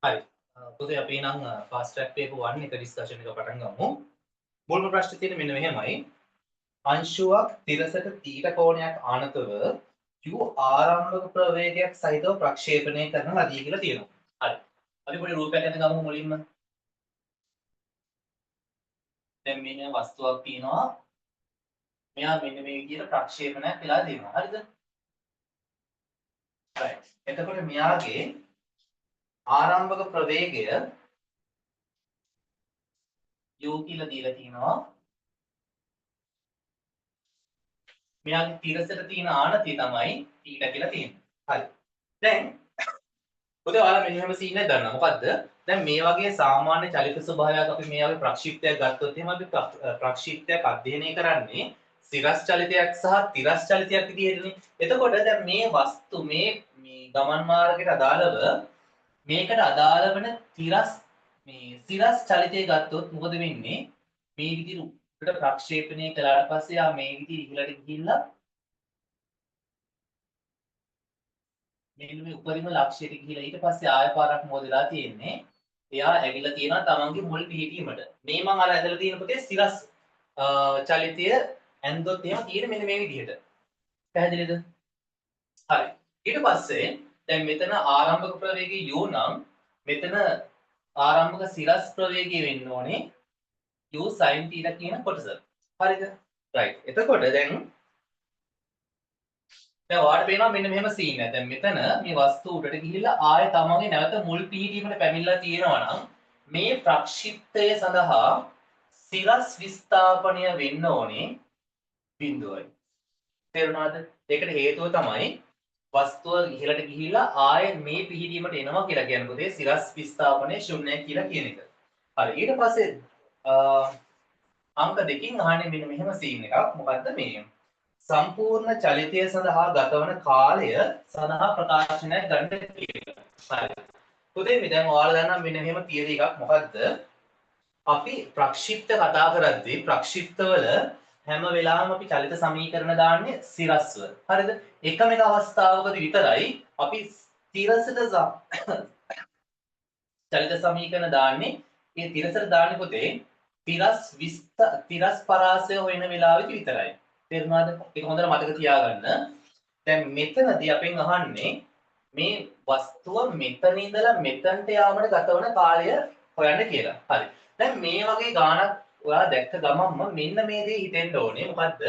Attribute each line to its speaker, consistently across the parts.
Speaker 1: හරි. පොතේ අපි නම් ෆාස්ට් ට්‍රැක් පේපර් 1 එක ඩිස්කෂන් එක පටන් ගමු. මුල්ම ප්‍රශ්නේ තියෙන්නේ මෙන්න මෙහෙමයි. අංශුවක් තිරසට තීට කෝණයක් අනතව q ආරම්භක ප්‍රවේගයක් සහිතව ප්‍රක්ෂේපණය කරන ලදී කියලා තියෙනවා. හරි. අපි පොඩි රූපයක් ගන්න ගමු මුලින්ම. දැන් මෙන්න වස්තුවක් තියෙනවා. මෙයා මෙන්න මේ විදිහට ප්‍රක්ෂේපණයක් වෙලා තියෙනවා. හරිද? right. එතකොට මෙයාගේ ආරම්භක ප්‍රවේගය u කියලා දීලා තියෙනවා. මෙයාගේ තිරසට තියෙන ආනතිය තමයි ඊට කියලා තියෙන්නේ. හරි. දැන් පුතේ ඔයාලා මෙන්න මෙහෙම සීන් එකක් ගන්නවා. මොකද්ද? දැන් මේ වගේ සාමාන්‍ය චලිත ස්වභාවයක් අපි මේ වගේ ප්‍රක්ෂිප්තයක් ගත්තොත් එහෙම අපි ප්‍රක්ෂිප්තයක් අධ්‍යයනය කරන්නේ සිරස් චලිතයක් සහ තිරස් චලිතයක් විදිහටනේ. එතකොට දැන් මේ වස්තු මේ ගමන් මාර්ගයට අදාළව මේකට අදාළ වෙන තිරස් සිරස් චලිතය ගත්තොත් මොකද වෙන්නේ? මේ විදිහට උඩට ප්‍රක්ෂේපණය කළාට පස්සේ ආ මේ විදිහට ඉහළට ගිහිල්ලා මෙන්න මේ උපරිම ලක්ෂයට ගිහිලා ඊට පස්සේ ආය පාරක් මොදලා තියෙන්නේ. එයා ඇවිල්ලා තියෙනවා තමන්ගේ මුල් පිහිටීමට. මේ මම අර ඇදලා තියෙන පුතේ සිරස් චලිතය ඇන්දොත් එහෙම තියෙන මෙන්න මේ විදිහට. පැහැදිලිද? හරි. ඊට පස්සේ දැන් මෙතන ආරම්භක ප්‍රවේගය u නම් මෙතන ආරම්භක සිරස් ප්‍රවේගය වෙන්න ඕනේ u sin θ කියන කොටස. හරිද? right. එතකොට දැන් ඔයාලට පේනවා මෙන්න මෙහෙම සීන් එක. දැන් මෙතන මේ වස්තුව උඩට ගිහිල්ලා ආයෙ තමන්ගේ නැවත මුල් පිහිටීමට පැමිණලා තියෙනවා නම් මේ ප්‍රක්ෂිප්තය සඳහා සිරස් විස්ථාපනය වෙන්න ඕනේ බිඳුවයි. තේරුණාද? ඒකට හේතුව තමයි වස්තුව ඉහළට ගිහිල්ලා ආයෙ මේ පිහිටීමට එනවා කියලා කියනකොට ඒ සිරස් විස්ථාපනය ශුන්‍යයි කියලා කියන එක. හරි. ඊට පස්සේ අංක දෙකකින් අහන්නේ මෙන්න මෙහෙම සීන් එකක්. මොකද්ද මේ? සම්පූර්ණ චලිතය සඳහා ගතවන කාලය සඳහා ප්‍රකාශනයක් ගන්න කියලා. හරි. පුතේ මේ දැන් ඔයාලා දන්නා මෙන්න මෙහෙම තියරි එකක් මොකද්ද? අපි ප්‍රක්ෂිප්ත කතා කරද්දී ප්‍රක්ෂිප්තවල හැම වෙලාවෙම අපි චලිත සමීකරණ දාන්නේ සිරස්ව. හරිද? එකම එක අවස්ථාවකදී විතරයි අපි තිරසට චලිත සමීකරණ දාන්නේ. ඒ තිරසට දාන්නේ පුතේ තිරස් පරාසය හොයන වෙලාවෙදි විතරයි. තේරුණාද? ඒක හොඳට මතක තියාගන්න. දැන් මෙතනදී අපෙන් අහන්නේ මේ වස්තුව මෙතන ඉඳලා මෙතනට යාමට ගතවන කාලය හොයන්න කියලා. හරි. දැන් මේ වගේ ගානක් ඔයා දැක්ක ගමන්ම මෙන්න මේ දේ හිතෙන්න ඕනේ. මොකද්ද?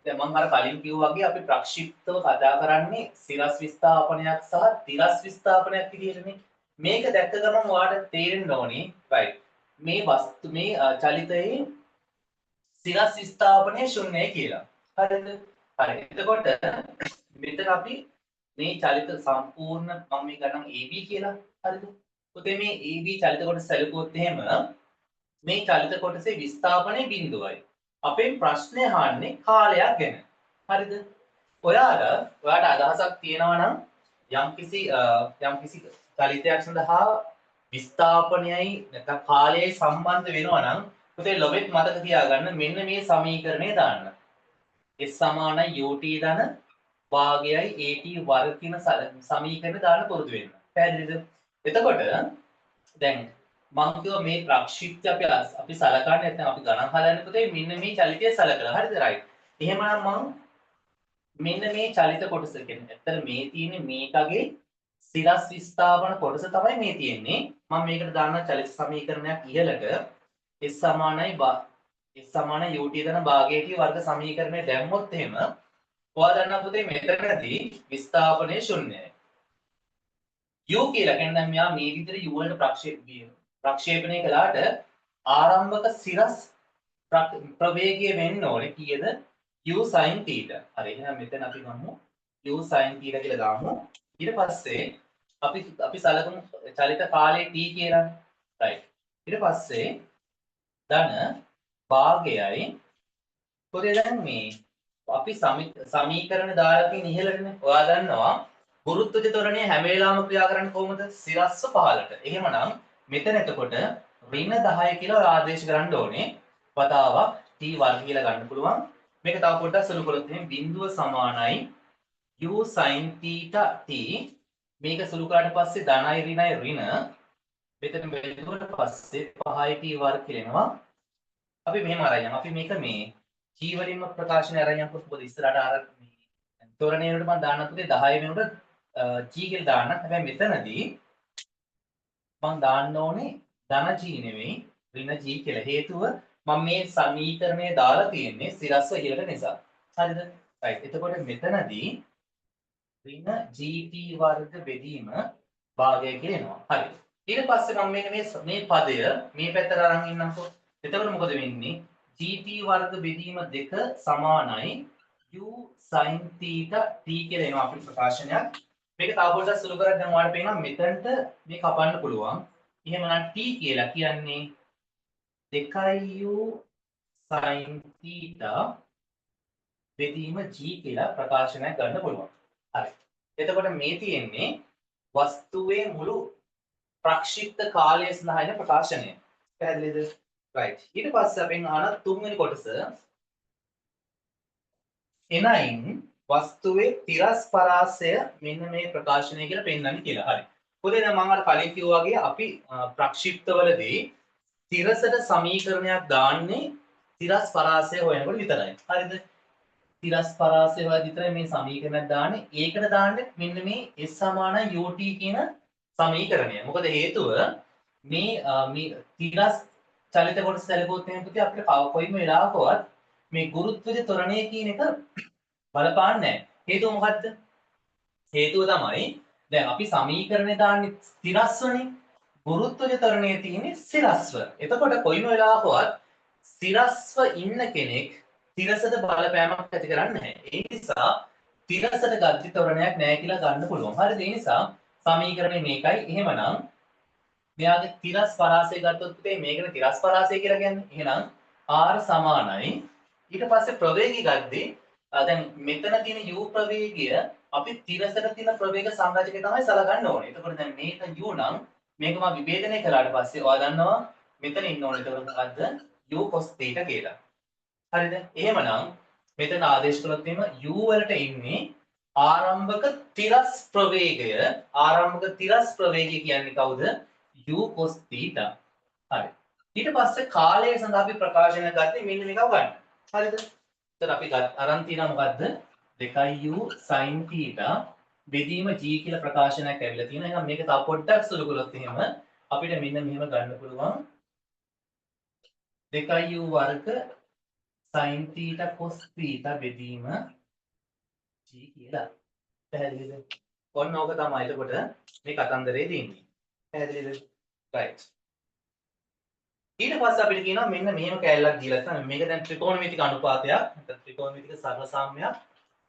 Speaker 1: දැන් මම අර කලින් කිව්වා වගේ අපි ප්‍රක්ෂිප්තව කතා කරන්නේ සිරස් විස්ථාපනයක් සහ තිරස් විස්ථාපනයක් විදිහටනේ. මේක දැක්ක ගමන් ඔයාලට තේරෙන්න ඕනේ right. මේ වස්තු මේ චලිතයේ සිරස් විස්ථාපනය ශුන්‍යයි කියලා. හරිද? හරි. එතකොට මෙතන අපි මේ චලිත සම්පූර්ණ මම මේ ගන්නම් AB කියලා. හරිද? පුතේ මේ AB චලිත කොටස සැලකුවොත් එහෙම මේ චලිත කොටසේ විස්ථාපනයේ බිඳුවයි. අපෙන් ප්‍රශ්නේ අහන්නේ කාලයක් ගැන. හරිද? ඔයාට අදහසක් තියෙනවා නම් යම්කිසි චලිතයක් සඳහා විස්ථාපනයයි නැත්නම් කාලයයි සම්බන්ධ වෙනවා නම් පුතේ ලොවෙත් මතක තියාගන්න මෙන්න මේ සමීකරණය දාන්න. S සමානයි ut ධන භාගයයි at වර්ග කියන සමීකරණ දාන්න පුරුදු වෙන්න. පැහැදිලිද? එතකොට දැන් මම කිව්වා මේ ප්‍රක්ෂිප්ත අපි සලකන්නේ නැත්නම් අපි ගණන් හදන්නේ පුතේ මෙන්න මේ චලිතය සලකලා. හරිද? right. එහෙමනම් මම මෙන්න මේ චලිත කොටස කියන්නේ ඇත්තට මේ තියෙන්නේ මේකගේ සිරස් විස්ථාපන කොටස තමයි මේ තියෙන්නේ. මම මේකට දාන්න චලිත සමීකරණයක් ඉහළට S සමානයි ut ධන භාගයට වර්ග සමීකරණය දැම්මොත් එහෙම ඔයා දන්නා පුතේ මෙතනදී විස්ථාපනය ශුන්‍යයි. u කියලා කියන්නේ දැන් මෙයා මේ විදිහට u වලට ප්‍රක්ෂේපණය කළාට ආරම්භක සිරස් ප්‍රවේගය වෙන්න ඕනේ කීයද? u sin θ. හරි. එහෙනම් මෙතන අපි ගමු u sin θ කියලා දාමු. ඊට පස්සේ අපි සලකමු චලිත කාලේ t කියලා. right. ඊට පස්සේ ධන භාගයයි පොතේ දැන් මේ අපි සමීකරණ දාලා තියෙන ඉහළටනේ. ඔයා දන්නවා ගුරුත්වජ ත්වරණය හැම වෙලාවෙම ක්‍රියා කරන්නේ කොහොමද? සිරස්ව පහළට. එහෙමනම් මෙතන එතකොට ඍණ 10 කියලා ආදේශ කරන්න ඕනේ. වතාවක් t වර්ග කියලා ගන්න පුළුවන්. මේක තව පොඩ්ඩක් සුළු කරොත් එහෙනම් බිඳුව සමානයි u sin θ t මේක සුළු කරාට පස්සේ ධනයි ඍණයි ඍණ මෙතන බෙදුවට පස්සේ 5යි t වර්ග කියනවා. අපි මෙහෙම අරන් අපි මේක මේ g වලින්ම ප්‍රකාශනය අරන් යනකොට මොකද ඉස්සරහට අර මේ තොරණේ වලට මම දාන්න පුතේ 10 වෙනුවට g කියලා දාන්න. හැබැයි මෙතනදී මම දාන්න ඕනේ ධන g නෙවෙයි ඍණ g කියලා. හේතුව මම මේ සමීකරණය දාලා තියෙන්නේ සිරස්ව ඉහළට නිසා. හරිද? right. එතකොට මෙතනදී ඍණ gt වර්ග බෙදීම භාගය කියලා එනවා. හරි. ඊට පස්සේ මම මේ පදය මේ පැත්තට අරන් ඉන්නම්කෝ. එතකොට මොකද වෙන්නේ? gt වර්ග බෙදීම 2 සමානයි u sin theta t කියලා එනවා අපේ ප්‍රකාශනයක්. මේක තව පොඩ්ඩක් සුළු කරලා දැන් ඔයාලට පේනවා මෙතනට මේ කපන්න පුළුවන්. එහෙමනම් t කියලා කියන්නේ 2u sin theta බෙදීම g කියලා ප්‍රකාශනයක් ගන්න පුළුවන්. හරි. එතකොට මේ තියෙන්නේ වස්තුවේ මුළු ප්‍රක්ෂිප්ත කාලය සඳහා එන ප්‍රකාශනය. පැහැදිලිද? right. ඊට පස්සේ අපෙන් අහන තුන්වෙනි කොටස එනයින් වස්තුවේ තිරස් පරාසය මෙන්න මේ ප්‍රකාශනය කියලා පෙන්වන්නේ කියලා. හරි. පොතේ දැන් මම අර කලින් කිව්වා වගේ අපි ප්‍රක්ෂිප්තවලදී තිරසට සමීකරණයක් දාන්නේ තිරස් පරාසය හොයනකොට විතරයි. හරිද? තිරස් පරාසය හොයලා විතරයි මේ සමීකරණයක් දාන්නේ. ඒකට දාන්නේ මෙන්න මේ s සමානයි ut කියන සමීකරණය. මොකද හේතුව මේ තිරස් චලිත කොටස සැලකුවොත් එහෙනම් පුතේ අපිට කොයිම වෙලාවකවත් මේ ගුරුත්වජ ත්වරණය කියන එක බලපාන්නේ නැහැ. හේතුව මොකද්ද? හේතුව තමයි දැන් අපි සමීකරණය දාන්නේ තිරස්වනේ. ගුරුත්වජ ත්වරණය තියෙන්නේ සිරස්ව. එතකොට කොයිම වෙලාවකවත් සිරස්ව ඉන්න කෙනෙක් තිරසට බලපෑමක් ඇති කරන්නේ නැහැ. ඒ නිසා තිරසට ගති ත්වරණයක් නැහැ කියලා ගන්න පුළුවන්. හරිද? ඒ නිසා සමීකරණය මේකයි. එහෙමනම් මෙයාගේ තිරස් පරාසය ගත්තොත් පුතේ මේකට තිරස් පරාසය කියලා කියන්නේ. එහෙනම් r සමානයි ඊට පස්සේ ප්‍රවේගය ගද්දී දැන් මෙතන තියෙන u ප්‍රවේගය අපි තිරසට තියෙන ප්‍රවේග සංරචකය තමයි සලකන්න ඕනේ. එතකොට දැන් මේක u නම් මේක මම විභේදනය කළාට පස්සේ ඔයා දන්නවා මෙතන ඉන්න ඕනේ. එතකොට මොකද්ද? u cos theta කියලා. හරිද? එහෙමනම් මෙතන ආදේශ කළොත් එහෙම u වලට ඉන්නේ ආරම්භක තිරස් ප්‍රවේගය. ආරම්භක තිරස් ප්‍රවේගය කියන්නේ කවුද? u cos theta. හරි. ඊට පස්සේ කාලය සඳහා අපි ප්‍රකාශන ගත්තේ මෙන්න මේක ගන්න. හරිද? එතකොට අපි අරන් තියෙනවා මොකද්ද? 2u sin theta බෙදීම g කියලා ප්‍රකාශනයක් ඇවිල්ලා තියෙනවා. එහෙනම් මේක තව පොඩ්ඩක් සුළු කළොත් එහෙම අපිට මෙන්න මෙහෙම ගන්න පුළුවන්. 2u වර්ග sin theta cos theta බෙදීම g කියලා. පැහැදිලිද? ඔන්න ඕක තමයි එතකොට මේ කතන්දරේ තියෙන්නේ. පැහැදිලිද? right. ඊට පස්සේ අපිට කියනවා මෙන්න මෙහෙම කැලලක් දීලා තමයි මේක දැන් ත්‍රිකෝණමිතික අනුපාතයක් නැත්නම් ත්‍රිකෝණමිතික සරල සාම්‍යයක්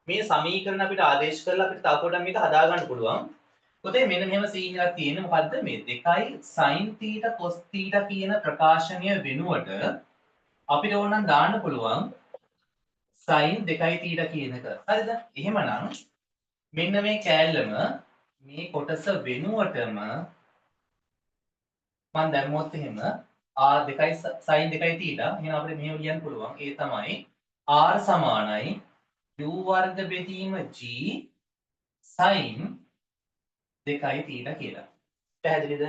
Speaker 1: මේ සමීකරණ අපිට ආදේශ කරලා අපිට තව පොඩ්ඩක් මේක හදා ගන්න පුළුවන්. පොතේ මෙන්න මෙහෙම සීන් එකක් තියෙන්නේ මොකද්ද මේ 2 sin theta cos theta කියන ප්‍රකාශනය වෙනුවට අපිට ඕනනම් දාන්න පුළුවන් sin 2 theta කියන එක. හරිද? එහෙමනම් මෙන්න මේ කැලලම මේ කොටස වෙනුවටම මම දැම්මොත් එහෙම r 2 sin 2 theta එහෙනම් අපිට මෙහෙම ලියන්න පුළුවන්. ඒ තමයි r සමානයි u වර්ග බෙදීම g sin 2 theta කියලා. පැහැදිලිද?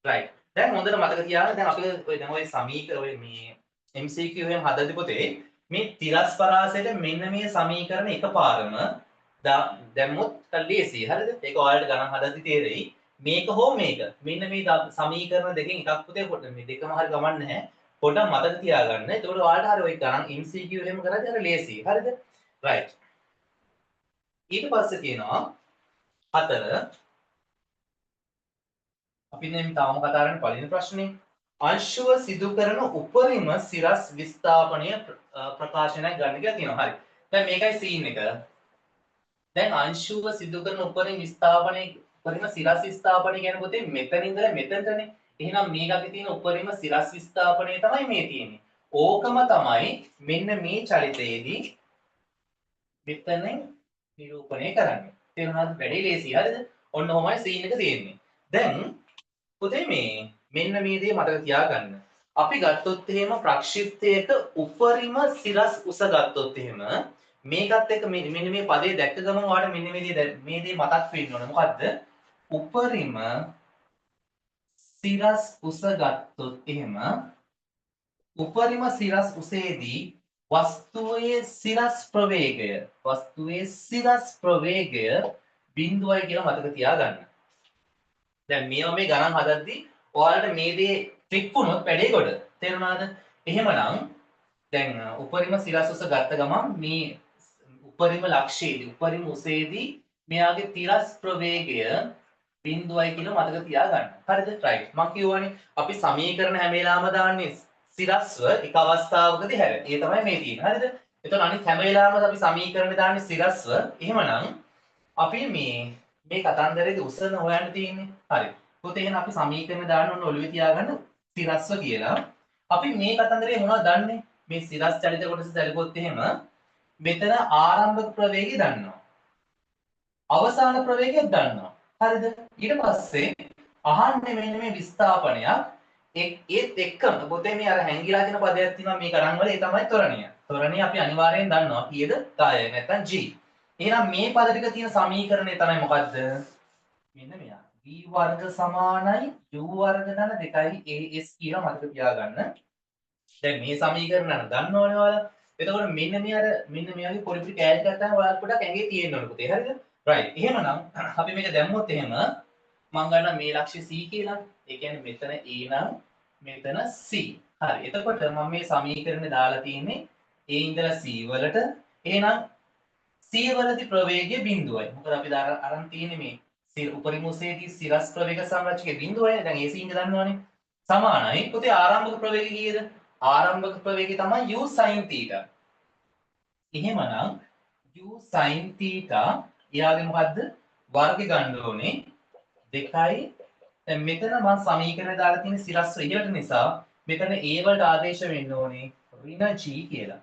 Speaker 1: right. දැන් හොඳට මතක තියාගන්න දැන් අපි දැන් ওই සමීකරණ ඔය මේ MCQ එකෙන් හදද්දි පොතේ මේ තිරස් පරාසයට මෙන්න මේ සමීකරණ එකපාරම දැම්මොත් ලේසි. හරිද? ඒක ඔයාලට ගණන් හදද්දි තේරෙයි. මේක හෝ මේක. මෙන්න මේ සමීකරණ දෙකෙන් එකක් පුතේ පොඩ්ඩක් මේ දෙකම හරිය ගමන් නැහැ. පොඩ්ඩක් මතක තියාගන්න. එතකොට ඔයාලට හරිය ওই ගණන් MCQ එහෙම කරද්දි හරිය ලේසි. හරිද? right. ඊට පස්සේ කියනවා 4 අපි දැන් තාම කතා කරන්නේ පළවෙනි ප්‍රශ්නේ. අංශුව සිදු කරන උපරිම සිරස් විස්ථාපනය ප්‍රකාශනයක් ගන්න කියලා තියෙනවා. හරි. දැන් මේකයි සීන් එක. දැන් අංශුව සිදු කරන උපරිම විස්ථාපනය උපරිම සිරස් විස්ථාපනය කියන්නේ පොතේ මෙතන ඉඳලා මෙතනටනේ. එහෙනම් මේකගේ තියෙන උපරිම සිරස් විස්ථාපනය තමයි මේ තියෙන්නේ. ඕකම තමයි මෙන්න මේ චලිතයේදී මෙතනින් නිරූපණය කරන්නේ. තේරුණාද? වැඩි ලේසි. හරිද? ඔන්න ඔහොමයි සීන් එක තියෙන්නේ. දැන් පුතේ මෙන්න මේ දේ මතක තියාගන්න. අපි ගත්තොත් එහෙම ප්‍රක්ෂිප්තයක උපරිම සිරස් උස ගත්තොත් එහෙම මේකත් එක්ක මෙන්න මේ පදේ දැක්ක ගමන් ඔයාලට මෙන්න මේ දේ මතක් වෙන්න ඕනේ. මොකද්ද? උපරිම සිරස් උස ගත්තොත් එහෙම උපරිම සිරස් උසේදී වස්තුවේ සිරස් ප්‍රවේගය බිඳුවයි කියලා මතක තියාගන්න. දැන් මේවා මේ ගණන් හදද්දී ඔයාලට මේ දේ ට්‍රික් වුණොත් වැඩේ කොට. තේරුණාද? එහෙමනම් දැන් උපරිම සිරස් උස ගත්ත ගමන් මේ උපරිම ලක්ෂයේදී උපරිම උසේදී මෙයාගේ තිරස් ප්‍රවේගය බිඳුවයි කියලා මතක තියාගන්න. හරිද? රයිට්. මම කියවනේ අපි සමීකරණ හැම වෙලාවම දාන්නේ සිරස්ව එක අවස්ථාවකදී හැර. ඒ තමයි මේ තියෙන්නේ. හරිද? එතකොට අනිත් හැම වෙලාවම අපි සමීකරණ දාන්නේ සිරස්ව. එහෙමනම් අපි මේ කතන්දරේදී උසන හොයන්න තියෙන්නේ. හරි. ඒකත් එහෙනම් අපි සමීකරණ දාන්න ඕන ඔළුවේ තියාගන්න සිරස්ව කියලා. අපි මේ කතන්දරේ මොනවද දන්නේ? මේ සිරස් චලිත කොටස දැලුවොත් එහෙම මෙතන ආරම්භක ප්‍රවේගය දන්නවා. අවසාන ප්‍රවේගයක් දන්නවා. හරිද? ඊට පස්සේ අහන්නේ මෙන්න මේ විස්ථාපනයක් ඒත් එක්කම පොතේ මේ අර හැංගිලා තියෙන පදයක් තියෙනවා මේ ගණන් වල ඒ තමයි ත්වරණය. ත්වරණය අපි අනිවාර්යෙන් දන්නවා කීයද? 10 නැත්නම් g. එහෙනම් මේ පද ටික තියෙන සමීකරණය තමයි මොකද්ද? මෙන්න මෙයා. v වර්ග සමානයි u වර්ග ධන 2යි as කියලා මතක තියාගන්න. දැන් මේ සමීකරණ දන්නවනේ ඔයාලා. එතකොට මෙන්න මෙයාගේ පොඩි පොඩි කෑලි ගත්තාම ඔයාලට පොඩක් ඇඟේ තියෙන්න ඕන පුතේ. හරිද? රයිට්. එහෙමනම් අපි මේක දැම්මොත් එහෙම මම ගන්නවා මේ ලක්ෂ්‍ය C කියලා. ඒ කියන්නේ මෙතන A නම් මෙතන C. හරි. එතකොට මම මේ සමීකරණය දාලා තියෙන්නේ A ඉඳලා C වලට. එහෙනම් C වලදී ප්‍රවේගය බිඳුවයි. මොකද අපි අරන් තියෙන්නේ මේ උපරිම උසේදී සිරස් ප්‍රවේග සංරචකයේ බිඳුවයි. දැන් AC ඉඳ දන්නවනේ. සමානයි. පුතේ ආරම්භක ප්‍රවේගය කීයද? ආරම්භක ප්‍රවේගය තමයි u sin θ. එහෙමනම් u sin θ එයාගේ මොකද්ද? වර්ගය ගන්න ඕනේ 2යි. දැන් මෙතන මම සමීකරණය දාලා තියෙන සිරස්ව ඉහළට නිසා මෙතන a වලට ආදේශ වෙන්න ඕනේ ඍණ g කියලා.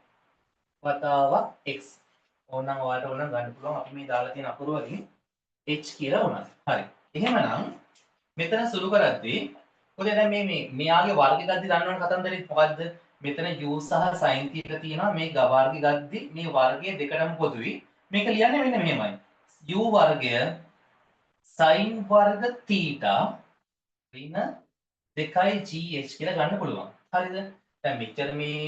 Speaker 1: වතාවක් x. ඕනනම් ඔයාලට ඕනනම් ගන්න පුළුවන් අපි මේ දාලා තියෙන අකුරු වලින් h කියලා වුණා. හරි. එහෙමනම් මෙතන සුළු කරද්දී මොකද දැන් මේ මෙයාගේ වර්ගය ගද්දි දන්නවනේ කතන්දරේ මොකද්ද? මෙතන u සහ sin θ තියෙනවා මේ වර්ගය ගද්දි මේ වර්ගය දෙකටම පොදුයි. මේක ලියන්නේ මෙන්න මෙහෙමයි. u වර්ගය sin වර්ග θ ඍණ 2gh කියලා ගන්න පුළුවන්. හරිද? දැන් මෙච්චර මේ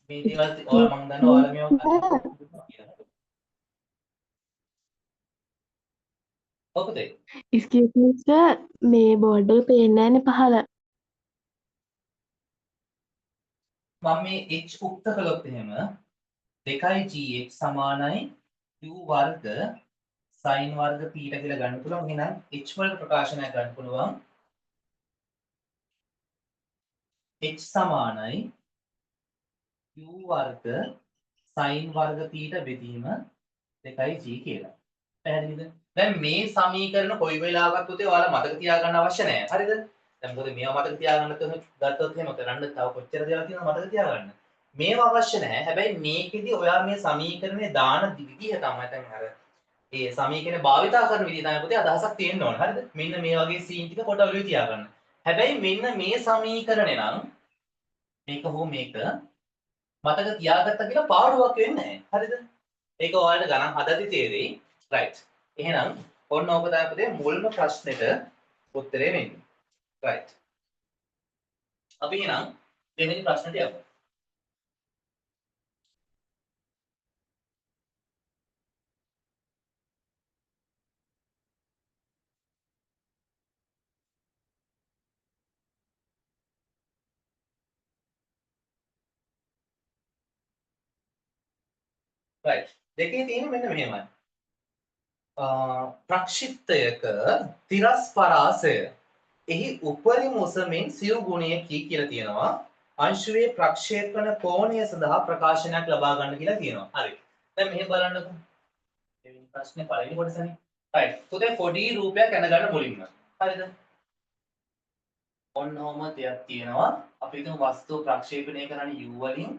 Speaker 1: දේවල් ඔයාලා මම දන්නවා ඔයාලා මේවා කියලා. ඔකද?
Speaker 2: Excuse me sir, මේ බෝඩ් එක පේන්නේ නැන්නේ පහළ.
Speaker 1: මම මේ h උක්ත කළොත් එහෙම 2gh සමානයි u වර්ග sin වර්ග θ කියලා ගන්න පුළුවන්. එහෙනම් h වලට ප්‍රකාශනයක් ගන්න පුළුවන්. h සමානයි u වර්ග sin වර්ග θ බෙදීම 2g කියලා. පැහැදිලිද? දැන් මේ සමීකරණ කොයි වෙලාවකත් උතේ ඔයාලා මතක තියාගන්න අවශ්‍ය නැහැ. හරිද? දැන් මොකද මේවා මතක තියාගන්න ගත්තොත් එහෙම කරන්න තව කොච්චර දේවල් තියෙනවද මතක තියාගන්න. මේවා අවශ්‍ය නැහැ. හැබැයි මේකෙදි ඔයා මේ සමීකරණේ දාන විදිහ තමයි දැන් අර ඒ සමීකරණය භාවිතා කරන විදිහ තමයි පුතේ අදහසක් තියෙන්න ඕන. හරිද? මෙන්න මේ වගේ සීන් ටික කොට ඔළුවේ තියාගන්න. හැබැයි මෙන්න මේ සමීකරණේ නම් මේක හෝ මේක මතක තියාගත්තා කියලා පාඩුවක් වෙන්නේ නැහැ. හරිද? ඒක ඔයාලට ගණන් හදද්දි තේරෙයි. රයිට්. එහෙනම් ඔන්න ඔබ තමයි පුතේ මුල්ම ප්‍රශ්නෙට උත්තරේ වෙන්නේ. රයිට්. අපි එහෙනම් දෙවෙනි ප්‍රශ්නට යමු. රයිට්. දෙකේ තියෙන්නේ මෙන්න මෙහෙමයි. ප්‍රක්ෂිප්තයක තිරස් පරාසය එහි උපරිම උසමින් සියු ගුණයකි කියලා තියෙනවා. අංශුවේ ප්‍රක්ෂේපණ කෝණය සඳහා ප්‍රකාශනයක් ලබා ගන්න කියලා තියෙනවා. හරි. දැන් මෙහෙම බලන්නකො. දෙවෙනි ප්‍රශ්නේ පළවෙනි කොටසනේ. රයිට්. පුතේ පොඩි රූපයක් අඳගන්න මුලින්ම. හරිද? ඔන්න ඔහම දෙයක් තියෙනවා. අපි හිතමු වස්තුව ප්‍රක්ෂේපණය කරන්නේ u වලින්.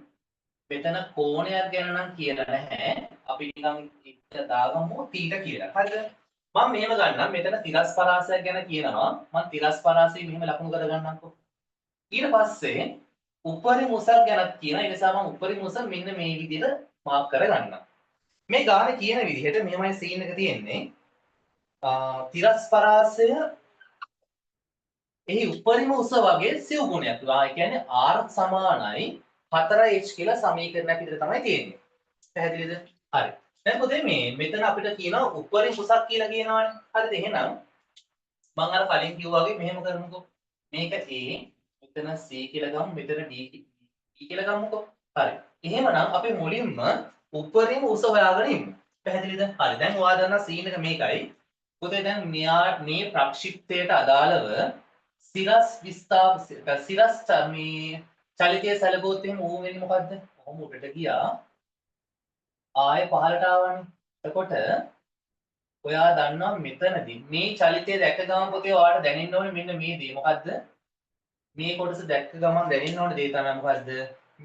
Speaker 1: මෙතන කෝණයක් ගැන නම් කියලා නැහැ. අපි නිකන් එක දාගමු θ කියලා. හරිද? මම මෙහෙම ගන්නම්. මෙතන තිරස් පරාසයක් ගැන කියනවා. මම තිරස් පරාසය මෙහෙම ලකුණු කරගන්නම්කෝ. ඊට පස්සේ උපරිම උසක් ගැනත් කියන. ඒ නිසා මම උපරිම උස මෙන්න මේ විදිහට මාක් කරගන්නම්. මේ ගානේ කියන විදිහට මෙහෙමයි සීන් එක තියෙන්නේ. තිරස් පරාසය එහි උපරිම උස වගේ සිව් ගුණයක්. ඒ කියන්නේ r සමානයි 4h කියලා සමීකරණයක් විදිහට තමයි තියෙන්නේ. පැහැදිලිද? හරි. දැන් පුතේ මෙතන අපිට කියනවා උපරිම උසක් කියලා කියනවානේ. හරිද? එහෙනම් මම අර කලින් කිව්වා වගේ මෙහෙම කරමුකෝ. මේක A, මෙතන C කියලා ගමු, මෙතන D කියලා ගමුකෝ. හරි. එහෙමනම් අපි මුලින්ම උපරිම උස හොයාගෙන ඉමු. පැහැදිලිද? හරි. දැන් ඔයා දන්නා සීන් එක මේකයි. පුතේ දැන් මේ ප්‍රක්ෂිප්තයට අදාළව සිරස් මේ චලිතය සැලකුවොත් එහෙම ඌ වෙන්නේ මොකද්ද? කොහොම උඩට ගියා. ආයෙ පහළට ආවනේ. එතකොට ඔයා දන්නවා මෙතනදී මේ චලිතය දැක්ක ගමන් පුතේ ඔයාලට දැනෙන්න ඕනේ මෙන්න මේ දේ. මොකද්ද? මේ කොටස දැක්ක ගමන් දැනෙන්න ඕනේ දේ තමයි මොකද්ද?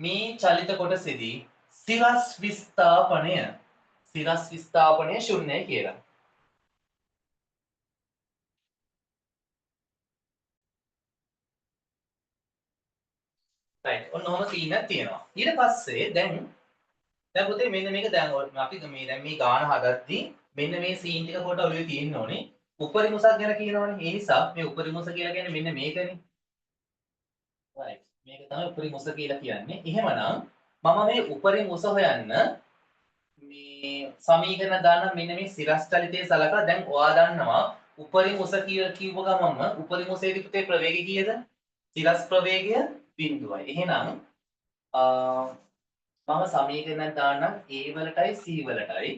Speaker 1: මේ චලිත කොටසේදී සිරස් විස්ථාපනය ශුන්‍යයි කියලා. right. ඔන්න ඔහම සීන් එකක් තියෙනවා. ඊට පස්සේ දැන් පුතේ මෙන්න මේක දැන් අපි මේ ගාන හදද්දී මෙන්න මේ සීන් ටික කොට ඔළුවේ තියෙන්න ඕනේ. උපරිමසක් ගැන කියනවනේ. ඒ නිසා මේ උපරිමස කියලා කියන්නේ මෙන්න මේකනේ. right. මේක තමයි උපරිමස කියලා කියන්නේ. එහෙමනම් මම මේ උපරිමස හොයන්න මේ සමීකරණ දාන්න මෙන්න මේ සිරස් චලිතයේ සලකලා දැන් ඔයා දන්නවා උපරිමස කියලා කිව්ව ගමන්ම උපරිමසේදී පුතේ ප්‍රවේගය කීයද? සිරස් ප්‍රවේගය 0යි. එහෙනම් මම සමීකරණයක් දාන්නම් A වලටයි C වලටයි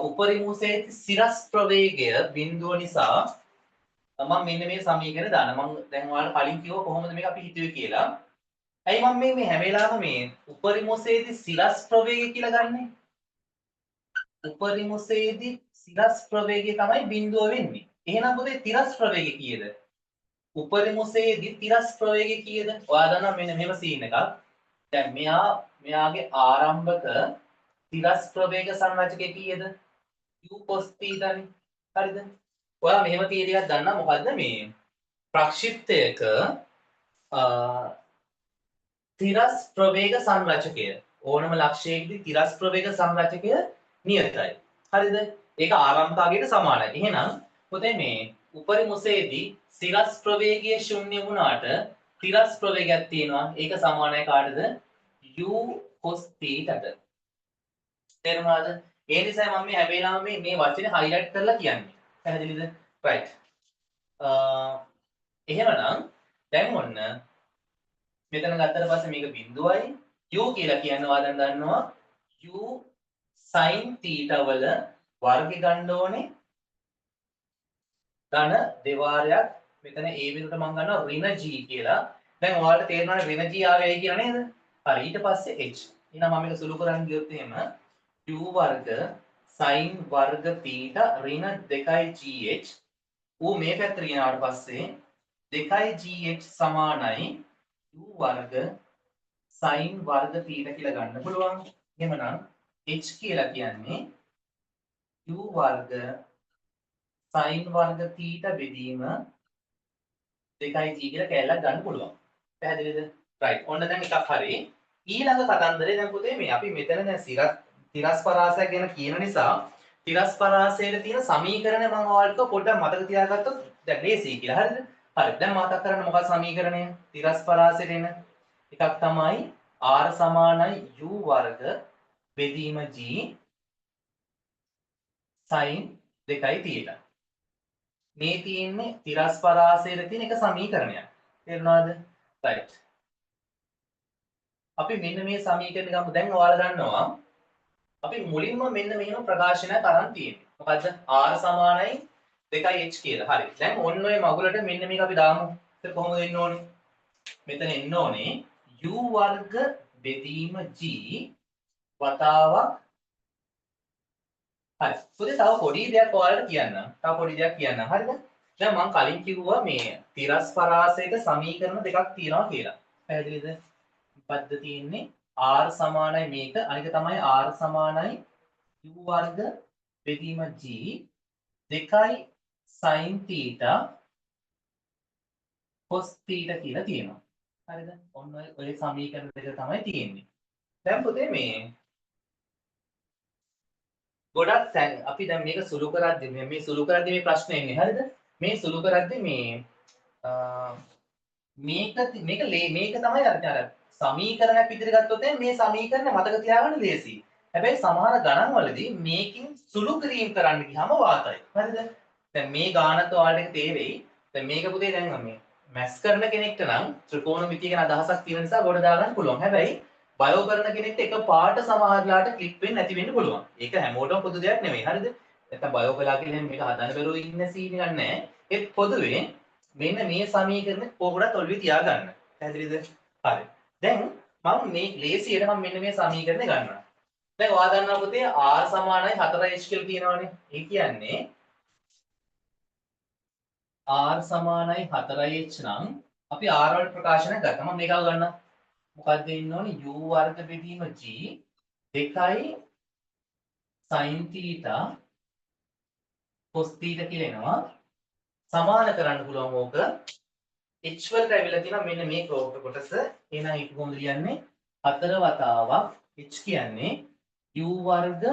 Speaker 1: උපරිමසේ සිරස් ප්‍රවේගය 0 නිසා මම මෙන්න මේ සමීකරණ දාන්න. මම දැන් ඔයාලට කලින් කිව්වා කොහොමද මේක අපි හිතුවේ කියලා. ඇයි මම මේ හැම වෙලාවෙම මේ උපරිමසේදී සිරස් ප්‍රවේගය කියලා ගන්නෙ? උපරිමසේදී සිරස් ප්‍රවේගය තමයි 0 වෙන්නේ. එහෙනම් පුතේ තිරස් ප්‍රවේගය කීයද? උපරිමසේදී තිරස් ප්‍රවේගය කීයද? ඔයා දන්නවා මෙන්න මෙහෙම සීන් එකක්. දැන් මෙයාගේ ආරම්භක තිරස් ප්‍රවේග සංරචකය කීයද? u cos θ නේ. හරිද? ඔයා මෙහෙම තීරයක් දන්නා මොකද්ද මේ ප්‍රක්ෂිප්තයක තිරස් ප්‍රවේග සංරචකය ඕනම ලක්ෂයකදී තිරස් ප්‍රවේග සංරචකය නියතයි. හරිද? ඒක ආරම්භකාගයට සමානයි. එහෙනම් පුතේ මේ උපරිමසේදී සිරස් ප්‍රවේගය ශුන්‍ය වුණාට තිරස් ප්‍රවේගයක් තියෙනවා. ඒක සමානයි කාටද? u cos θ ට. තේරුණාද? ඒ නිසා මම මේ හැම වෙලාවෙම මේ වචනේ highlight කරලා කියන්නේ. පැහැදිලිද? right. එහෙමනම් දැන් ඔන්න මෙතන ගත්තට පස්සේ මේක බිඳුවයි u කියලා කියන්නේ ඔයා දැන් දන්නවා u sin θ වල වර්ගය ගන්න ඕනේ ධන දෙවාරයක් මෙතන a වෙනුවට මම ගන්නවා ඍණ g කියලා. දැන් ඔයාලට තේරෙනවනේ ඍණ g ආවේයි කියලා නේද? හරි ඊට පස්සේ h. එහෙනම් මම මේක සුළු කරන් ගියොත් එහෙම u වර්ග sin වර්ග θ ඍණ 2gh ඌ මේ පැත්තට ගෙනාවට පස්සේ 2gh සමානයි u වර්ග sin වර්ග θ කියලා ගන්න පුළුවන්. එහෙමනම් h කියලා කියන්නේ u වර්ග sin වර්ග θ බෙදීම 2g කියලා කැලලක් ගන්න පුළුවන්. පැහැදිලිද? right. ඔන්න දැන් එකක් හරි. ඊළඟ කතන්දරේ දැන් පුතේ මේ අපි මෙතන දැන් තිරස් පරාසය ගැන කියන නිසා තිරස් පරාසයේ තියෙන සමීකරණය මම ඔයාලට පොඩ්ඩක් මතක තියාගත්තොත් දැන් ලේසියි කියලා. හරිද? හරි. දැන් මතක් කරගන්න මොකක්ද සමීකරණය? තිරස් පරාසයට එන එකක් තමයි r සමානයි u වර්ග බෙදීම g sin 2θ. මේ තියෙන්නේ තිරස් පරාසයේ තියෙන එක සමීකරණයක්. තේරුණාද? right. අපි මෙන්න මේ සමීකරණ ගමු. දැන් ඔයාලා දන්නවා අපි මුලින්ම මෙන්න මෙහෙම ප්‍රකාශනයක් අරන් තියෙන්නේ. මොකද්ද? r සමානයි 2h කියලා. හරි. දැන් ඔන්න ඔය මගුලට මෙන්න මේක අපි දාමු. ඒක කොහොමද එන්න ඕනේ? මෙතන එන්න ඕනේ u වර්ග බෙදීම g වතාවක්. හරි. පුතේ තව පොඩි දෙයක් ඔයාලට කියන්නම්. හරිද? දැන් මම කලින් කිව්වා මේ තිරස් පරාසයක සමීකරණ දෙකක් තියෙනවා කියලා. පැහැදිලිද? මොකද්ද තියෙන්නේ? r සමානයි මේක. අනික තමයි r සමානයි u වර්ග බෙදීම g 2 sin θ cos θ කියලා තියෙනවා. හරිද? ඔන්න ඔය සමීකරණ දෙක තමයි තියෙන්නේ. දැන් පුතේ මේ ගොඩක් දැන් අපි දැන් මේක සුළු කරද්දී මේ ප්‍රශ්නේ එන්නේ. හරිද? මේ සුළු කරද්දී මේක තමයි අර සමීකරණයක් විදිහට ගත්තොත් මේ සමීකරණ මතක තියාගන්න ලේසියි. හැබැයි සමහර ගණන් වලදී මේකින් සුළු කිරීම කරන්න ගියාම වාතයි. හරිද? දැන් මේ ගානත් ඔයාලට තේරෙයි. දැන් මේක පුතේ දැන් මේ මැස් කරන කෙනෙක්ට නම් ත්‍රිකෝණමිතිය ගැන අදහසක් තියෙන නිසා ගොඩ දාගන්න පුළුවන්. හැබැයි බයෝ කරන කෙනෙක්ට එක පාට සමහරලාට ක්ලික් වෙන්නේ නැති වෙන්න පුළුවන්. ඒක හැමෝටම පොදු දෙයක් නෙමෙයි. හරිද? නැත්නම් බයෝ කළා කියලා මේක හදන්න බැරුව ඉන්න සීන් එකක් නැහැ. ඒත් පොදුවේ මෙන්න මේ සමීකරණ පොකොටත් ඔළුවේ තියාගන්න. පැහැදිලිද? හරි. දැන් මම මේ ලේසියට මම මෙන්න මේ සමීකරණය ගන්නවා. දැන් ඔයා දන්නවා පුතේ r සමානයි 4h කියලා කියනවනේ. ඒ කියන්නේ r සමානයි 4h නම් අපි r වලට ප්‍රකාශනයක් ගත්තා. මම මේකව ගන්නවා. මොකක්ද ඉන්න ඕනේ u වර්ග බෙදීම g 2යි sin θ cos θ කියලා එනවා. සමාන කරන්න පුළුවන් ඕක h වලට ඇවිල්ලා තියෙනවා මෙන්න මේ කොටස. එහෙනම් ඒක කොහොමද ලියන්නේ? 4 වතාවක් h කියන්නේ u වර්ග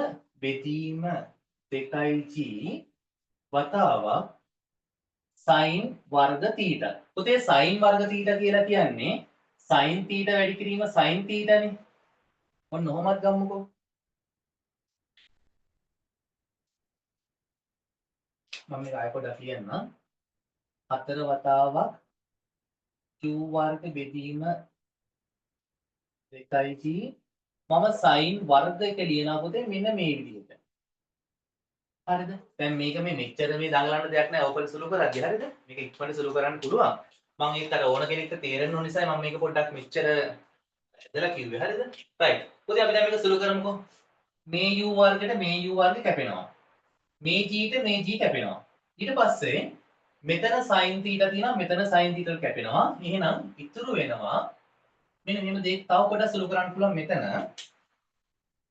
Speaker 1: බෙදීම 2g වතාවක් sin වර්ග θ. පුතේ sin වර්ග θ කියලා කියන්නේ sin θ වැඩි කිරීම sin θ නේ. ඔන්න ඔහොමත් ගමුකෝ. මම මේක ආයෙ පොඩ්ඩක් ලියන්නම්. 4 වතාවක් q වර්ග බෙදීම 2g මම sin වර්ග එක ලියනවා පුතේ මෙන්න මේ විදිහට. හරිද? දැන් මේක මේ මෙච්චර මේ දඟලන්න දෙයක් නැහැ. ඕපන් සුළු කරද්දී හරිද? මේක ඉක්මනට සුළු කරන්න පුළුවන්. මම ඒකට අර ඕන කෙනෙක්ට තේරෙන්න ඕන නිසා මම මේක පොඩ්ඩක් මෙච්චර ඇදලා කිව්වේ. හරිද? රයිට්. පුතේ අපි දැන් මේක සුළු කරමුකෝ. මේ u වර්ගයට මේ u වර්ග කැපෙනවා. මේ g ට මේ g කැපෙනවා. ඊට පස්සේ මෙතන sin θ තියෙනවා මෙතන sin θ කැපෙනවා. එහෙනම් ඉතුරු වෙනවා මෙන්න මෙහෙම දෙයක් තව පොඩ්ඩක් සුළු කරන්න පුළුවන් මෙතන.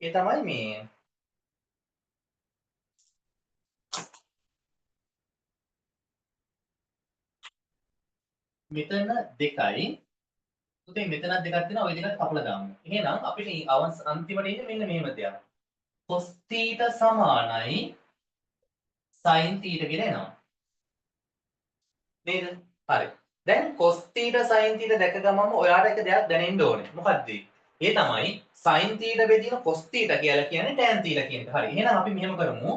Speaker 1: ඒ තමයි මේ මෙතන 2යි පුතේ මෙතනත් දෙකක් තියෙනවා ওই දෙකත් කපලා දාමු. එහෙනම් අපිට අන්තිමට ඉන්නේ මෙන්න මෙහෙම දෙයක්. cos θ සමානයි sin θ කියලා එනවා. නේද? හරි. දැන් cos θ sin θ දැක ගමම ඔයාට එක දෙයක් දැනෙන්න ඕනේ. මොකද්ද? ඒ තමයි sin θ බෙදීම cos θ කියලා කියන්නේ tan θ කියන එක. හරි. එහෙනම් අපි මෙහෙම කරමු.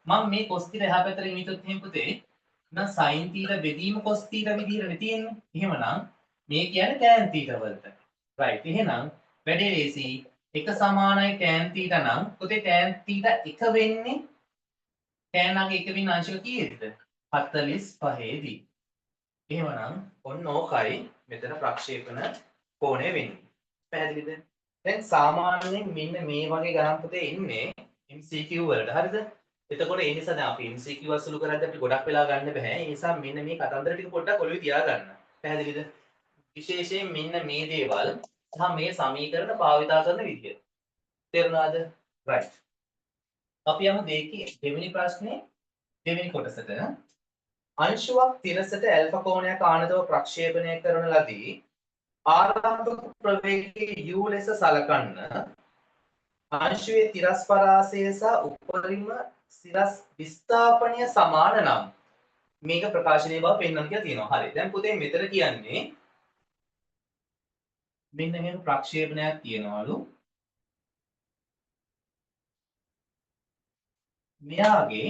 Speaker 1: මම මේ cos θ එහා පැත්තට ගෙනියොත් එහෙනම් පුතේ නම් sin θ බෙදීම cos θ විදිහටනේ තියෙන්නේ. එහෙමනම් මේ කියන්නේ tan θ වලට. right. එහෙනම් වැඩේ ලේසි. එක සමානයි tan θ නම් පුතේ tan θ එක වෙන්නේ tan නාගේ එක වෙන්න අංශක කීයද? 45 දී. එහෙමනම් ඔන්න ඕකයි මෙතන ප්‍රක්ෂේපණ කෝණය වෙන්නේ. පැහැදිලිද? දැන් සාමාන්‍යයෙන් මෙන්න මේ වගේ ගණන් පුතේ ඉන්නේ MCQ වලට. හරිද? එතකොට ඒ නිසා දැන් අපි MCQ අසුළු කරද්දී අපි ගොඩක් වෙලා ගන්න බෑ. ඒ නිසා මෙන්න මේ කතන්දර ටික පොඩ්ඩක් ඔළුවේ තියාගන්න. පැහැදිලිද? විශේෂයෙන් මෙන්න මේ දේවල් සහ මේ සමීකරණ භාවිතා කරන විදිය. තේරුණාද? right. අපි යමු දෙවෙනි ප්‍රශ්නේ දෙවෙනි කොටසට. අංශුවක් තිරසට ඇල්ෆා කෝණයක් ආනතව ප්‍රක්ෂේපණය කරන ලදී ආරම්භක ප්‍රවේගයේ u ලෙස සලකන්න අංශුවේ තිරස් පරාසය සහ උපරිම සිරස් විස්ථාපනය සමාන නම් මේක ප්‍රකාශනයේ බව පෙන්වන්න කියලා තියෙනවා. හරි. දැන් පුතේ මෙතන කියන්නේ මෙන්න මෙහෙම ප්‍රක්ෂේපණයක් තියෙනවලු. මෙයාගේ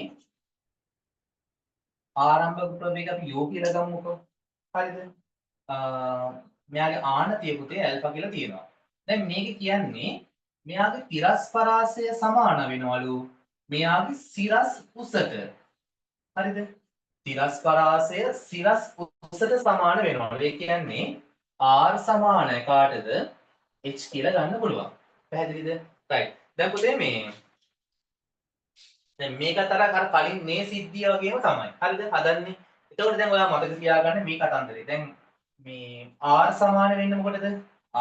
Speaker 1: ආරම්භක ප්‍රවේගය අපි u කියලා ගමුකෝ. හරිද? මෙයාගේ ආනතිය පුතේ ඇල්ෆා කියලා තියෙනවා. දැන් මේක කියන්නේ මෙයාගේ තිරස් පරාසය සමාන වෙනවලු මෙයාගේ සිරස් උසට. හරිද? තිරස් පරාසය සිරස් උසට සමාන වෙනවලු. ඒ කියන්නේ r සමාන කාටද h කියලා ගන්න පුළුවන්. පැහැදිලිද? right. දැන් පුතේ දැන් මේකත් අර කලින් මේ සිද්ධිය වගේම තමයි. හරිද? හදන්නේ. එතකොට දැන් ඔයා මතක තියාගන්න මේ කතන්දරේ. දැන් මේ r සමාන වෙන්නේ මොකටද?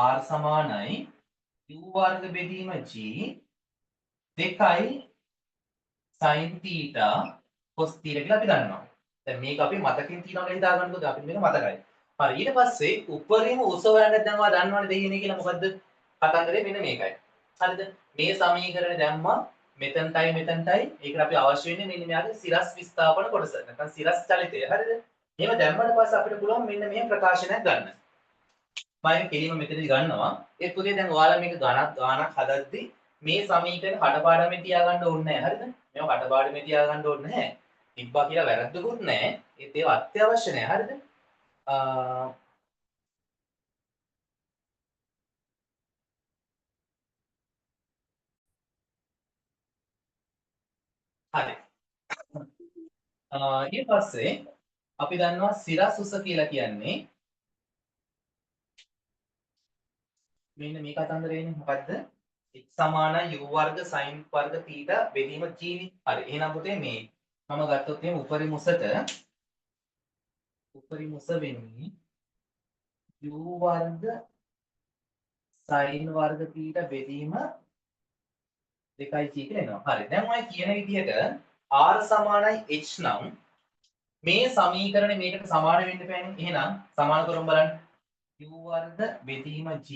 Speaker 1: r සමානයි u වර්ග බෙදීම g 2යි sin θ cos θ කියලා අපි දන්නවා. දැන් මේක අපි මතකින් තියනවා කියලා හිතාගන්නකො අපිට මේක මතකයි. හරි ඊට පස්සේ උපරිම උස හොයන්න දැන් ඔයා දන්නවනේ දෙයියනේ කියලා මොකද්ද? කතන්දරේ මෙන්න මේකයි. හරිද? මේ සමීකරණය දැම්මා මෙතනටයි ඒකට අපි අවශ්‍ය වෙන්නේ මෙන්න මෙයාගේ සිරස් විස්ථාපන කොටස. නැත්නම් සිරස් චලිතය. හරිද? එහෙම දැම්මට පස්සේ අපිට පුළුවන් මෙන්න මෙහෙම ප්‍රකාශනයක් ගන්න. මම කෙලින්ම මෙතනදී ගන්නවා. ඒ පුතේ දැන් ඔයාලා මේක ගානක් හදද්දී මේ සමීකරණ කඩපාඩමේ තියාගන්න ඕනේ නැහැ. හරිද? මේවා කඩපාඩමේ තියාගන්න ඕනේ නැහැ. තිබ්බා කියලා වැරද්දකුත් නැහැ. ඒත් ඒවා අත්‍යවශ්‍ය නැහැ. හරිද? හරි. ඊට පස්සේ අපි දන්නවා සිරස් උස කියලා කියන්නේ මෙන්න මේ කතන්දරේනේ මොකද්ද? x සමානයි u වර්ග sin වර්ග θ බෙදීම g නේ. හරි. එහෙනම් පුතේ මේ මම ගත්තොත් එහෙනම් උපරිම උස වෙන්නේ u වර්ග sin වර්ග θ බෙදීම 2g කියලා එනවා. හරි. දැන් ඔය කියන විදිහට r සමානයි h නම් මේ සමීකරණය මේකට සමාන වෙන්න බෑනේ. එහෙනම් සමාන කරමු බලන්න. u වර්ග බෙදීම g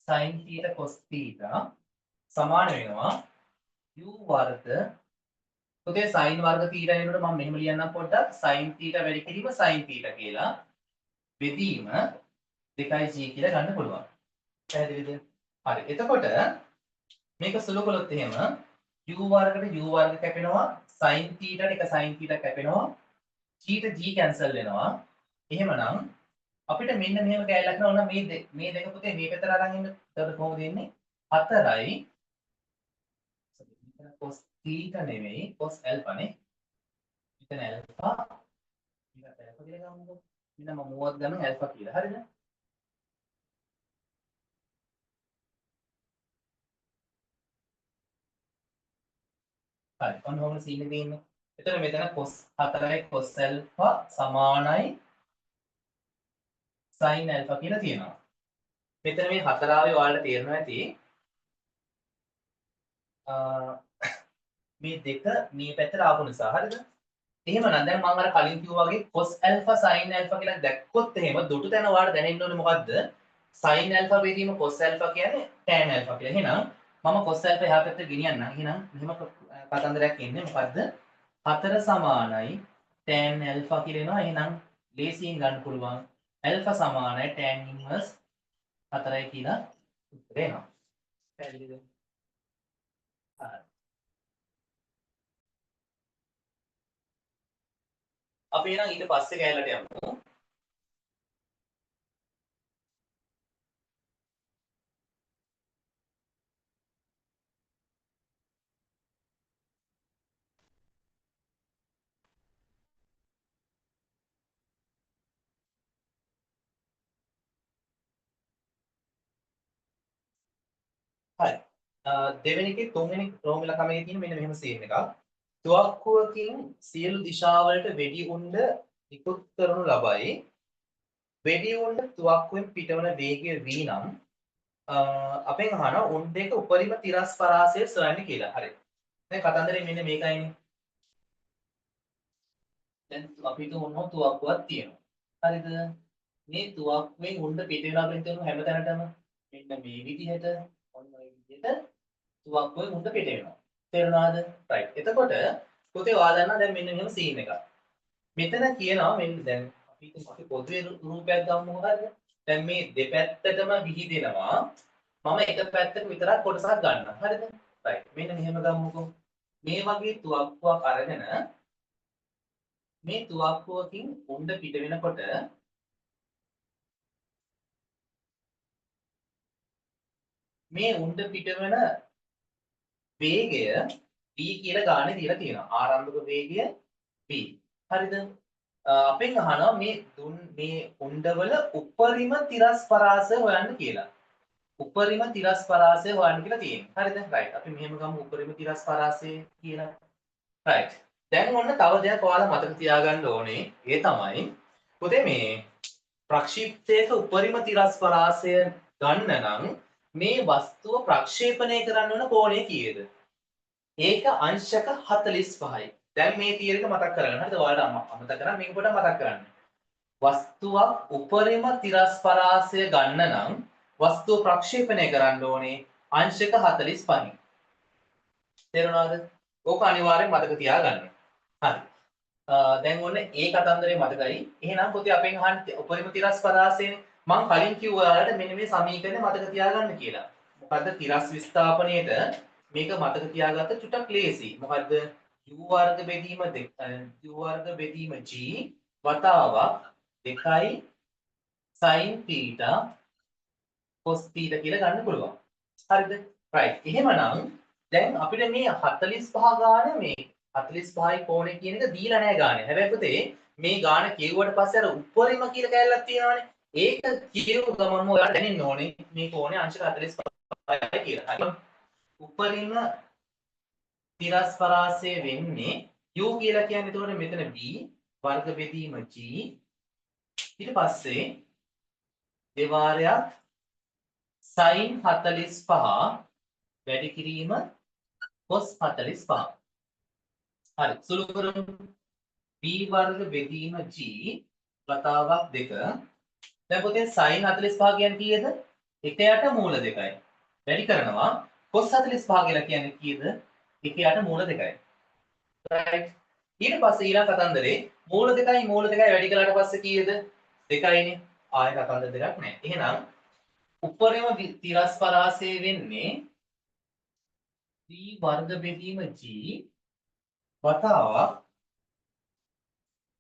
Speaker 1: sin θ cos θ සමාන වෙනවා u වර්ග පුතේ sin වර්ග θ එනකොට මම මෙහෙම ලියන්නම් පොඩ්ඩක් sin θ වැඩි කිරීම sin θ කියලා බෙදීම 2g කියලා ගන්න පුළුවන්. පැහැදිලිද? හරි. එතකොට මේක සුළු කළොත් එහෙම u වර්ගයට u වර්ග කැපෙනවා sin θ එක sin θ කැපෙනවා g ට g කැන්සල් වෙනවා. එහෙමනම් අපිට මෙන්න මෙහෙම කැලලක් නෝන මේ දෙක පුතේ මේ පැත්තට අරන් ඉන්න. එතකොට කොහොමද එන්නේ? 4යි cos θ නෙමෙයි cos alpha නේ. මෙතන alpha ඊට alpha කියලා ගමුකෝ. මෙන්න මම 30ක් ගන්න alpha කියලා. හරිද? හරි. ඔන්න ඔහොම සීන් එකේ ඉන්නේ. එතකොට මෙතන cos 4යි cos alpha සමානයි sin alpha කියලා තියෙනවා. මෙතන මේ හතරාවේ ඔයාලට තේරෙනවා ඇති මේ දෙක මේ පැත්තට ආපු නිසා හරිද? එහෙමනම් දැන් මම අර කලින් කිව්වා වගේ cos alpha sin alpha කියලා දැක්කොත් එහෙම දුටු තැන ඔයාලට දැනෙන්න ඕනේ මොකද්ද? sin alpha බෙදීම cos alpha කියන්නේ tan alpha කියලා. එහෙනම් මම cos alpha එහා පැත්තට ගෙනියන්නම්. එහෙනම් මෙහෙම කතන්දරයක් එන්නේ මොකද්ද? 4 සමානයි tan alpha කියලා එනවා. එහෙනම් ලේසියෙන් ගන්න පුළුවන් alpha සමානයි tan inverse 4යි කියලා උත්තරේ එනවා. පැහැදිලිද? හරි. අපි එහෙනම් ඊට පස්සේ කැලලට යමු. හරි. දෙවෙනි එකේ තුන්වෙනි රෝමිල කමේ තියෙන මෙන්න මෙහෙම සීන් එකක්. තුවක්කුවකින් සියලු දිශාවලට වෙඩි උණ්ඩ නිකුත් කරනු ලබයි. වෙඩි උණ්ඩ තුවක්කුවෙන් පිටවන වේගය v නම් අපෙන් අහනවා උණ්ඩයක උපරිම තිරස් පරාසය සොයන්න කියලා. හරි. දැන් කතන්දරේ මෙන්න මේකයිනේ. දැන් අපිට මොනවා තුවක්කුවක් තියෙනවා. හරිද? මේ තුවක්කුවෙන් උණ්ඩ පිට වෙනවා කියන තැන හැමතැනටම මෙන්න මේ විදිහට ඔන්න ඔය විදිහට තුවක්කුවෙන් උණ්ඩ පිට වෙනවා. තේරුණාද? රයිට්. එතකොට පුතේ ඔයා දන්නා දැන් මෙන්න මෙහෙම සීන් එකක්. මෙතන කියනවා මෙන්න දැන් අපි පොදුවේ රූපයක් ගමු හරිද? දැන් මේ දෙපැත්තටම විහිදෙනවා. මම එක පැත්තක විතරක් කොටසක් ගන්නවා. හරිද? රයිට්. මෙන්න මෙහෙම ගමුකෝ. මේ වගේ තුවක්කුවක් අරගෙන මේ තුවක්කුවකින් උණ්ඩ පිට වෙනකොට මේ උණ්ඩ පිට වෙන වේගය v කියලා ගානේ දීලා තියෙනවා. ආරම්භක වේගය v. හරිද? අපෙන් අහනවා මේ උණ්ඩවල උපරිම තිරස් පරාසය හොයන්න කියලා. උපරිම තිරස් පරාසය හොයන්න කියලා තියෙනවා. හරිද? රයිට්. අපි මෙහෙම ගමු උපරිම තිරස් පරාසය කියලා. රයිට්. දැන් ඔන්න තව දෙයක් ඔයාලා මතක තියාගන්න ඕනේ. ඒ තමයි පුතේ මේ ප්‍රක්ෂිප්තයක උපරිම තිරස් පරාසය ගන්න නම් මේ වස්තුව ප්‍රක්ෂේපණය කරන්න ඕන කෝණය කීයද? ඒක අංශක 45යි. දැන් මේ තියර එක මතක් කරගන්න. හරිද? ඔයාලට අමතක කරා මේක පොඩ්ඩක් මතක් කරගන්න. වස්තුවක් උපරිම තිරස් පරාසය ගන්න නම් වස්තුව ප්‍රක්ෂේපණය කරන්න ඕනේ අංශක 45න්. තේරුණාද? ඕක අනිවාර්යෙන් මතක තියාගන්න. හරි. දැන් ඔන්න ඒ කතන්දරේ මතකයි. එහෙනම් පොතේ අපෙන් අහන්න උපරිම තිරස් පරාසයනේ. මම කලින් කිව්වා ඔයාලට මෙන්න මේ සමීකරණය මතක තියාගන්න කියලා. මොකද්ද තිරස් විස්ථාපනයේට මේක මතක තියාගත්ත චුට්ටක් ලේසි. මොකද්ද? u වර්ග බෙදීම u වර්ග බෙදීම g වතාවක් 2යි sin θ cos θ කියලා ගන්න පුළුවන්. හරිද? right. එහෙමනම් දැන් අපිට මේ 45 ගාන මේ 45යි කෝණය කියන එක දීලා නැහැ ගානේ. හැබැයි පුතේ මේ ගාන කිව්වට පස්සේ අර උඩරිම කියලා කැලලක් තියෙනවානේ. ඒක කියව ගමන්ම ඔයාලට දැනෙන්න ඕනේ මේ කෝණය අංශක 45යි කියලා. හරි. උඩරිම තිරස් පරාසය වෙන්නේ u කියලා කියන්නේ එතකොට මෙතන b වර්ග බෙදීම g ඊට පස්සේ දෙවාරයක් sin 45 වැඩි කිරීම cos 45. හරි සුළු කරමු b වර්ග බෙදීම g වතාවක් 2. දැන් පුතේ sin 45 කියන්නේ කීයද? 1යට මූල 2යි. වැඩි කරනවා cos 45 කියලා කියන්නේ කීයද? 1යට මූල 2යි. right. ඊට පස්සේ ඊළඟ කතන්දරේ මූල 2යි වැඩි කළාට පස්සේ කීයද? 2යිනේ. ආයෙ කතන්දර දෙකක් නැහැ. එහෙනම් උපරිම තිරස් පරාසය වෙන්නේ b වර්ග බෙදීම g වතාවක්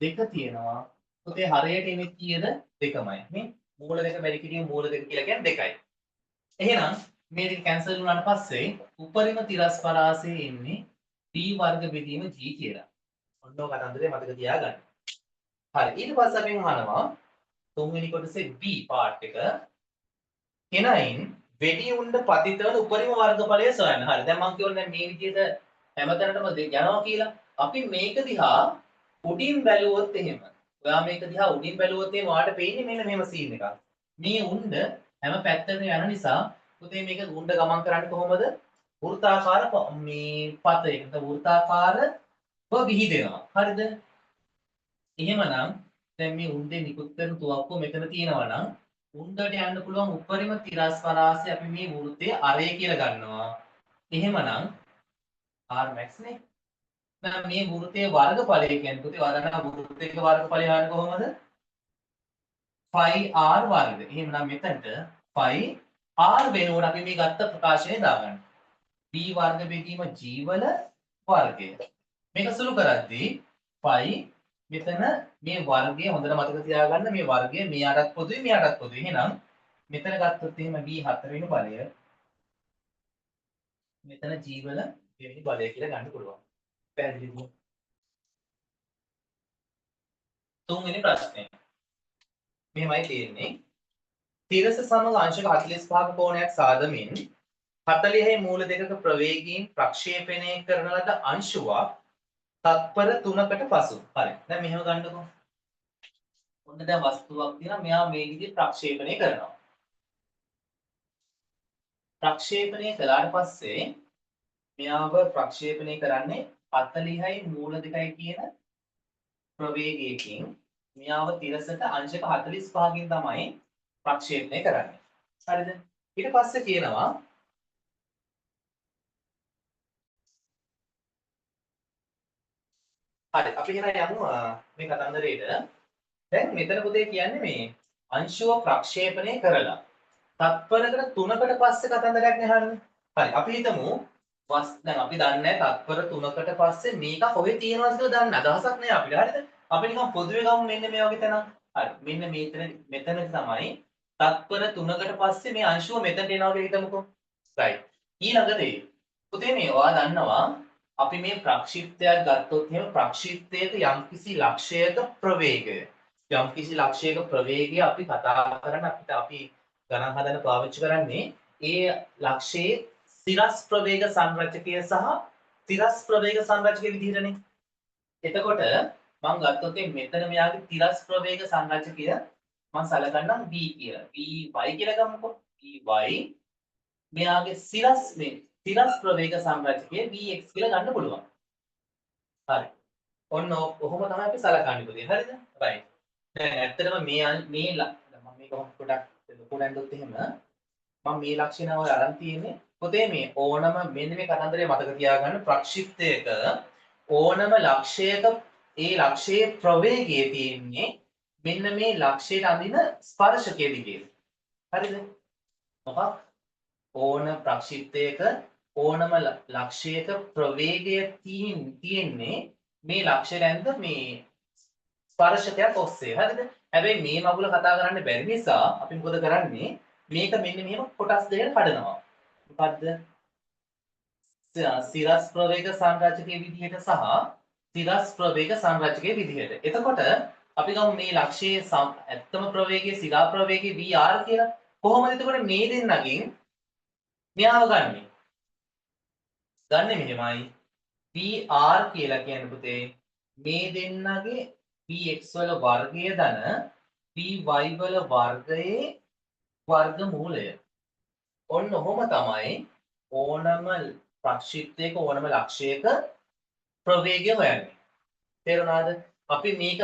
Speaker 1: 2 තියෙනවා. පුතේ හරියට එන්නේ කීයද? 2මයි. මේ මූල 2 වැඩි කිරීම මූල 2 කියලා කියන්නේ 2යි. එහෙනම් මේ දෙක කැන්සල් වුණාට පස්සේ උපරිම තිරස් පරාසයේ එන්නේ b වර්ග බෙදීම g කියලා. ඔන්න ඔය කතන්දරේ මතක තියාගන්න. හරි ඊට පස්සේ අපි අහනවා තුන්වෙනි කොටසේ b පාර්ට් එක කෙනයින් වෙඩි උණ්ඩ පතිත වන උපරිම වර්ගඵලය සොයන්න. හරි දැන් මම කියවනේ මේ විදිහට හැමතැනටම යනවා කියලා. අපි මේක දිහා උඩින් බැලුවොත් එහෙම. ඔයා මේක දිහා උඩින් බැලුවොත් එහෙම ඔයාලට පේන්නේ මෙන්න මෙහෙම සීන් එකක්. මේ උණ්ඩ හැම පැත්තටම යන නිසා පුතේ මේක උණ්ඩ ගමන් කරන්නේ කොහොමද? වෘත්තාකාර මේ පතයකට වෘත්තාකාරව විහිදෙනවා. හරිද? එහෙමනම් දැන් මේ උණ්ඩේ නිකුත් කරන තුවක්කුව මෙතන තියෙනවා නම් උණ්ඩට යන්න පුළුවන් උපරිම තිරස් පරාසය අපි මේ වෘත්තයේ අරය කියලා ගන්නවා. එහෙමනම් r max නේ. දැන් මේ වෘත්තයේ වර්ගඵලය කියන්නේ පුතේ වර්ගන වෘත්තයක වර්ගඵලය හරිය කොහොමද? 5r වර්ග. එහෙමනම් මෙතනට 5r වෙනකොට අපි මේ ගත්ත ප්‍රකාශනය දාගන්න. b වර්ග බෙදීම g වල වර්ගය. මේක සුළු කරද්දී 5 මෙතන මේ වර්ගය හොඳට මතක තියාගන්න මේ වර්ගය මෙයාටත් පොදුයි මෙයාටත් පොදුයි. එහෙනම් මෙතන ගත්තොත් එහෙම v 4 වෙනි බලය මෙතන g වල දෙවෙනි බලය කියලා ගන්න පුළුවන්. පැහැදිලිද? තුන්වෙනි ප්‍රශ්නේ. මෙහෙමයි තියෙන්නේ. තිරස සමග අංශක 45ක කෝණයක් සාදමින් 40යි මූල දෙකක ප්‍රවේගයෙන් ප්‍රක්ෂේපණය කරන ලද අංශුවක් තත්පර 3කට පසු. හරි. දැන් මෙහෙම ගන්නකො. ඔන්න දැන් වස්තුවක් තියෙනවා. මෙයා මේ විදිහට ප්‍රක්ෂේපණය කරනවා. ප්‍රක්ෂේපණය කළාට පස්සේ මෙයාව ප්‍රක්ෂේපණය කරන්නේ 40යි මූල 2යි කියන ප්‍රවේගයකින් මෙයාව තිරසට අංශක 45කින් තමයි ප්‍රක්ෂේපණය කරන්නේ. හරිද? ඊට පස්සේ කියනවා හරි අපි එහෙනම් යමු මේ කතන්දරේට. දැන් මෙතන පුතේ කියන්නේ මේ අංශුව ප්‍රක්ෂේපණය කරලා තත්පරකට 3කට පස්සේ කතන්දරයක් නහන්නේ. හරි අපි හිතමු දැන් අපි දන්නේ තත්පර 3කට පස්සේ මේක කොහෙ තියෙනවද කියලා දන්න අදහසක් නෑ අපිට. හරිද? අපි නිකන් පොදුවේ ගමු මෙන්න මේ වගේ තැනක්. හරි. මෙන්න මෙතන තමයි තත්පර 3කට පස්සේ මේ අංශුව මෙතනට එනවා කියලා හිතමුකෝ. right. ඊළඟට පුතේ මේ ඔයා දන්නවා අපි මේ ප්‍රක්ෂිප්තයක් ගත්තොත් එහෙම ප්‍රක්ෂිප්තයක යම්කිසි ලක්ෂයක ප්‍රවේගය අපි කතා කරන අපි ගණන් හදන්න පාවිච්චි කරන්නේ ඒ ලක්ෂයේ තිරස් ප්‍රවේග සංරචකය සහ තිරස් ප්‍රවේග සංරචකය විදිහටනේ. එතකොට මම ගත්තොත් මෙතන මෙයාගේ තිරස් ප්‍රවේග සංරචකය මම සලකන්නම් v කියලා. vy කියලා ගමුකෝ. vy මෙයාගේ තිරස් ප්‍රවේග සංරචකය vx කියලා ගන්න පුළුවන්. හරි. ඔන්න ඔහොම තමයි අපි සලකන්නේ පුතේ. හරිද? right. දැන් ඇත්තටම මම මේක පොඩක් ලොකුට ඇඳුත් එහෙම මම මේ ලක්ෂණ ඔය අරන් තියෙන්නේ පොතේ මේ ඕනම මෙන්න මේ කතන්දරේ මතක තියාගන්න ප්‍රක්ෂිප්තයක ඕනම ලක්ෂයක ඒ ලක්ෂයේ ප්‍රවේගය තියෙන්නේ මෙන්න මේ ලක්ෂයට අඳින ස්පර්ශකයේ දිගේ. හරිද? මොකක්? ඕන ප්‍රක්ෂිප්තයක ඕනම ලක්ෂයක ප්‍රවේගය තියෙන්නේ මේ ලක්ෂයට ඇඳ මේ ස්පර්ශකයක් ඔස්සේ. හරිද? හැබැයි මේ මගුල කතා කරන්න බැරි නිසා අපි මොකද කරන්නේ? මේක මෙන්න මෙහෙම කොටස් දෙකකට කඩනවා. මොකද්ද? සිරස් ප්‍රවේග සංරචකයේ විදිහට සහ සිරස් ප්‍රවේග සංරචකයේ විදිහට. එතකොට අපි ගමු මේ ලක්ෂයේ ඇත්තම ප්‍රවේගයේ සිරා ප්‍රවේගයේ Vr කියලා. කොහොමද එතකොට මේ දෙන්නගෙන් මෙයාව ගන්නෙ? ගන්නෙ මෙහෙමයි. Vr කියලා කියන්නේ පුතේ මේ දෙන්නගේ Vx වල වර්ගය ධන Vy වල වර්ගයේ වර්ගමූලය. ඔන්න ඔහොම තමයි ඕනම ප්‍රක්ෂිප්තයක ඕනම ලක්ෂයක ප්‍රවේගය හොයන්නේ. තේරුණාද? අපි මේක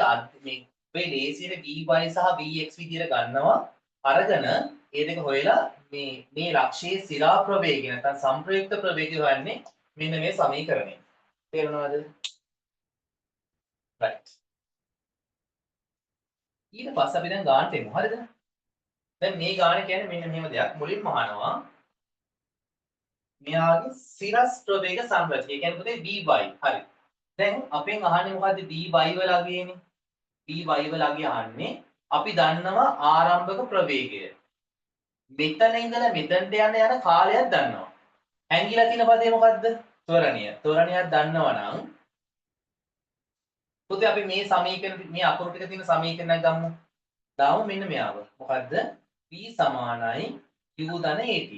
Speaker 1: මේ ලේසියට Vy සහ Vx විදියට ගන්නවා. අරගෙන ඒ දෙක හොයලා මේ ලක්ෂයේ සිරා ප්‍රවේගය නැත්නම් සංප්‍රයුක්ත ප්‍රවේගය හොයන්නේ මෙන්න මේ සමීකරණය. තේරුණාද? right. ඊට පස්සේ අපි දැන් ගානට එමු. හරිද? දැන් මේ ගාන කියන්නේ මෙන්න මෙහෙම දෙයක්. මුලින්ම අහනවා මෙයාගේ සිරස් ප්‍රවේග සංරචනය. ඒ කියන්නේ පුතේ Vy. හරි. දැන් අපෙන් අහන්නේ මොකද්ද? Vy වල අගයනේ. Vy වල අගය අහන්නේ අපි දන්නවා ආරම්භක ප්‍රවේගය. මෙතන ඉඳලා මෙතනට යන කාලයක් දන්නවා. හැංගිලා තියෙන පදේ මොකද්ද? ත්වරණය. ත්වරණයක් දන්නවා නම් පුතේ අපි මේ සමීකරණ මේ අකුරු ටික තියෙන සමීකරණයක් ගමු. දාමු මෙන්න මෙයාව. මොකද්ද? v සමානයි q ධන at.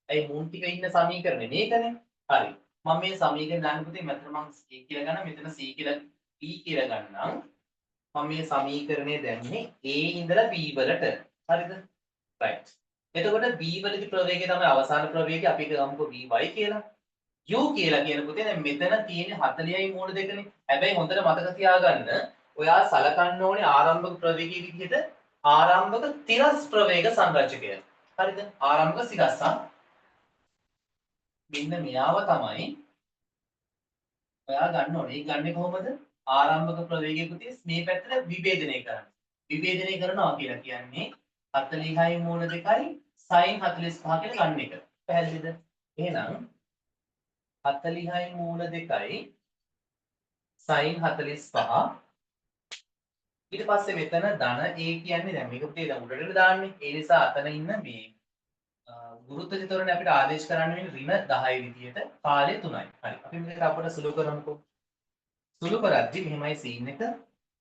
Speaker 1: ඒ මුන් ටික ඉන්න සමීකරණේ මේකනේ. හරි. මම මේ සමීකරණ දාන්න පුතේ මෙතන මම a කියලා ගන්න මෙතන c කියලා p කියලා ගන්නම්. මම මේ සමීකරණය දැම්මේ a ඉඳලා b වලට. හරිද? right. එතකොට b වලදී ප්‍රවේගය තමයි අවසාන ප්‍රවේගය. අපි ගමුකෝ vy කියලා. u කියලා කියන පුතේ දැන් මෙතන තියෙන 40යි මූල දෙකනේ. හැබැයි හොඳට මතක තියාගන්න ඔයා සලකන්න ඕනේ ආරම්භක ප්‍රවේගයේ විදිහට ආරම්භක තිරස් ප්‍රවේග සංරචකය. හරිද? ආරම්භක සිරස් මෙන්න මෙයාව තමයි ඔයා ගන්න ඕනේ. ඒ ගන්නේ කොහොමද? ආරම්භක ප්‍රවේගයේ පුතේ මේ පැත්තට විභේදනය කරන්න. විභේදනය කරනවා කියලා කියන්නේ 40යි මූල දෙකයි sin 45 කියලා ගන්න එක. පැහැදිලිද? එහෙනම් 40යි මූල දෙකයි sin 45 ඊට පස්සේ මෙතන ධන a කියන්නේ දැන් මේක පුතේ දැන් උඩට දාන්නේ ඒ නිසා අතන ඉන්න මේ ගුරුත්ව චිත්‍රණය අපිට ආදේශ කරන්න වෙන්නේ ඍණ 10 විදියට කාලය 3යි. හරි. අපි මේක අපිට සුළු කරමුකෝ. සුළු කරද්දි මෙහෙමයි සීන් එක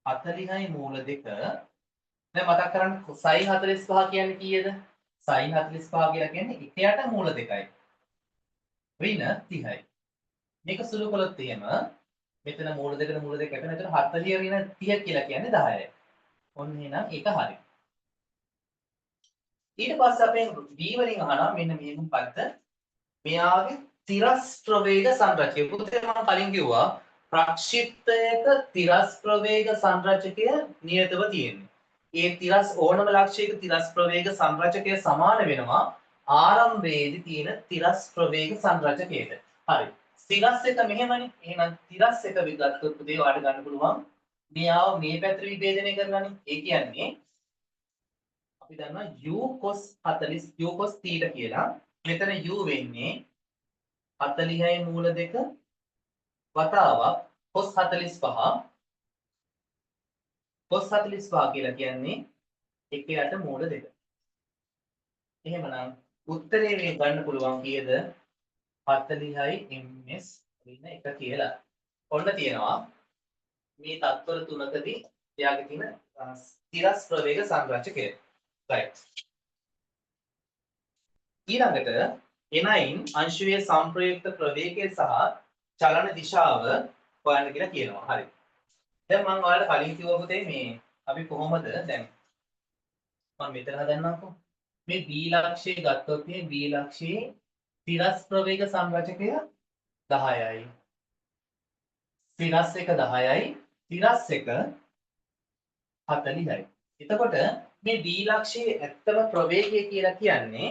Speaker 1: 40යි මූල දෙක දැන් මතක් කරන්න sin 45 කියන්නේ කීයද? sin 45 කියලා කියන්නේ 1යට මූල දෙකයි. ඍණ 30යි. මේක සුළු කළොත් එහෙම මෙතන මූල දෙකට මූල දෙක කැපෙන. එතන 40 ඍණ 30 කියලා කියන්නේ 10යි. ඔන්න එහෙනම් ඒක හරි. ඊට පස්සේ අපෙන් B වලින් අහනවා මෙන්න මේ මොකක්ද? මෙයාගේ තිරස් ප්‍රවේග සංරචකය. පුතේ මම කලින් කිව්වා ප්‍රක්ෂිප්තයක තිරස් ප්‍රවේග සංරචකය නියතව තියෙන්නේ. ඒ තිරස් ඕනම ලක්ෂයක තිරස් ප්‍රවේග සංරචකය සමාන වෙනවා ආරම්භයේදී තියෙන තිරස් ප්‍රවේග සංරචකයට. හරි. තිරස් එක මෙහෙමනේ. එහෙනම් තිරස් එක විගත්තොත් පුතේ ඔයාලට ගන්න පුළුවන් මෙයාව මේ පැත්තට විභේදනය කරලානේ. ඒ කියන්නේ අපි දන්නවා u cos 40 u cos θ කියලා. මෙතන u වෙන්නේ 40යි මූල දෙක වතාවක් cos 45 cos 45 කියලා කියන්නේ 1යට මූල දෙක. එහෙමනම් උත්තරේ මේ ගන්න පුළුවන් කීයද? 40යි ms ඍණ 1 කියලා. ඔන්න තියෙනවා මේ තත්පර තුනකදී එයාගේ තියෙන තිරස් ප්‍රවේග සංරචකය. right. ඊළඟට එනයින් අංශුවේ සංප්‍රයුක්ත ප්‍රවේගය සහ චලන දිශාව හොයන්න කියලා කියනවා. හරි. දැන් මම ඔයාලට කලින් කිව්වා පුතේ මේ අපි කොහොමද දැන් මම මෙතන හදන්නම්කෝ. මේ B ලක්ෂය ගත්තොත් මේ B ලක්ෂයේ තිරස් ප්‍රවේග සංරචකය 10යි. තිරස් එක 10යි. තිරස් එක 40යි. එතකොට මේ B ලක්ෂයේ ඇත්තම ප්‍රවේගය කියලා කියන්නේ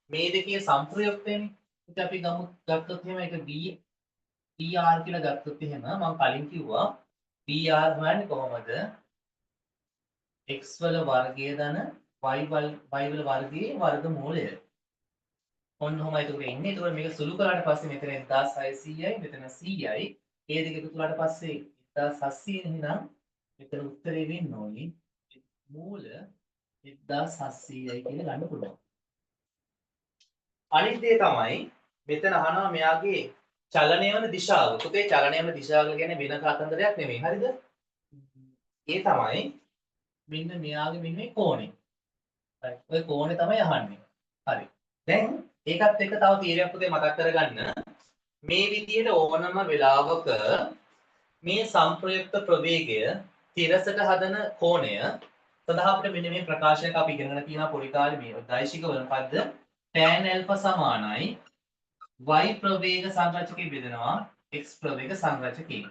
Speaker 1: මේ දෙකේ සම්ප්‍රයුක්තයනේ. ඉතින් අපි ගත්තොත් එහෙම ඒක BR කියලා ගත්තොත් එහෙම මම කලින් කිව්වා BR හොයන්නේ කොහොමද? x වල වර්ගය ධන y වල වර්ගයේ වර්ගමූලය. ඔන්න ඔහොමයි ඒක ඉන්නේ. ඒතකොට මේක සුළු කරාට පස්සේ මෙතන 1600යි මෙතන 100යි. ඒ දෙක එකතු කළාට පස්සේ 1700 එහෙනම් මෙතන උත්තරේ වෙන්න ඕනේ මූල 1700යි කියලා ගන්න පුළුවන්. අනිත් දේ තමයි මෙතන අහනවා මෙයාගේ චලනය වන දිශාව. පුතේ චලනය වන දිශාව කියන්නේ වෙන කතන්දරයක් නෙමෙයි. හරිද? ඒ තමයි මෙන්න මෙයාගේ මෙන්න මේ කෝණය. හරි. ඔය කෝණය තමයි අහන්නේ. හරි. දැන් ඒකත් එක්ක තව තීරයක් පුතේ මතක් කරගන්න. මේ විදිහට ඕනම වෙලාවක මේ සංප්‍රයුක්ත ප්‍රවේගය තිරසට හදන කෝණය සඳහා අපිට මෙන්න මේ ප්‍රකාශනයක් අපි ඉගෙනගෙන තියෙනවා පොඩි කාලේ මේ දෛශික වල මොකද්ද tan alpha සමානයි y ප්‍රවේග සංරචකයේ බෙදනවා x ප්‍රවේග සංරචකයේ.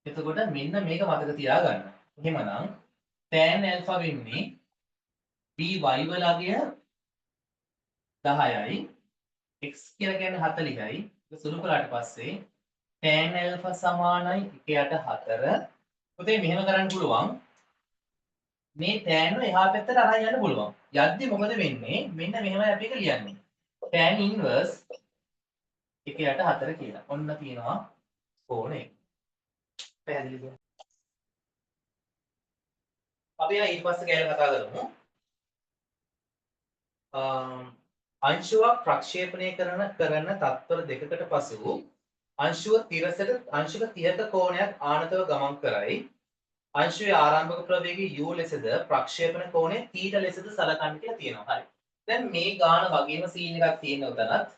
Speaker 1: එතකොට මෙන්න මේක මතක තියාගන්න. එහෙමනම් tan alpha වෙන්නේ by වල අගය 10යි x කියලා කියන්නේ 40යි. ඒක සුළු කළාට පස්සේ tan alpha සමානයි 1/4. පුතේ මෙහෙම කරන්න පුළුවන්. මේ tan එහා පැත්තට අරන් යන්න පුළුවන්. යද්දි මොකද වෙන්නේ? මෙන්න මෙහෙමයි අපි එක ලියන්නේ. tan inverse 1/4 කියලා. ඔන්න තියෙනවා කෝණය. පැහැදිලිද? අපි ඊට පස්සේ ගැන කතා කරමු. අංශුවක් ප්‍රක්ෂේපණය කරන තත්පර දෙකකට පසු අංශුව තිරසට අංශක 30ක කෝණයක් ආනතව ගමන් කරයි. අංශුවේ ආරම්භක ප්‍රවේගය u ලෙසද ප්‍රක්ෂේපණ කෝණය θ ලෙසද සලකන්න කියලා තියෙනවා. හරි. දැන් මේ ගාන වගේම සීන් එකක් තියෙන උතනත්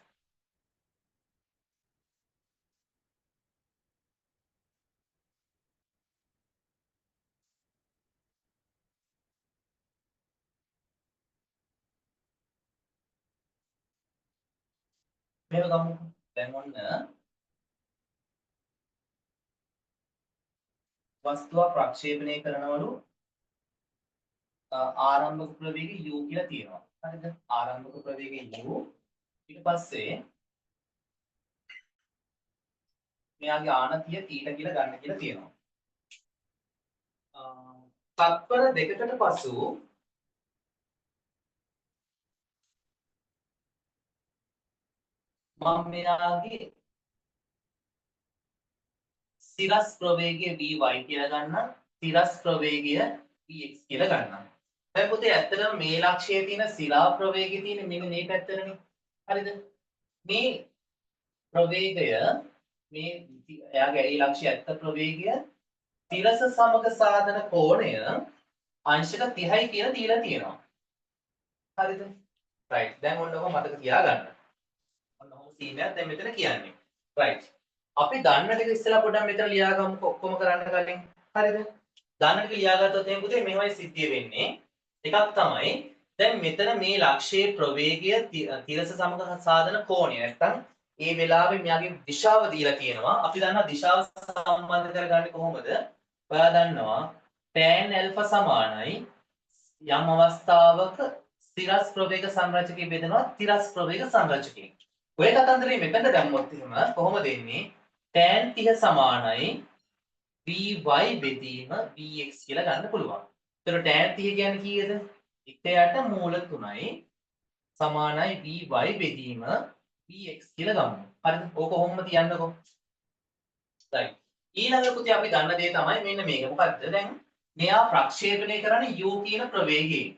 Speaker 1: මේව ගමු. දැන් ඔන්න වස්තුව ප්‍රක්ෂේපණය කරනවලු ආරම්භක ප්‍රවේගය u කියලා තියෙනවා. හරිද? ආරම්භක ප්‍රවේගය u ඊට පස්සේ මෙයාගේ ආනතිය θ කියලා ගන්න කියලා තියෙනවා. තත්පර දෙකකට පසු මම මෙයාගේ සිරස් ප්‍රවේගය vy කියලා ගන්නම්. සිරස් ප්‍රවේගය vx කියලා ගන්නම්. දැන් පුතේ ඇත්තටම මේ ලක්ෂයේ තියෙන සිරා ප්‍රවේගය තියෙන්නේ මෙන්න මේ පැත්තටනේ. හරිද? මේ ප්‍රවේගය මේ එයාගේ ඒ ලක්ෂයේ ඇත්ත ප්‍රවේගය තිරස සමග සාධන කෝණය අංශක 30යි කියලා දීලා තියෙනවා. හරිද? right. දැන් ඔන්න ඔක මතක තියාගන්න. ඔන්න ඔහොම සීනයක් දැන් මෙතන කියන්නේ. right. අපි දන්න ටික ඉස්සෙල්ලා පොඩ්ඩක් මෙතන ලියාගමුකෝ ඔක්කොම කරන්න කලින්. හරිද? දන්න ටික ලියාගත්තොත් එහෙනම් පුතේ මෙහෙමයි සිද්ධිය වෙන්නේ. එකක් තමයි දැන් මෙතන මේ ලක්ෂයේ ප්‍රවේගය තිරස සමග සාධන කෝණය නැත්තම් ඒ වෙලාවේ මෙයාගේ දිශාව දීලා තියෙනවා. අපි දන්නවා දිශාව සම්බන්ධ කරගන්නේ කොහොමද? ඔයා දන්නවා tan alpha සමානයි යම් අවස්ථාවක තිරස් ප්‍රවේග සංරචකයේ බෙදනවා තිරස් ප්‍රවේග සංරචකයෙන්. ඔය කතන්දරේ මෙතන දැම්මොත් එහෙම කොහොමද එන්නේ? tan 30 සමානයි vy බෙදීම vx කියලා ගන්න පුළුවන්. ඒතර tan 30 කියන්නේ කීයද? 1යට මූල 3යි සමානයි vy බෙදීම vx කියලා ගමු. හරිද? ඕක කොහොමද තියන්නකෝ. right. ඊළඟ පුතේ අපි දන්න දේ තමයි මෙන්න මේක. මොකද්ද? දැන් මෙයා ප්‍රක්ෂේපණය කරන්නේ u කියන ප්‍රවේගයෙන්.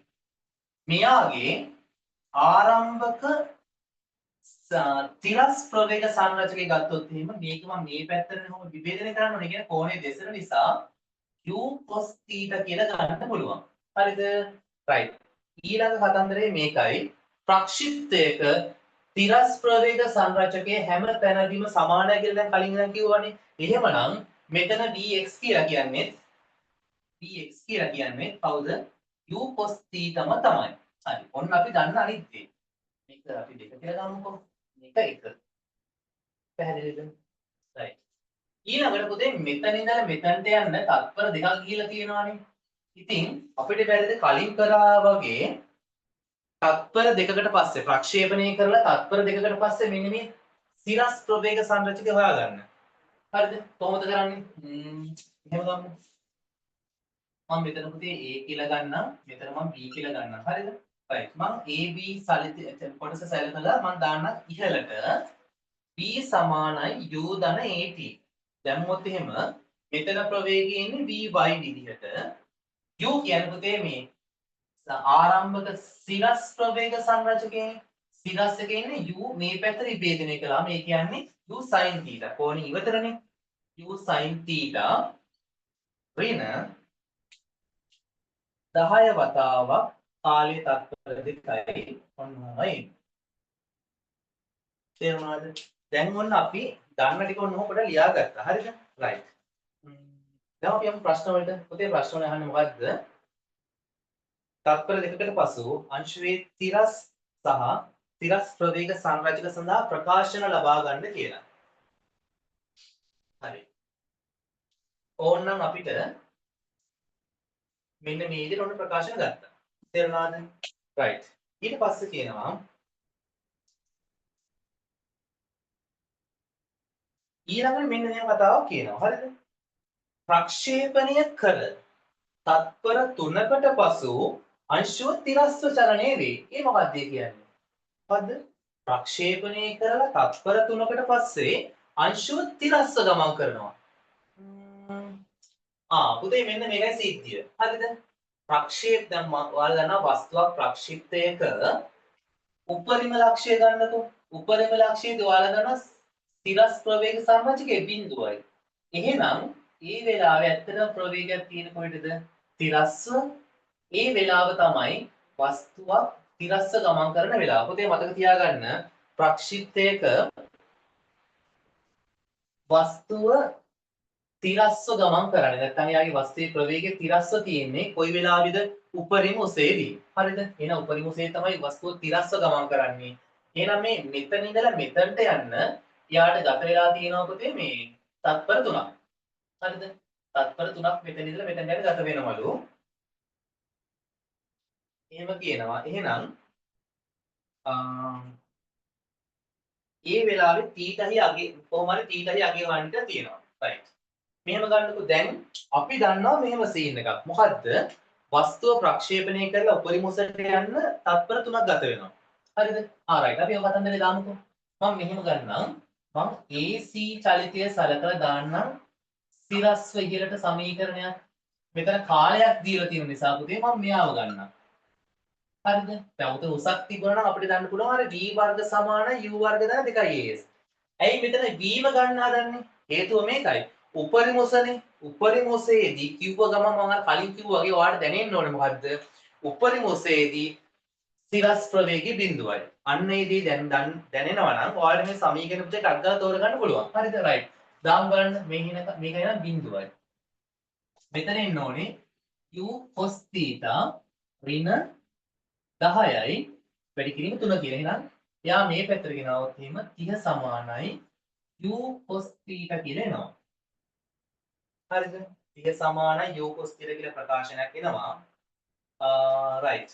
Speaker 1: මෙයාගේ ආරම්භක තිරස් ප්‍රවේග සංරචකය ගත්තොත් එහෙම මේක මම මේ පැත්තට කොහොම විභේදනය කරන්න ඕනේ කියන කෝණය දෙසන නිසා u cos θ කියලා ගන්න පුළුවන්. හරිද? right. ඊළඟ කතන්දරේ මේකයි. ප්‍රක්ෂිප්තයක තිරස් ප්‍රවේග සංරචකයේ හැම තැනදීම සමානයි කියලා දැන් කලින් ඉඳන් කිව්වනේ. එහෙමනම් මෙතන vx කියලා කියන්නේ කවුද? u cos θ තමයි. හරි. ඔන්න අපි දන්න අනිත් දේ. මේක අපි දෙක කියලා ගමුකෝ. මේක එක. පැහැදිලිද? right. ඊළඟට පුතේ මෙතන ඉඳලා මෙතනට යන්න තත්පර දෙකක් ගිහිලා තියෙනවානේ. ඉතින් අපිට බැරිද කලින් කරා වගේ තත්පර දෙකකට පස්සේ ප්‍රක්ෂේපණය කරලා තත්පර දෙකකට පස්සේ මෙන්න මේ සිරස් ප්‍රවේග සංරචකය හොයාගන්න. හරිද? කොහොමද කරන්නේ? එහෙම ගමු. මම මෙතන පුතේ A කියලා ගන්නම්. මෙතන මම B කියලා ගන්නම්. හරිද? right. මම AB සලිත කොටස සැලකලා මම දාන්න ඉහළට B සමානයි U ධන AT. දැම්මොත් එහෙම මෙතන ප්‍රවේගය ඉන්නේ Vy විදිහට. U කියන්නේ පුතේ මේ ආරම්භක සිරස් ප්‍රවේග සංරචකයේ සිරස් එකේ ඉන්නේ U මේ පැත්තට විභේදනය කළාම ඒ කියන්නේ U sin θ. කොහොනේ ඉවතරනේ. U sin θ ඍණ 10 වතාවක් කාලයේ තත්පර දෙකයි ඔන්නයි. තේරුණාද? දැන් ඔන්න අපි දන්න ටික ඔන්න ඔකට ලියාගත්තා. හරිද? right. දැන් අපි යමු ප්‍රශ්න වලට. පුතේ ප්‍රශ්න වල අහන්නේ මොකද්ද? තත්පර දෙකකට පසු අංශුවේ තිරස් සහ තිරස් ප්‍රවේග සංරචක සඳහා ප්‍රකාශන ලබා ගන්න කියලා. හරි. ඕනනම් අපිට මෙන්න මේ විදිහට ඔන්න ප්‍රකාශන ගත්තා. තේරුණාද? right. ඊට පස්සේ කියනවා ඊළඟට මෙන්න මේ කතාවක් කියනවා. හරිද? ප්‍රක්ෂේපණය කර තත්පර 3කට පසු අංශුව තිරස්ව චලනය වේ. ඒ මොකක්ද කියන්නේ? මොකද්ද? ප්‍රක්ෂේපණය කරලා තත්පර 3කට පස්සේ අංශුව තිරස්ව ගමන් කරනවා. පුතේ මෙන්න මේකයි සිද්ධිය. හරිද? ප්‍රක්ෂේප දැන් ඔයාලා දන්නවා වස්තුවක් ප්‍රක්ෂිප්තයක උපරිම ලක්ෂ්‍ය ගන්නකො. උපරිම ලක්ෂ්‍යයේදී ඔයාලා දන්නවා තිරස් ප්‍රවේග සංරචකයේ බිඳුවයි. එහෙනම් ඒ වෙලාවේ ඇත්තටම ප්‍රවේගයක් තියෙන කොහෙටද? තිරස්ව. ඒ වෙලාව තමයි වස්තුවක් තිරස්ව ගමන් කරන වෙලාව. පුතේ මතක තියාගන්න ප්‍රක්ෂිප්තයක වස්තුව තිරස්ව ගමන් කරන්නේ. නැත්නම් යාගේ වස්තුවේ ප්‍රවේගය තිරස්ව තියෙන්නේ කොයි වෙලාවෙද? උපරිම උසේදී. හරිද? එහෙනම් උපරිම උසේ තමයි වස්තුව තිරස්ව ගමන් කරන්නේ. එහෙනම් මේ මෙතන ඉඳලා මෙතනට යන්න යාට ගත වෙලා තියෙනවා පුතේ මේ තත්පර 3ක්. හරිද? තත්පර 3ක් මෙතන ඉඳලා මෙතන යන ගත වෙනවලු. එහෙම කියනවා. එහෙනම් ඒ වෙලාවේ තීටහි අගේ කොහොම හරි තීටහි අගේ වන්නට තියෙනවා. right. මෙහෙම ගන්නකො දැන් අපි දන්නවා මෙහෙම සීන් එකක්. මොකද්ද? වස්තුව ප්‍රක්ෂේපණය කරලා උපරිම උසට යන්න තත්පර 3ක් ගත වෙනවා. හරිද? right. අපි ඔය කතන්දරේ දාමුකෝ. මම මෙහෙම ගන්නම්. මම AC චලිතය සලකලා දාන්නම් සිරස්ව ඉහළට සමීකරණයක්. මෙතන කාලයක් දීලා තියෙන නිසා පුතේ මම මෙයාව ගන්නම්. හරිද? දැන් උතන උසක් තිබුණා නම් අපිට දන්න පුළුවන් අර v වර්ග සමාන u වර්ග දන 2as. ඇයි මෙතන v ම ගන්න හදන්නේ? හේතුව මේකයි. උපරිම උසනේ. උපරිම උසේදී කිව්ව ගමන් මම අර කලින් කිව්වා වගේ ඔයාලට දැනෙන්න ඕනේ මොකද්ද? උපරිම උසේදී සිරස් ප්‍රවේගී බිඳුවයි. අන්න ඒදී දැනෙනවා නම් ඔයාලට මේ සමීකරණ පුතේ ටක් ගාලා තෝරගන්න පුළුවන්. හරිද? right. දාම් බලන්න මේක එන බිඳුවයි. මෙතන එන්න ඕනේ u cos θ ඍණ 10යි වැඩි කිරීම 3 කියලා. එහෙනම් එයා මේ පැත්තට ගෙනාවොත් එහෙම 30 සමානයි u cos θ කියලා එනවා. හරිද? 30 සමානයි u cos θ කියලා ප්‍රකාශනයක් එනවා. right.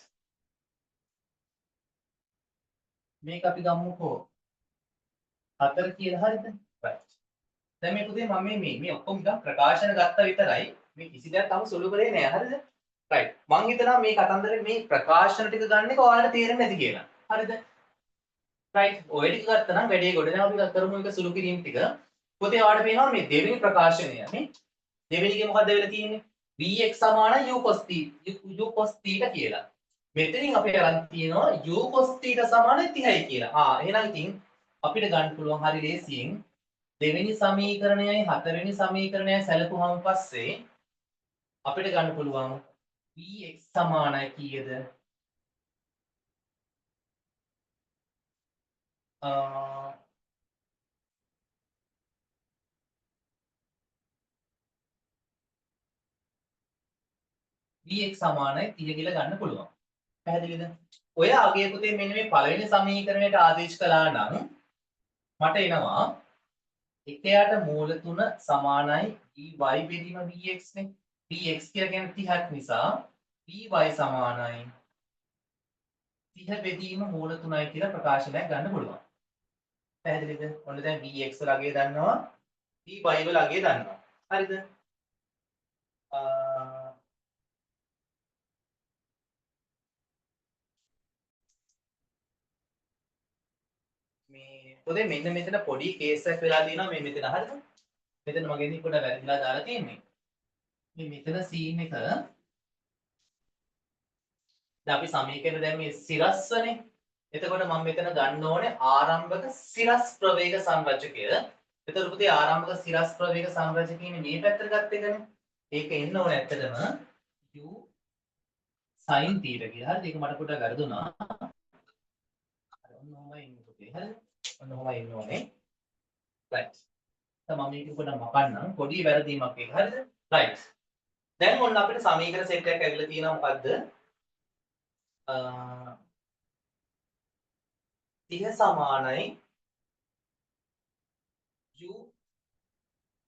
Speaker 1: මේක අපි ගමුකෝ 4 කියලා. හරිද? right. දැන් මේ පුතේ මම මේ ඔක්කොම නිකන් ප්‍රකාශන ගත්තා විතරයි. මේ කිසි දෙයක් තම සුළු කරේ නෑ. හරිද? right. මං හිතනවා මේ කතන්දරේ මේ ප්‍රකාශන ටික ගන්න එක ඔයාලට තේරෙන්නේ නැති කියලා. හරිද? right. ඔය ටික ගත්තා නම් වැඩේ ගොඩ දැන් අපි කරමු එක සුළු කිරීම ටික. පුතේ ඔයාලට පේනවා මේ දෙවෙනි ප්‍රකාශනය නේ. දෙවෙනිගේ මොකද්ද වෙලා තියෙන්නේ? vx සමාන u cos θ කියලා. මෙතනින් අපි අරන් තියෙනවා u cos θ සමාන 30යි කියලා. එහෙනම් ඉතින් අපිට ගන්න පුළුවන් හරි ලේසියෙන් දෙවෙනි සමීකරණයයි හතරවෙනි සමීකරණයයි සැලකුවාම පස්සේ අපිට ගන්න පුළුවන් vx සමානයි කීයද? vx සමානයි 30 කියලා ගන්න පුළුවන්. පැහැදිලිද? ඔය අගය පුතේ මෙන්න මේ පළවෙනි සමීකරණයට ආදේශ කළා නම් මට එනවා එකයට මූල 3 සමානයි vy බෙදීම vx නේ. vx කියලා කියන්නේ 30ක් නිසා vy සමානයි 30 බෙදීම මූල 3යි කියලා ප්‍රකාශනයක් ගන්න පුළුවන්. පැහැදිලිද? ඔන්න දැන් vx වල අගය දන්නවා. vy වල අගය දන්නවා. හරිද? මේ පොතේ මෙන්න මෙතන පොඩි කේස් එකක් වෙලා තියෙනවා මේ මෙතන හරිද? මෙතන මගේ ඉතින් පොඩ්ඩක් වැරදිලා දාලා තියෙන්නේ. මේ මෙතන සීන් එක දැන් අපි සමීකරණ දැන් මේ සිරස්වනේ. එතකොට මම මෙතන ගන්න ඕනේ ආරම්භක සිරස් ප්‍රවේග සංරචකය. එතකොට පුතේ ආරම්භක සිරස් ප්‍රවේග සංරචකය ඉන්නේ මේ පැත්තට ගත්ත එකනේ. ඒක එන්න ඕනේ ඇත්තටම u sin θ කියලා. හරිද? ඒක මට පොඩ්ඩක් වැරදුනා. ඔන්න ඔහමයි ඉන්නේ පුතේ. හරිද? ඔන්න ඔහමයි ඉන්න ඕනේ. right. මම මේක පොඩ්ඩක් මකන්නම්. පොඩි වැරදීමක් ඒක. හරිද? right. දැන් ඔන්න අපිට සමීකරණ සෙට් එකක් ඇවිල්ලා තියෙනවා මොකද්ද? 30 සමානයි u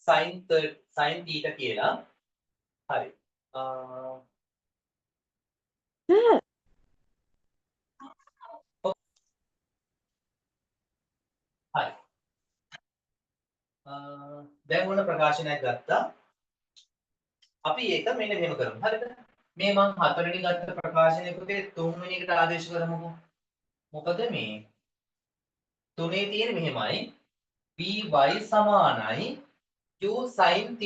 Speaker 1: sin θ කියලා. හරි. හරි. දැන් ඔන්න ප්‍රකාශනයක් ගත්තා. අපි ඒක මෙන්න මෙහෙම කරමු. හරිද? මේ මම හතරවෙනි ගත්ත ප්‍රකාශනය පුතේ තුන්වෙනි එකට ආදේශ කරමුකෝ. මොකද මේ තුනේ තියෙන මෙහෙමයි vy සමානයි u sin θ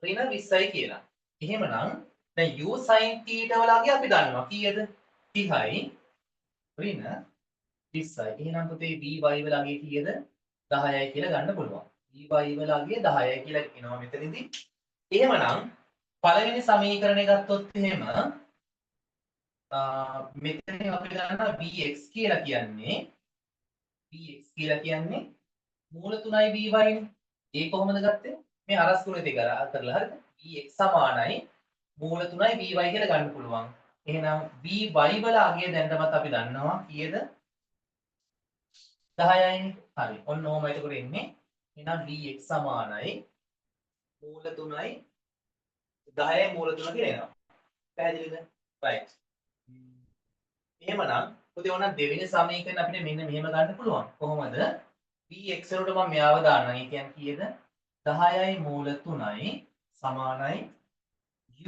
Speaker 1: ඍණ 20යි කියලා. එහෙමනම් දැන් u sin θ වලගේ අපි දන්නවා කීයද? 30යි ඍණ 20යි. එහෙනම් පුතේ vy වලගේ කීයද? 10යි කියලා ගන්න පුළුවන්. vy වලගේ 10යි කියලා එනවා මෙතනදී. එහෙමනම් පළවෙනි සමීකරණය ගත්තොත් එහෙම මෙතන අපි දන්නවා vx කියලා කියන්නේ මූල 3යි vy නේ. ඒ කොහොමද ගත්තේ? මේ අරස් ගුණිත කරලා හරිද? vx සමානයි මූල 3යි vy කියලා ගන්න පුළුවන්. එහෙනම් vy වල අගය දැනටමත් අපි දන්නවා කීයද? 10යිනේ. හරි. ඔන්න ඔහම එතකොට එන්නේ. එහෙනම් vx සමානයි මූල 3යි 10යි මූල 3 කියලා එනවා. පැහැදිලිද? right. එහෙමනම් පුතේ ඕන දෙවෙනි සමීකරණ අපිට මෙන්න මෙහෙම ගන්න පුළුවන්. කොහොමද? vx වලට මම මෙයාව දාන්නම්. ඒ කියන්නේ කීයද? 10යි මූල 3යි සමානයි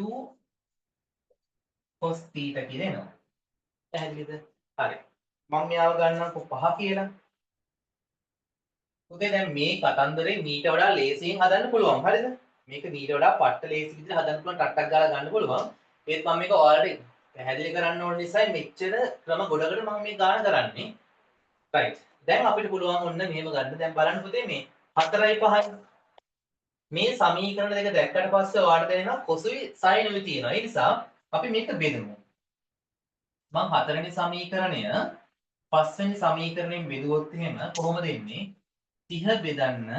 Speaker 1: u cos θ කියලා එනවා. පැහැදිලිද? හරි. මම මෙයාව ගන්නම්කො 5 කියලා. පුතේ දැන් මේ කතන්දරේ මීට වඩා ලේසියෙන් හදන්න පුළුවන්. හරිද? මේක මීට වඩා පට්ට ලේසි විදිහට හදන්න පුළුවන් ටට්ටක් ගාලා ගන්න පුළුවන්. ඒත් මම මේක ඔයාලට පැහැදිලි කරන්න ඕන නිසා මෙච්චර ක්‍රම ගොඩකට මම මේ ගාන කරන්නේ. right. දැන් අපිට පුළුවන් ඔන්න මෙහෙම ගන්න. දැන් බලන්න පුතේ මේ 4යි 5යි මේ සමීකරණ දෙක දැක්කට පස්සේ ඔයාලට දැනෙනවා කොසුයි සයිනුයි තියෙනවා. ඒ නිසා අපි මේක බෙදමු. මම හතරවෙනි සමීකරණය පස්වෙනි සමීකරණයෙන් බෙදුවොත් එහෙම කොහොමද එන්නේ? 30 බෙදන්න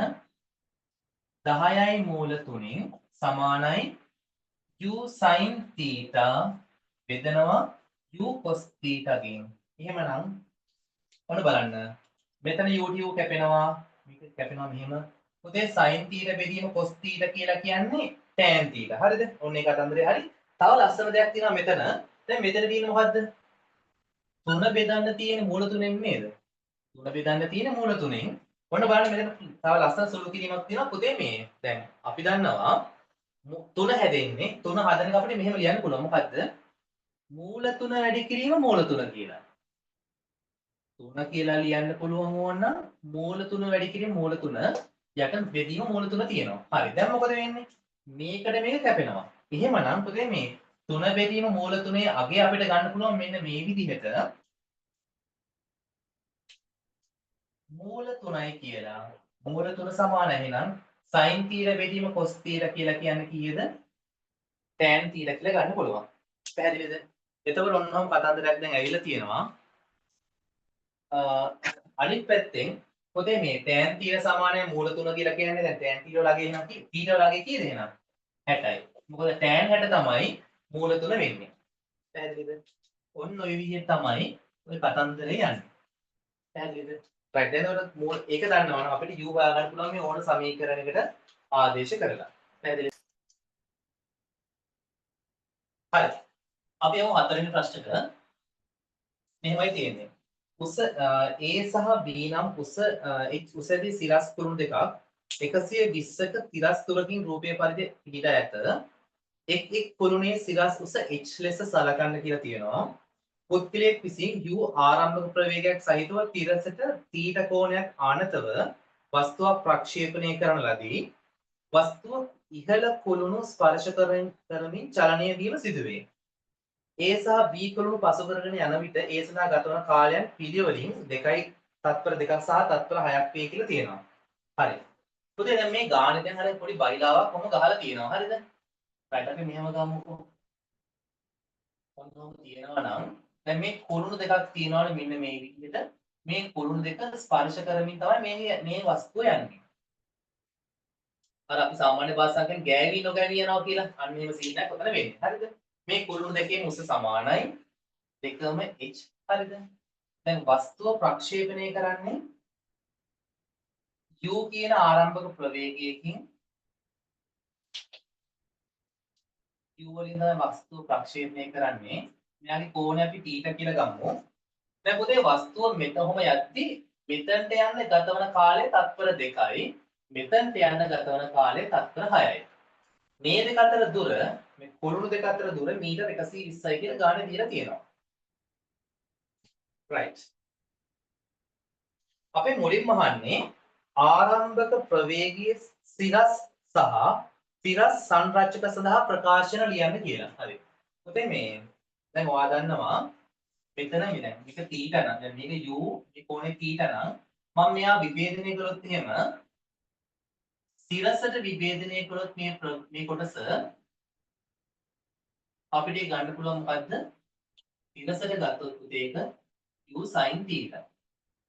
Speaker 1: 10යි මූල 3න් සමානයි u sin θ බෙදනවා u cos θ ගෙන්. එහෙමනම් ඔන්න බලන්න. මෙතන u කැපෙනවා. මේක කැපෙනවා මෙහෙම. පුතේ sin θ බෙදීම cos θ කියලා කියන්නේ tan θ. හරිද? ඔන්න ඒක අතන්දරේ හරි. තව ලස්සන දෙයක් තියෙනවා මෙතන. දැන් මෙතන තියෙන්නේ මොකද්ද? 3 බෙදන්න තියෙන මූල 3න් නේද? 3 බෙදන්න තියෙන මූල 3න්. ඔන්න බලන්න මෙතන තව ලස්සන සුළු කිරීමක් තියෙනවා පුතේ මේ. දැන් අපි දන්නවා 3 හැදෙන්නේ 3 හදන එක අපිට මෙහෙම ලියන්න පුළුවන්. මොකද්ද? මූල 3 වැඩි කිරීම මූල 3 කියලා. 3 කියලා ලියන්න පුළුවන් ඕනනම් මූල 3 වැඩි කිරීම මූල 3 යට බෙදීම මූල 3 තියෙනවා. හරි. දැන් මොකද වෙන්නේ? මේකට මේක කැපෙනවා. එහෙමනම් පුතේ මේ 3 බෙදීම මූල 3 අගය අපිට ගන්න පුළුවන් මෙන්න මේ විදිහට මූල 3යි කියලා. මූල 3 සමාන එහෙනම් sin θ බෙදීම cos θ කියලා කියන්නේ කීයද? tan θ කියලා ගන්න පුළුවන්. පැහැදිලිද? එතකොට ඔන්නම කතන්දරයක් දැන් ඇවිල්ලා තියෙනවා. අනිත් පැත්තෙන් පොතේ මේ tan θ සමානයි මූල 3 කියලා කියන්නේ දැන් tan θ වල අගය එහෙනම් θ වල අගය කීයද එහෙනම්? 60යි. මොකද tan 60 තමයි මූල 3 වෙන්නේ. පැහැදිලිද? ඔන්න ඔය විදිහට තමයි ඔය කතන්දරේ යන්නේ. පැහැදිලිද? right. දැන් ඒක දන්නවා නම් අපිට u හොයා ගන්න පුළුවන් මේ ඕන සමීකරණයකට ආදේශ කරලා. පැහැදිලිද? හරි. අපි යමු හතරවෙනි ප්‍රශ්නෙට. මෙහෙමයි තියෙන්නේ. උස A සහ B නම් උසදී සිරස් කුළුණු දෙකක් 120ක තිරස් තුරකින් රූපයේ පරිදි පිහිට ඇත. එක් කුළුණේ සිරස් උස h ලෙස සලකන්න කියලා තියෙනවා. පුද්ගලයෙක් විසින් u ආරම්භක ප්‍රවේගයක් සහිතව තිරසට θ කෝණයක් ආනතව වස්තුවක් ප්‍රක්ෂේපණය කරන ලදී. වස්තුව ඉහළ කුළුණු ස්පර්ශ කරමින් චලනය වීම සිදුවේ. A සහ B කුළුණු පසු කරගෙන යන විට ඒ සඳහා ගතවන කාලයන් පිළිවෙලින් 2යි තත්පර 2ක් සහ තත්පර 6ක් වේ කියලා තියෙනවා. හරි. පුතේ දැන් මේ ගානේ දැන් හරිය පොඩි බයිලාවක් කොහොම ගහලා තියෙනවා. හරිද? රයිට් අපි මෙහෙම ගමුකෝ. කොහොමද තියෙනවා නම් දැන් මේ කුළුණු දෙකක් තියෙනවානේ මෙන්න මේ විදිහට. මේ කුළුණු දෙක ස්පර්ශ කරමින් තමයි මේ වස්තුව යන්නේ. අර අපි සාමාන්‍ය භාෂාවෙන් කියන්නේ ගෑවි නොගෑවි යනවා කියලා. අන්න එහෙම සීන් එකක් උතන වෙන්නේ. හරිද? මේ කුළුණු දෙකේ උස සමානයි. දෙකම h. හරිද? දැන් වස්තුව ප්‍රක්ෂේපණය කරන්නේ u කියන ආරම්භක ප්‍රවේගයකින් u වලින් තමයි වස්තුව ප්‍රක්ෂේපණය කරන්නේ. මෙයාගේ කෝණය අපි θ කියලා ගමු. දැන් පුතේ වස්තුව මෙතනම යද්දි මෙතනට යන්න ගතවන කාලය තත්පර 2යි. මෙතනට යන්න ගතවන කාලය තත්පර 6යි. මේ දෙක අතර දුර මේ කුළුණු දෙක අතර දුර මීටර 120යි කියලා ගානේ දීලා තියෙනවා. right. අපි මුලින්ම අහන්නේ ආරම්භක ප්‍රවේගයේ සිරස් සහ තිරස් සංරචක සඳහා ප්‍රකාශන ලියන්න කියලා. හරි. පුතේ මේ දැන් ඔයා දන්නවා මෙතන මේ දැන් මේක θ නම් දැන් මේක u මේ කෝණේ θ නම් මම මෙයා විභේදනය කළොත් එහෙම සිරසට විභේදනය කළොත් මේ කොටස අපිට ගන්න පුළුවන් මොකද්ද? සිරසට ගත්තොත් ඒක u sin θ.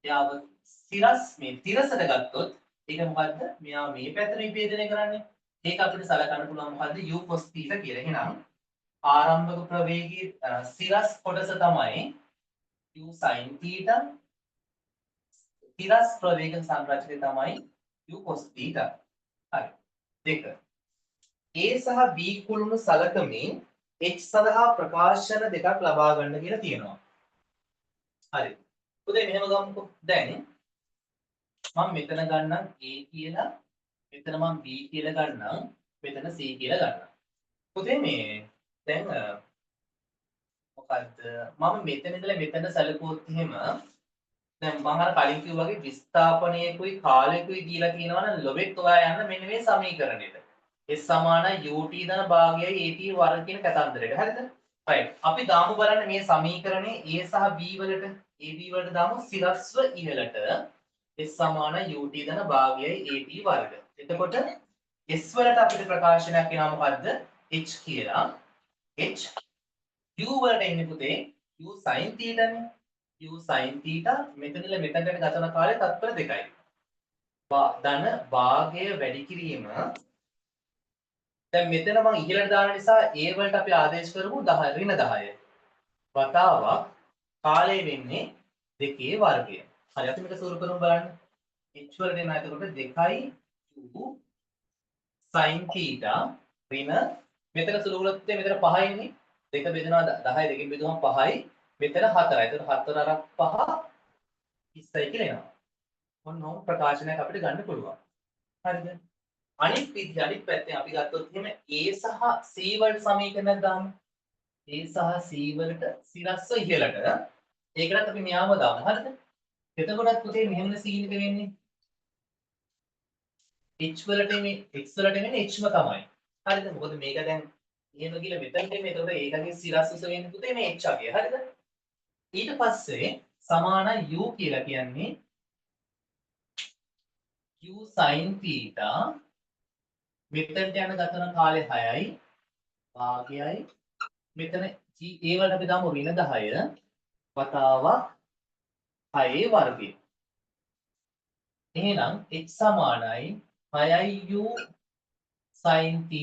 Speaker 1: එයාව සිරස් මේ තිරසට ගත්තොත් ඒක මොකද්ද? මෙයා මේ පැත්තට විභේදනය කරන්නේ. ඒක අපිට සලකන්න පුළුවන් මොකද්ද? u cos θ කියලා. එහෙනම් ආරම්භක ප්‍රවේගයේ සිරස් කොටස තමයි u sin θ. තිරස් ප්‍රවේග සංරචකය තමයි u cos θ. හරි. දෙක. A සහ B කුළුණු සලකමින් h සඳහා ප්‍රකාශන දෙකක් ලබා ගන්න කියලා තියෙනවා. හරි. පුතේ මෙහෙම ගමුකෝ. දැන් මම මෙතන ගන්නම් A කියලා, මෙතන මම B කියලා ගන්නම්, මෙතන C කියලා ගන්නම්. පුතේ මේ දැන් මොකද්ද? මම මෙතන ඉඳලා මෙතන සැලකුවොත් එහෙම දැන් මම අර කලින් කිව්වා වගේ විස්ථාපනයකුයි කාලයකුයි දීලා තියෙනවා නම් ලොබෙත් ඔයා යන්න මෙන්න මේ සමීකරණෙට. S සමානයි ut ධන භාගයයි at වර්ග කියන කතන්දරයට. හරිද? right. අපි දාමු බලන්න මේ සමීකරණේ A සහ B වලට AB වලට දාමු සිරස්ව ඉහළට S සමානයි ut ධන භාගයයි at වර්ග. එතකොට S වලට අපිට ප්‍රකාශනයක් එනවා මොකද්ද? h කියලා. h u වලට එන්නේ පුතේ u sin θ නේ. u sin θ මෙතන ඉඳලා මෙතනට ගතන කාලය තත්පර 2යි. ධන භාගය වැඩි කිරීම දැන් මෙතන මම ඉහළට දාන නිසා a වලට අපි ආදේශ කරමු 10 ඍණ 10. වතාවක් කාලය වෙන්නේ 2 වර්ගය. හරි අපි මේක සූර කරමු බලන්න. h වලට එනවා එතකොට 2යි u sin θ ඍණ මෙතන සුළු වුණොත් මෙතන 5යි නේ. 2 බෙදනවා 10 2කින් බෙදුවම 5යි. මෙතන 4යි. එතකොට 4 අරක් 5 20යි කියලා එනවා. ඔන්න ප්‍රකාශනයක් අපිට ගන්න පුළුවන්. හරිද? අනිත් පැත්තෙන් අපි ගත්තොත් එහෙම A සහ C වලට සමීකරණයක් දාමු. A සහ C වලට සිරස්ව ඉහළට. ඒකටත් අපි මෙයාම දාමු. හරිද? එතකොටත් පුතේ මෙහෙම සීන් එක වෙන්නේ. h වලට මේ x වලට එන්නේ hම තමයි. හරිද? මොකද මේක දැන් එහෙම කියලා මෙතනට එන්නේ. එතකොට ඒකගේ සිරස් උස වෙන්නේ පුතේ මේ h අගය. හරිද? ඊට පස්සේ සමානයි u කියලා කියන්නේ u sin θ මෙතනට යන ගතන කාලය 6යි භාගයයි මෙතන a වලට අපි දාමු ඍණ 10 වතාවක් 6 වර්ගය. එහෙනම් h සමානයි 6යි u sin θ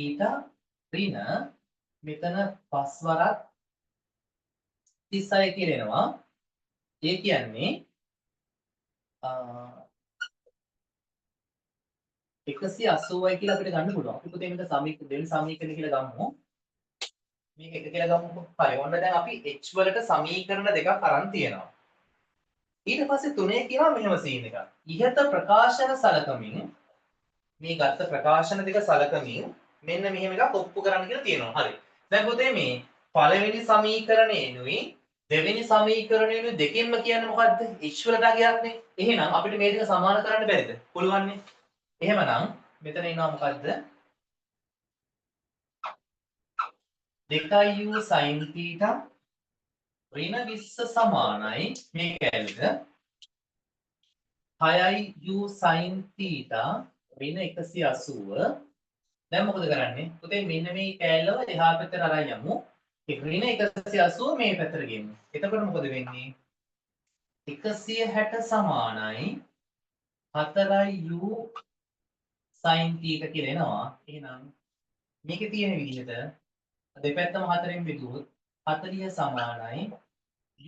Speaker 1: ඍණ මෙතන 5 වරක් 36 කියලා එනවා. ඒ කියන්නේ 180යි කියලා අපිට ගන්න පුළුවන්. අපි පුතේ මේක දෙවෙනි සමීකරණය කියලා ගමු. මේක එක කියලා ගමුකෝ. හරි. ඔන්න දැන් අපි h වලට සමීකරණ දෙකක් අරන් තියෙනවා. ඊට පස්සේ 3 කියනවා මෙහෙම සීන් එකක්. ඉහත ප්‍රකාශන සලකමින් මේ ගත්ත ප්‍රකාශන දෙක සලකමින් මෙන්න මෙහෙම එකක් ඔප්පු කරන්න කියලා තියෙනවා. හරි. දැන් පුතේ මේ පළවෙනි සමීකරණේනුයි දෙවෙනි සමීකරණේනුයි දෙකෙන්ම කියන්නේ මොකද්ද? h වලට අගයක් නේ. එහෙනම් අපිට මේ දෙක සමාන කරන්න බැරිද? පුළුවන් නේ. එහෙමනම් මෙතන ඉන්නවා මොකද්ද? 2u sin θ ඍණ 20 සමානයි මේ කැලේට 6u sin θ ඍණ 180. දැන් මොකද කරන්නේ? පුතේ මෙන්න මේ කැලේව එහා පැත්තට අරන් යමු. ඒ ඍණ 180 මේ පැත්තට ගෙමු. එතකොට මොකද වෙන්නේ? 160 සමානයි 4u sin θ කියලා එනවා. එහෙනම් මේකේ තියෙන විදිහට දෙපැත්තම 4ෙන් බෙදුවොත් 40 සමානයි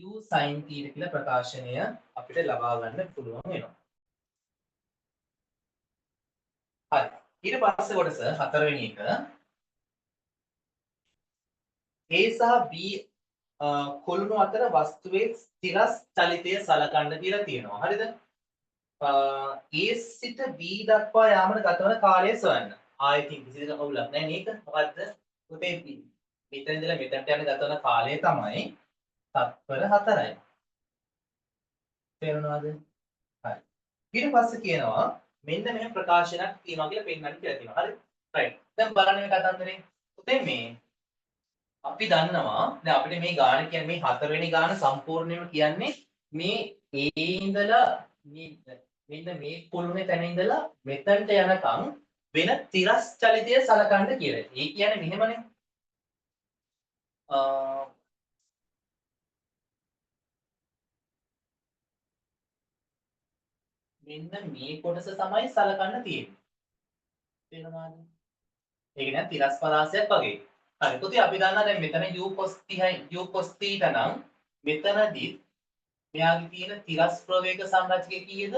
Speaker 1: u sin θ කියලා ප්‍රකාශනය අපිට ලබා ගන්න පුළුවන් වෙනවා. හරි. ඊට පස්සේ කොටස හතරවෙනි එක A සහ B කුළුණු අතර වස්තුවේ ස්ථිරස් චලිතය සලකන්න කියලා තියෙනවා. හරිද? A සිට B දක්වා යාමට ගතවන කාලය සොයන්න. ආයෙත් කිසි දෙයක් අවුලක් නැහැ නේද? මොකද්ද? පුතේ මෙතන ඉඳලා මෙතනට යන ගතවන කාලය තමයි තත්පර 4යි. තේරුණාද? හරි. ඊට පස්සේ කියනවා මෙන්න මෙහෙම ප්‍රකාශනයක් තියෙනවා කියලා පෙන්නන්න කියලා තියෙනවා. හරි? රයිට්. දැන් බලන්න මේ කතන්දරේ. පුතේ මේ අපි දන්නවා දැන් අපිට මේ ගාන කියන්නේ මේ හතරවෙනි ගාන සම්පූර්ණයෙන්ම කියන්නේ මේ A ඉඳලා මෙන්න මේ කුළුණේ තැන ඉඳලා මෙතනට යනකම් වෙන තිරස් චලිතය සලකන්න කියලා. ඒ කියන්නේ මෙහෙමනේ. මෙන්න මේ කොටස තමයි සලකන්න තියෙන්නේ. තේරුණාද? ඒක නෑ තිරස් පරාසයක් වගේ. හරි. පුතේ අපි දන්නා දැන් මෙතන u cos 30යි u cos θ නම් මෙතනදී මෙයාගේ තියෙන තිරස් ප්‍රවේග සංරචකය කීයද?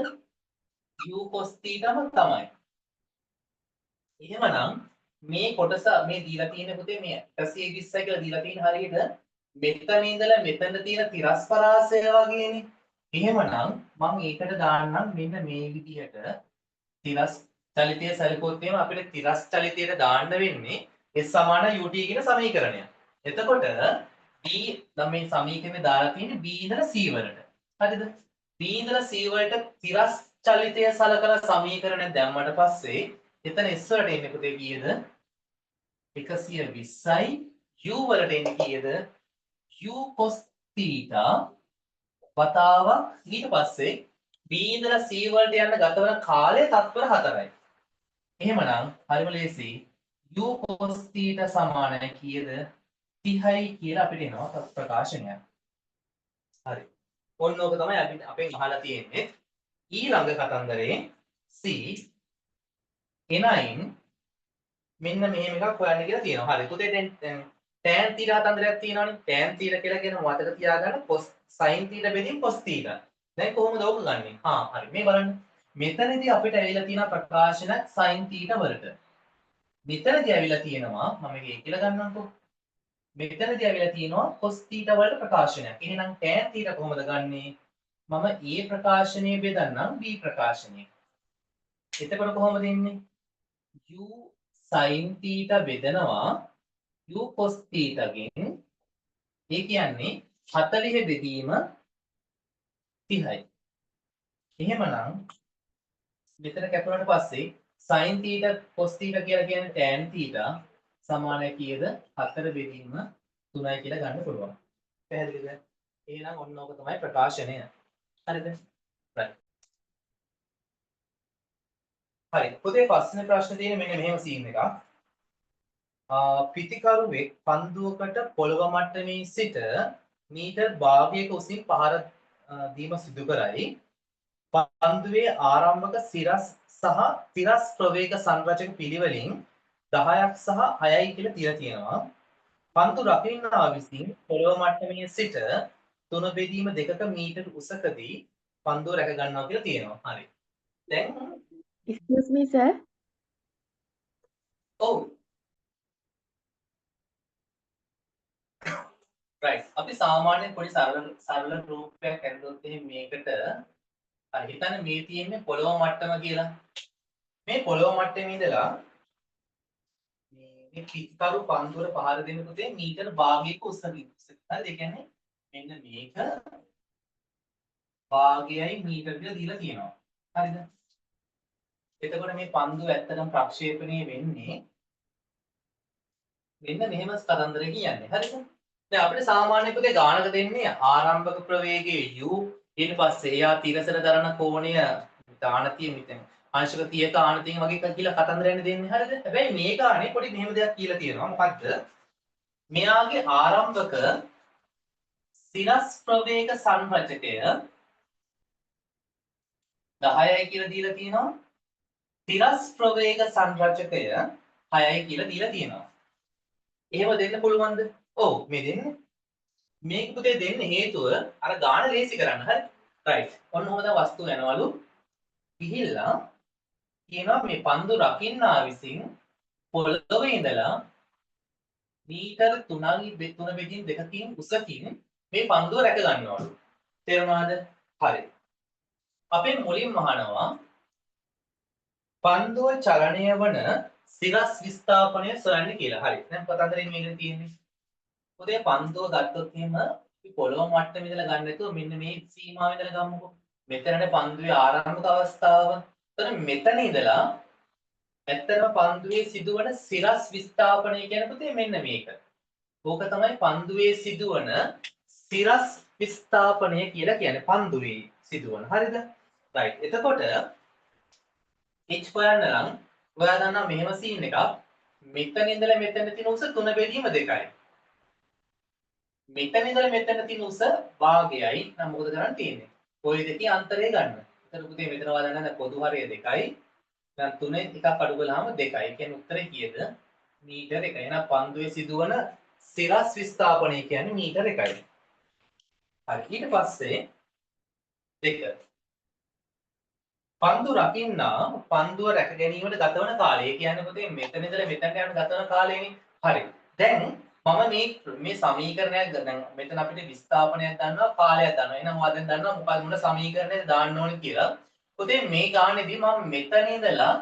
Speaker 1: u cos θම තමයි. එහෙමනම් මේ කොටස මේ දීලා තියෙන පුතේ මේ 120යි කියලා දීලා තියෙන හරියට මෙතන ඉඳලා මෙතන තියෙන තිරස් පරාසය වගේනේ. එහෙමනම් මම ඒකට දාන්නම් මෙන්න මේ විදිහට තිරස් චලිතය සැලකුවොත් එහෙම අපිට තිරස් චලිතයට දාන්න වෙන්නේ S = ut කියන සමීකරණය. එතකොට b නම් මේ සමීකරණය දාලා තියෙන්නේ b ඉඳලා c වලට. හරිද? b ඉඳලා c වලට තිරස් චලිතය සලකලා සමීකරණය දැම්මට පස්සේ එතන s වලට එන්නේ පුතේ කීයද? 120යි u වලට එන්නේ කීයද? u cos θ වතාවක් ඊට පස්සේ b ඉඳලා c වලට යන ගතවන කාලය තත්පර 4යි. එහෙමනම් හරිම ලේසි u cos θ සමානයි කීයද? 30යි කියලා අපිට එනවා ප්‍රකාශනයක්. හරි. ඔන්න ඕක තමයි අපෙන් අහලා තියෙන්නේ. ඊළඟ කතන්දරේ C එනයින් මෙන්න මෙහෙම එකක් හොයන්න කියලා තියෙනවා. හරි. පුතේ දැන් tan θ කතන්දරයක් තියෙනවනේ. tan θ කියලා කියන මතක තියාගන්න cos sin θ බෙදින් cos θ. දැන් කොහොමද ඕක ගන්නෙ? හරි. මේ බලන්න. මෙතනදී අපිට ඇවිල්ලා තියෙන ප්‍රකාශනයක් sin θ වලට. මෙතනදී ඇවිල්ලා තියෙනවා මම මේක කියලා ගන්නම්කෝ. මෙතනදී ඇවිල්ලා තියෙනවා cos θ වලට ප්‍රකාශනයක්. එහෙනම් tan θ කොහොමද ගන්නෙ? මම A ප්‍රකාශනය බෙදන්නම් B ප්‍රකාශනය. එතකොට කොහොමද එන්නේ? u sin θ බෙදනවා u cos θ ගෙන්. ඒ කියන්නේ 40 බෙදීම 30යි. එහෙමනම් මෙතන කැපුණාට පස්සේ sin θ cos θ කියලා කියන්නේ tan θ සමානයි කීයද? 4 බෙදීම 3යි කියලා ගන්න පුළුවන්. පැහැදිලිද? එහෙනම් ඔන්න ඕක තමයි ප්‍රකාශනය. හරිද? right. හරි. පොතේ පස්වෙනි ප්‍රශ්නේ තියෙන්නේ මෙන්න මෙහෙම සීන් එකක්. පිතිකරුවෙක් පන්දුවකට පොළව මට්ටමේ සිට මීටර් භාගයක උසින් පහර දීම සිදු කරයි. පන්දුවේ ආරම්භක සිරස් සහ තිරස් ප්‍රවේග සංරචක පිළිවෙලින් 10ක් සහ 6යි කියලා තියලා තියෙනවා. පන්දු රකින්නා විසින් පොළව මට්ටමේ සිට 3 බෙදීම 2ක මීටර උසකදී පන්දුව රැක ගන්නවා කියලා තියෙනවා. හරි. දැන්
Speaker 2: Excuse me, sir.
Speaker 1: ඔව් right අපි සාමාන්‍යයෙන් පොඩි සරල රූපයක් ඇඳුනොත් මේකට අර හිතන්න මේ තියෙන්නේ පොළොව මට්ටම කියලා. මේ පොළොව මට්ටමේ ඉඳලා මේ පිටකරු පන්දුර පහර දෙන්න පුතේ මීටර භාගයක උසකින්. හරිද? ඒ කියන්නේ මෙන්න මේක භාගයයි මීටර කියලා දීලා තියෙනවා. හරිද? එතකොට මේ පන්දුව ඇත්තටම ප්‍රක්ෂේපණය වෙන්නේ මෙන්න මෙහෙම කතන්දරේ කියන්නේ. හරිද? දැන් අපිට සාමාන්‍ය පුතේ ගානක දෙන්නේ ආරම්භක ප්‍රවේගයේ u ඊට පස්සේ එයා තිරසර දරන කෝණය දානතිය මෙතන අංශක 30ක ආනතිය වගේ කියලා කතන්දරයන් දෙන්නේ. හරිද? හැබැයි මේ ගානේ පොඩි මෙහෙම දෙයක් කියලා තියෙනවා. මොකද්ද? මෙයාගේ ආරම්භක සිරස් ප්‍රවේග සංරචකය 10යි කියලා දීලා තියෙනවා. තිරස් ප්‍රවේග සංරචකය 6යි කියලා දීලා තියෙනවා. එහෙම දෙන්න පුළුවන්ද? ඔව් මේ දෙන්නේ. මේක පුතේ දෙන්න හේතුව අර ගාන ලේසි කරන්න. හරි? රයිට්. ඔන්න ඔහොම දැන් වස්තුව යනවලු. ගිහිල්ලා කියනවා මේ පන්දු රකින්නා විසින් පොළොවේ ඉඳලා මීටර 3.2කින් උසකින් මේ පන්දුව රැක ගන්නවලු. තේරුණාද? හරි. අපෙන් මුලින්ම අහනවා පන්දුව චලනය වන සිරස් විස්ථාපනය සොයන්න කියලා. හරි. දැන් කතන්දරේ මේකේ තියෙන්නේ. පුතේ පන්දුව ගත්තොත් එහෙම අපි පොළොව මට්ටමේ ඉඳලා ගන්න නැතුව මෙන්න මේ සීමාව ඉඳලා ගමුකෝ. මෙතනනේ පන්දුවේ ආරම්භක අවස්ථාව. එතන මෙතන ඉඳලා ඇත්තටම පන්දුවේ සිදුවන සිරස් විස්ථාපනය කියන්නේ පුතේ මෙන්න මේක. ඕක තමයි පන්දුවේ සිදුවන සිරස් විස්ථාපනය කියලා කියන්නේ පන්දුවේ සිදුවන. හරිද? රයිට්. එතකොට h හොයන්න නම් ඔයා දන්නවා මෙහෙම සීන් එකක්. මෙතන ඉඳලා මෙතන තියෙන උස 3/2යි. මෙතන ඉඳලා මෙතන තියෙන උස භාගයයි. නම් මොකද කරන්න තියෙන්නේ? ඔය දෙකේ අන්තරය ගන්න. එතන පුතේ මෙතන ඔයා දන්නා පොදු හරය 2යි. දැන් 3 එකක් අඩු කළාම 2යි. ඒ කියන්නේ උත්තරේ කීයද? මීටර 1යි. එහෙනම් පන්දුවේ සිදුවන සිරස් විස්ථාපනය කියන්නේ මීටර 1යි. හරි. ඊට පස්සේ 2 පන්දු රකින්නා පන්දුව රැක ගැනීමට ගතවන කාලය. ඒ කියන්නේ පුතේ මෙතන ඉඳලා මෙතනට යන ගතවන කාලයනේ. හරි. දැන් මම මේ සමීකරණයක් දැන් මෙතන අපිට විස්ථාපනයක් දන්නවා කාලයක් දන්නවා. එහෙනම් ඔයා දැන් දන්නවා මොකක්ද මොන සමීකරණයද දාන්න ඕනේ කියලා. පුතේ මේ ගානේදී මම මෙතන ඉඳලා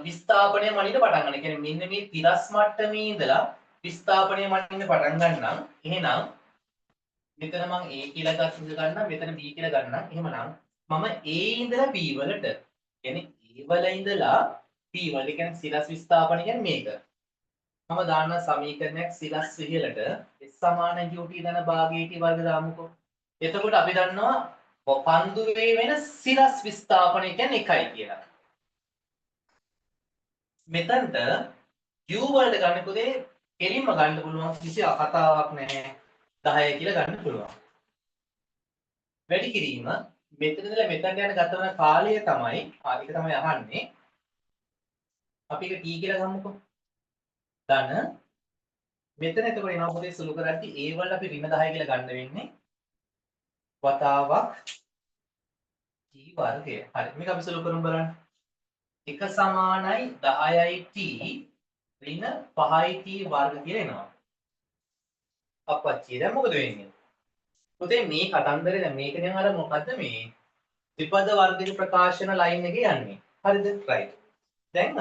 Speaker 1: විස්ථාපනය මනින්න පටන් ගන්න. ඒ කියන්නේ මෙන්න මේ තිරස් මට්ටමේ ඉඳලා විස්ථාපනය මනින්න පටන් ගන්නම්. එහෙනම් මෙතන මම A කියලා ගන්නම් මෙතන B කියලා ගන්නම්. එහෙමනම් මම A ඉඳලා B වලට කියන්නේ A වල ඉඳලා B වලට කියන්නේ සිරස් විස්ථාපන කියන්නේ මේක. මම දාන්න සමීකරණයක් සිරස් විහිලට S සමාන UT ධන භාගයේ T වර්ග දාමුකෝ. එතකොට අපි දන්නවා පන්දුවේ වෙන සිරස් විස්ථාපන කියන්නේ 1යි කියලා. මෙතනට U වලට ගන්න පුතේ කෙලින්ම ගන්න පුළුවන් කිසි කතාවක් නැහැ. 10 කියලා ගන්න පුළුවන්. වැඩි කිරීම මෙතන ඉඳලා මෙතනට යන ගතවන කාලය තමයි ඒක තමයි අහන්නේ. අපි ඒක t කියලා ගමුකෝ. ධන මෙතන එතකොට එනවා පොතේ සුළු කරද්දී a වල අපි ඍණ 10 කියලා ගන්න වෙන්නේ. වතාවක් t වර්ගය. හරි. මේක අපි සුළු කරමු බලන්න. 1 සමානයි 10යි t ඍණ 5යි t වර්ග කියලා එනවා. අපච්චි දැන් මොකද වෙන්නේ? පුතේ මේ කතන්දරේ දැන් මේක දැන් අර මොකද්ද මේ ත්‍රිපද වර්ගජ ප්‍රකාශන ලයින් එකේ යන්නේ. හරිද? රයිට්. දැන්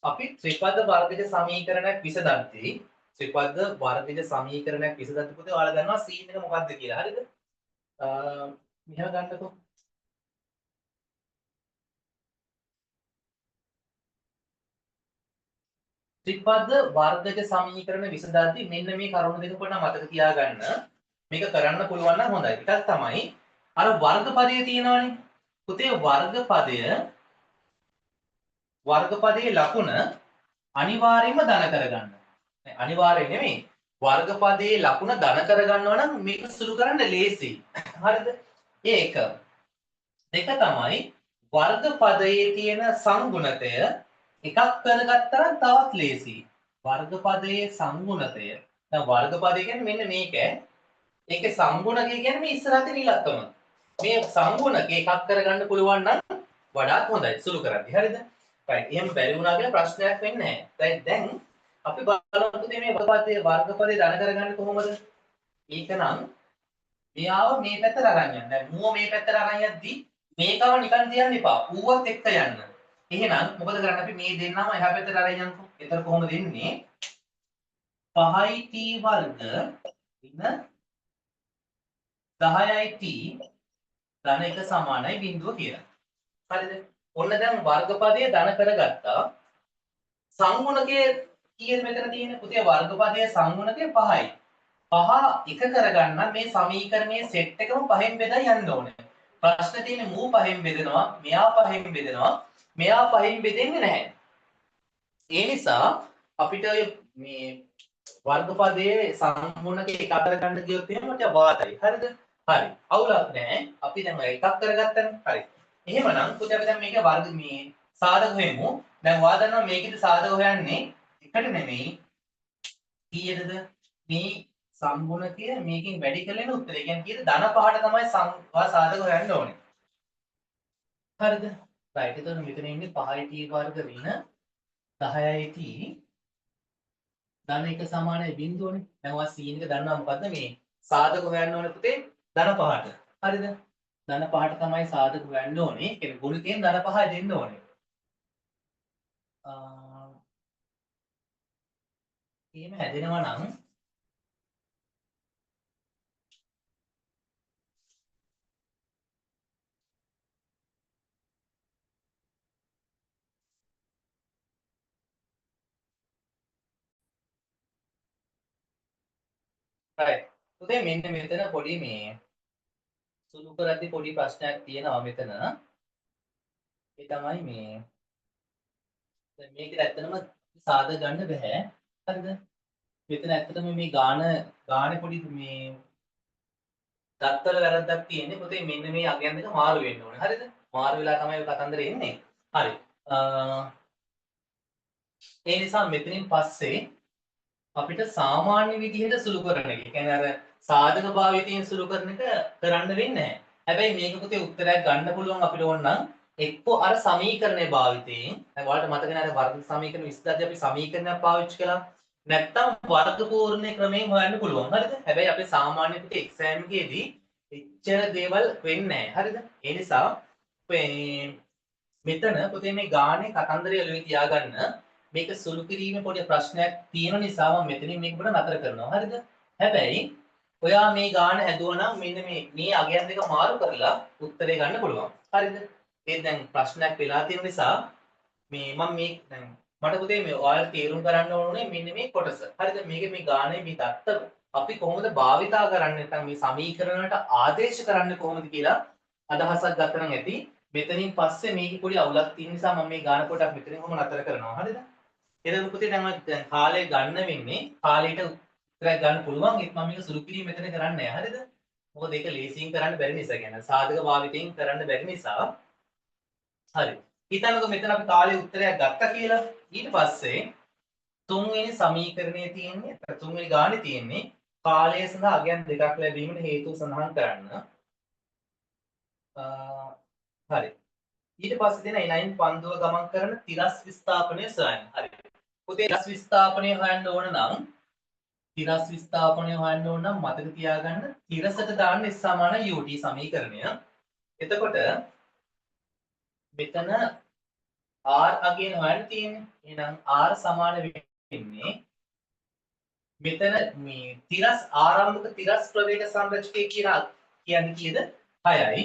Speaker 1: අපි ත්‍රිපද වර්ගජ සමීකරණයක් විසඳද්දී ත්‍රිපද වර්ගජ සමීකරණයක් විසඳද්දී පුතේ ඔයාලා දන්නවා සීන් එක මොකද්ද කියලා. හරිද? මෙහෙම ගන්නකෝ. ත්‍රිපද වර්ගජ සමීකරණ විසඳද්දී මෙන්න මේ කරුණු දෙක පොඩ්ඩක් මතක තියාගන්න. මේක කරන්න පුළුවන් නම් හොඳයි. එකක් තමයි අර වර්ගපදයේ තියෙනවනේ. පුතේ වර්ගපදයේ ලකුණ අනිවාර්යයෙන්ම ධන කරගන්න. අනිවාර්යයෙන් නෙමෙයි. වර්ගපදයේ ලකුණ ධන කරගන්නවා නම් මේක සුළු කරන්න ලේසියි. හරිද? ඒක. දෙක තමයි වර්ගපදයේ තියෙන සංගුණතය එකක් කරගත්තා නම් තවත් ලේසියි. වර්ගපදයේ සංගුණතය. දැන් වර්ගපදය කියන්නේ මෙන්න මේක. ඒකේ සංගුණකය කියන්නේ මේ ඉස්සරහ තියෙන ඉලක්කම. මේ සංගුණක එකක් කරගන්න පුළුවන් නම් වඩාත් හොඳයි සුළු කරද්දී. හරිද? right. එහෙම බැරි වුණා කියලා ප්‍රශ්නයක් වෙන්නේ නැහැ. right. දැන් අපි බලමු පුතේ මේ වර්ගපදයේ ධන කරගන්නේ කොහොමද? ඒක නම් මෙයාව මේ පැත්තට අරන් යන්න. දැන් මුව මේ පැත්තට අරන් යද්දි මේකව නිකන් තියන්න එපා. ඌවත් එක්ක යන්න. එහෙනම් මොකද කරන්නේ අපි මේ දෙන්නම එහා පැත්තට අරන් යන්නකො. එතකොට කොහොමද එන්නේ? 5t වර්ග ඉන්න 10t ධන 1 සමානයි බිඳුව කියලා. හරිද? ඔන්න දැන් වර්ගපදයේ ධන කරගත්තා. සංගුණකයේ කීයද මෙතන තියෙන්නේ? පුතේ වර්ගපදයේ සංගුණකය 5යි. 5 එක කරගන්න මේ සමීකරණයේ සෙට් එකම 5න් බෙදලා යන්න ඕනේ. ප්‍රශ්නේ තියෙන්නේ මූ 5න් බෙදෙනවා, මෙයා 5න් බෙදෙනවා, මෙයා 5න් බෙදෙන්නේ නැහැ. ඒ නිසා අපිට මේ වර්ගපදයේ සංගුණකයේ එක කරගන්න ගියොත් එහෙම මට වාතයි. හරිද? හරි. අවුලක් නැහැ. අපි දැන් එකක් කරගත්තනේ. හරි. එහෙමනම් පුතේ අපි දැන් මේක වර්ග මේ සාධක හොයමු. දැන් ඔයා දන්නවා මේකෙදි සාධක හොයන්නේ එකට නෙමෙයි කීයටද? මේ සම්ගුණකය මේකෙන් වැඩි කරගෙන උත්තරේ. කියන්නේ කීයද? ධන 5ට තමයි සාධක හොයන්න ඕනේ. හරිද? right. එතකොට මෙතන ඉන්නේ 5t වර්ග ඍණ 10t ධන 1 සමානයි බිඳුවනේ. දැන් ඔයා සීන් එක දන්නවා මොකද්ද මේ සාධක හොයන්න ඕනේ පුතේ ධන 5ට. හරිද? ධන 5ට තමයි සාධක හොයන්න ඕනේ. ඒ ගුණිතයෙන් ධන 5 දෙන්න ඕනේ. එහෙම හැදෙනවා නම් right. පුතේ මෙන්න මෙතන පොඩි මේ සුළු කරද්දි පොඩි ප්‍රශ්නයක් තියෙනවා මෙතන. ඒ තමයි මේ දැන් මේක ඇත්තටම සාධක ගන්න බෑ. හරිද? මෙතන ඇත්තටම මේ ගානේ පොඩි මේ දත්තල වැරද්දක් තියෙන්නේ. පුතේ මෙන්න මේ අගයන් දෙක මාරු වෙන්න ඕනේ. හරිද? මාරු වෙලා තමයි ඔය කතන්දරේ එන්නේ. හරි. ඒ නිසා මෙතනින් පස්සේ අපිට සාමාන්‍ය විදිහට සුළු කරන එක. ඒ කියන්නේ අර සාධක භාවිතයෙන් සුළු කරන එක කරන්න වෙන්නේ නැහැ. හැබැයි මේක පුතේ උත්තරයක් ගන්න පුළුවන් අපිට ඕන නම් එක්කෝ අර සමීකරණය භාවිතයෙන් දැන් ඔයාලට මතක නැහැ වර්ග සමීකරණ විස්තරදී අපි සමීකරණයක් පාවිච්චි කළා. නැත්තම් වර්ග පූර්ණ ක්‍රමයෙන් හොයන්න පුළුවන්. හරිද? හැබැයි අපේ සාමාන්‍ය පුතේ එක්සෑම් එකේදී එච්චර දේවල් වෙන්නේ නැහැ. හරිද? ඒ නිසා මෙතන පුතේ මේ ගානේ කතන්දරය ඔළුවේ තියාගන්න මේක සුළු කිරීමේ පොඩි ප්‍රශ්නයක් තියෙන නිසා මම මෙතනින් මේක පොඩ නතර කරනවා. හරිද? හැබැයි ඔයා මේ ගාන හැදුවා නම් මෙන්න මේ අගයන් දෙක මාරු කරලා උත්තරේ ගන්න පුළුවන්. හරිද? ඒ දැන් ප්‍රශ්නයක් වෙලා තියෙන නිසා මම මේ දැන් මට පුතේ මේ ඔයාලට තේරුම් කරන්න ඕනේ මෙන්න මේ කොටස. හරිද? මේ ගානේ මේ දත්ත අපි කොහොමද භාවිතා කරන්නේ නැත්නම් මේ සමීකරණ වලට ආදේශ කරන්නේ කොහොමද කියලා අදහසක් ගන්න ඇති. මෙතනින් පස්සේ මේකේ පොඩි අවුලක් තියෙන නිසා මම මේ ගාන කොටක් මෙතනින් කොහොම නතර කරනවා. හරිද? එතකොට පුතේ දැන් කාලය ගන්න වෙන්නේ කාලයට උත්තරයක් ගන්න පුළුවන්. ඒත් මම මේක සුළු කිරීම මෙතන කරන්නේ නැහැ. හරිද? මොකද ඒක ලේසියෙන් කරන්න බැරි නිසා කියන්නේ සාධක භාවිතයෙන් කරන්න බැරි නිසා. හරි. හිතන්නකෝ මෙතන අපි කාලේ උත්තරයක් ගත්තා කියලා. ඊට පස්සේ තුන්වෙනි සමීකරණයේ තියෙන්නේ තුන්වෙනි ගානේ තියෙන්නේ කාලය සඳහා අගයන් දෙකක් ලැබීමට හේතු සඳහන් කරන්න. හරි. ඊට පස්සේ දෙන A9 පන්දුව ගමන් කරන තිරස් විස්ථාපනය සොයන්න. හරි. පුතේ තිරස් විස්ථාපනය හොයන්න ඕන නම් මතක තියාගන්න තිරසට දාන්න S = UT සමීකරණය. එතකොට මෙතන R අගයන් හොයන්න තියෙන්නේ. එහෙනම් R සමාන වෙන්නේ මෙතන මේ තිරස් ආරම්භක තිරස් ප්‍රවේග සංරචකය කියලා කියන්නේ කීයද? 6යි.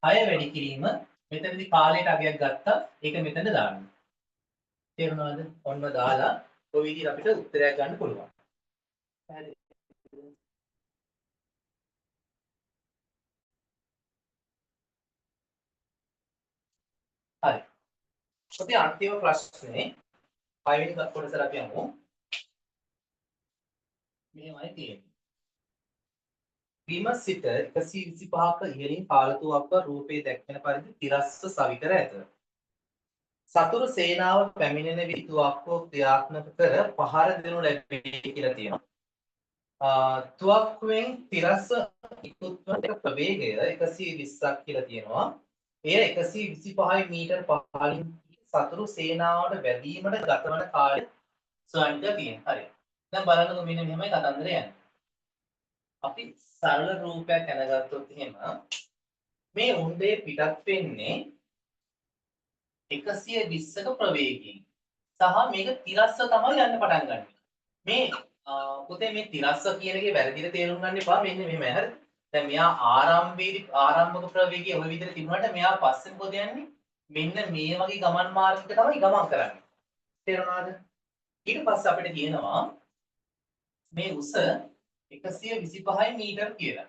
Speaker 1: 6 වැඩි කිරීම මෙතනදී කාලයට අගයක් ගත්තා. ඒක මෙතන දාන්න. තේරුණාද? ඔන්න දාලා ඔය විදිහට අපිට උත්තරයක් ගන්න පුළුවන්. හරි. හරි. ඔතේ අන්තිම ප්‍රශ්නේ 5 වෙනි කොටසට අපි යමු. මෙහෙමයි තියෙන්නේ. බිම සිට 125ක ඉහළින් කාලතුවක්ව රූපේ දැක්වෙන පරිදි තිරස්ව සවිකර ඇත. සතුරු සේනාව පැමිණෙන විට තුවක්කුව ක්‍රියාත්මක කර පහර දෙනු ලැබේ කියලා තියෙනවා. තුවක්කුවෙන් තිරස්ව ඉක්ුත්වන ප්‍රවේගය 120ක් කියලා තියෙනවා. එය 125 මීටර් පහළින් සතුරු සේනාවට වැදීමට ගතවන කාලය සොයන්න තියෙනවා. හරි. දැන් බලන්නකො මෙන්න මෙහෙමයි කතන්දරය යන්නේ. අපි සරල රූපයක් අඳගත්තොත් එහෙම මේ උණ්ඩේ පිටත් වෙන්නේ 120ක ප්‍රවේගයෙන්. සහ මේක තිරස්ව තමයි යන්න පටන් ගන්න. මේ පුතේ මේ තිරස්ව කියන එකේ වැරදිට තේරුම් ගන්න එපා. මෙන්න මෙහෙමයි. හරිද? දැන් මෙයා ආරම්භක ප්‍රවේගය ওই විදිහට තිබුණාට මෙයා පස්සේ මොකද යන්නේ? මෙන්න මේ වගේ ගමන් මාර්ගයක තමයි ගමන් කරන්නේ. තේරුණාද? ඊට පස්සේ අපිට කියනවා මේ උස 125 මීටර කියලා.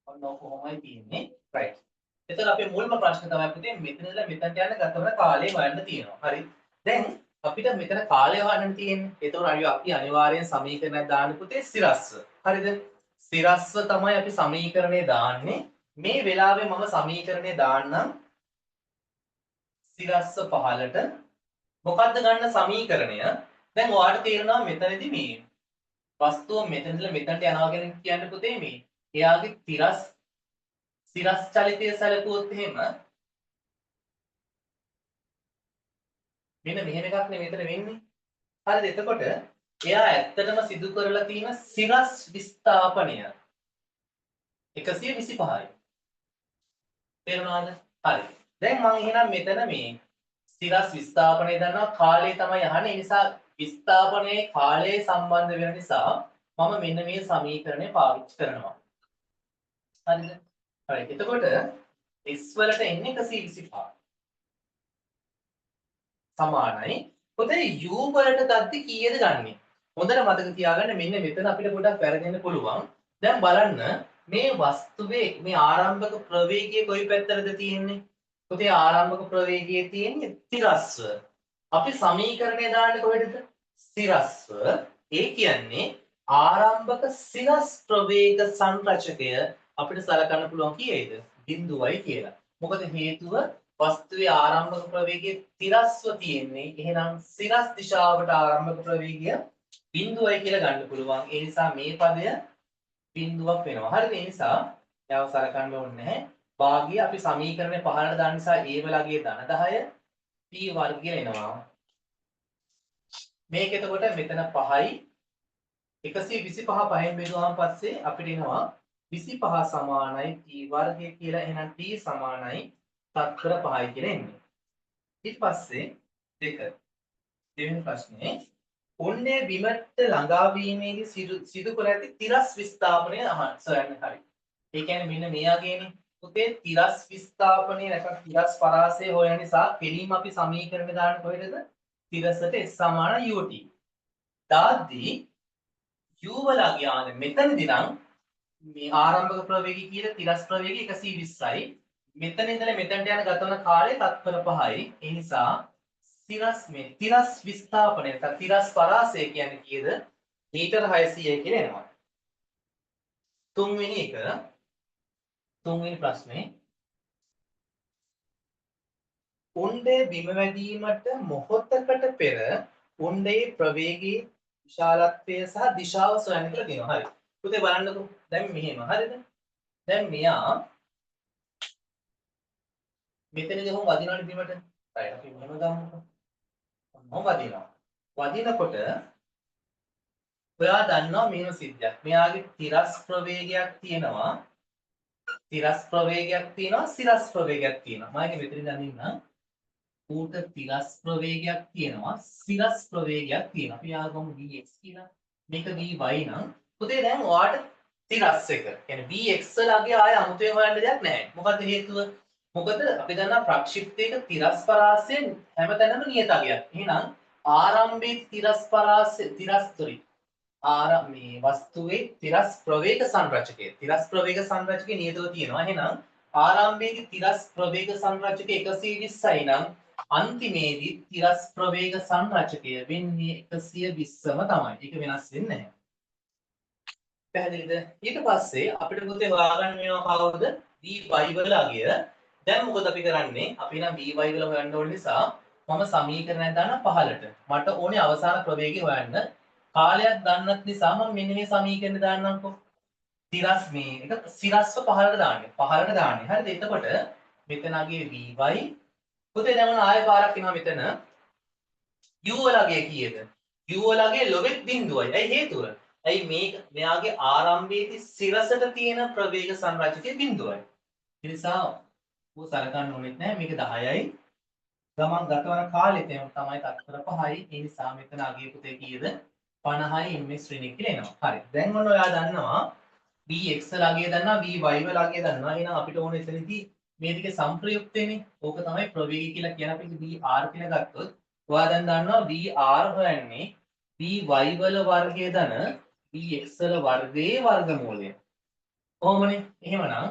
Speaker 1: ඔන්න කොහොමයි තියෙන්නේ? right. එතකොට අපේ මුල්ම ප්‍රශ්නේ තමයි පුතේ මෙතන ඉඳලා මෙතනට යන ගතවන කාලය හොයන්න තියෙනවා. හරි. දැන් අපිට මෙතන කාලය හොයන්න තියෙන්නේ. එතකොට අපි අනිවාර්යෙන් සමීකරණයක් දාන්න පුතේ ස්ථිරස්ව. හරිද? ස්ථිරස්ව තමයි අපි සමීකරණේ දාන්නේ. මේ වෙලාවේ මම සමීකරණේ දාන්නම් ස්ථිරස්ව 15ට. මොකද්ද ගන්න සමීකරණය? දැන් ඔයාලට තේරෙනවා මෙතනදී මේ වස්තුව මෙතන ඉඳලා මෙතනට යනවා කියන්නේ පුතේ මේ එයාගේ තිරස් චලිතය සැලකුවොත් එහෙම මෙන්න මෙහෙම එකක් නේ මෙතන වෙන්නේ. හරිද? එතකොට එයා ඇත්තටම සිදු කරලා තියෙන සිරස් විස්ථාපනය 125යි. තේරුණාද? හරි. දැන් මම එහෙනම් මෙතන මේ සිරස් විස්ථාපනය දන්නවා කාලය තමයි අහන්නේ. ඒ නිසා විස්ථාපනයේ කාලය සම්බන්ධ වෙන නිසා මම මෙන්න මේ සමීකරණය පාවිච්චි කරනවා. හරිද? හරි. එතකොට s වලට එන්නේ 125 සමානයි. පොතේ u වලට ගද්දි කීයද ගන්නෙ? හොඳට මතක තියාගන්න මෙන්න මෙතන අපිට පොඩක් වැරදෙන්න පුළුවන්. දැන් බලන්න මේ වස්තුවේ මේ ආරම්භක ප්‍රවේගය කොයි පැත්තටද තියෙන්නේ? පොතේ ආරම්භක ප්‍රවේගය තියෙන්නේ තිරස්ව. අපි සමීකරණය දාන්නේ කොහෙටද? ස්ථිරස්ව. ඒ කියන්නේ ආරම්භක සිරස් ප්‍රවේග සංරචකය අපිට සලකන්න පුළුවන් කීයේද? 0යි කියලා. මොකද හේතුව වස්තුවේ ආරම්භක ප්‍රවේගය තිරස්ව තියෙන්නේ. එහෙනම් සිරස් දිශාවට ආරම්භක ප්‍රවේගය 0යි කියලා ගන්න පුළුවන්. ඒ නිසා මේ පදය 0ක් වෙනවා. හරිද? ඒ නිසා යව සලකන්න ඕනේ නැහැ. භාගය අපි සමීකරණය 15ට දාන නිසා a වලගේ ධන 10 p වර්ගය එනවා. මේක එතකොට මෙතන 5යි 125 පහෙන් බෙදුවාම පස්සේ අපිට එනවා 25 සමානයි t වර්ගය කියලා. එහෙනම් t සමානයි තත්පර 5යි කියලා එන්නේ. ඊට පස්සේ දෙවෙනි ප්‍රශ්නේ ඔන්නේ බිමට ළඟා වීමේදී සිදු කර ඇති තිරස් විස්ථාපනය සොයන්න. හරි. ඒ කියන්නේ මෙන්න මෙයාගේනේ පුතේ තිරස් විස්ථාපනය නැත්නම් තිරස් පරාසය හොයන නිසා කෙලින්ම අපි සමීකරණ දාන්න කොහෙද? තිරසට s සමාන ut. දාද්දී u වල ගියාම මෙතනදී නම් මේ ආරම්භක ප්‍රවේගය කියලා තිරස් ප්‍රවේගය 120යි. මෙතන ඉඳලා මෙතනට යන ගතවන කාලය තත්පර 5යි. ඒ නිසා තිරස් විස්ථාපනය නැත්නම් තිරස් පරාසය කියන්නේ කීයද? මීටර 600යි කියලා එනවා. තුන්වෙනි ප්‍රශ්නේ උණ්ඩේ බිම වැදීමට මොහොතකට පෙර උණ්ඩේ ප්‍රවේගයේ විශාලත්වය සහ දිශාව සොයන්න කියලා කියනවා. හරි. පුතේ බලන්නකෝ. දැන් මෙහෙම. හරිද? දැන් මෙයා මෙතනදී කොහොම වදිනවද බිමට? හරි. අපි මෙහෙම ගමුකෝ. මොකද වදිනවා. වදිනකොට ඔයා දන්නවා මෙහෙම සිද්ධියක්. මෙයාගේ තිරස් ප්‍රවේගයක් තියෙනවා. සිරස් ප්‍රවේගයක් තියෙනවා. මම ඒක මෙතනින් අඳින්නම්. ඌට තිරස් ප්‍රවේගයක් තියෙනවා. සිරස් ප්‍රවේගයක් තියෙනවා. අපි ආගමු vx කියලා. මේක vy නම් පුතේ දැන් ඔයාට තිරස් එක. يعني vx ලගේ ආය අමුතුවෙන් හොයන්න දෙයක් නැහැ. මොකද හේතුව? මොකද අපි දන්නා ප්‍රක්ෂිප්තයක තිරස් පරාසයෙන් හැමතැනම නියතගයක්. එහෙනම් ආරම්භයේ තිරස් මේ වස්තුවේ තිරස් ප්‍රවේග සංරචකයේ නියතව තියෙනවා. එහෙනම් ආරම්භයේදී තිරස් ප්‍රවේග සංරචකය 120යි නම් අන්තිමේදී තිරස් ප්‍රවේග සංරචකය වෙන්නේ 120ම තමයි. ඒක වෙනස් වෙන්නේ නැහැ. පැහැදිලිද? ඊට පස්සේ අපිට පුතේ හොයාගන්න වෙනවා කවුද? vy වල අගය. දැන් මොකද අපි කරන්නේ? අපි නම් vy වල හොයන්න ඕන නිසා මම සමීකරණයක් දාන 15ට. මට ඕනේ අවසාන ප්‍රවේගය හොයන්න. කාලයක් දන්නත් නිසා මම මෙන්න මේ සමීකරණය දාන්නම්කෝ. තිරස් මේ එක සිරස්ව 15ට දාන්නේ. 15ට දාන්නේ. හරිද? එතකොට මෙතනගේ vy පුතේ දැන් ආයෙ පාරක් එනවා මෙතන. u වල අගය කීයද? u වලගේ ලොවෙත් බිඳුවයි. ඇයි හේතුව? ඇයි මෙයාගේ ආරම්භයේදී සිරසට තියෙන ප්‍රවේග සංරචකයේ බිඳුවයි. ඒ නිසා ඌ සලකන්න ඕනෙත් නැහැ. මේක 10යි. ගමන් ගතවන කාලෙ තමයි තත්පර 5යි. ඒ නිසා මෙතන අගය පුතේ කීයද? 50යි ms ශ්‍රේණිය කියලා එනවා. හරි. දැන් ඔන්න ඔයා දන්නවා vx ලගය දන්නවා vy ලගය දන්නවා. එහෙනම් අපිට ඕනේ එතනදී මේ දෙකේ සංප්‍රයුක්තයනේ. ඕක තමයි ප්‍රවේගය කියලා කියන අපි vr කියලා ගත්තොත් ඔයා දැන් දන්නවා vr හොයන්නේ vy වල වර්ගය ධන vx වල වර්ගයේ වර්ගමූලය. කොහොමනේ? එහෙමනම්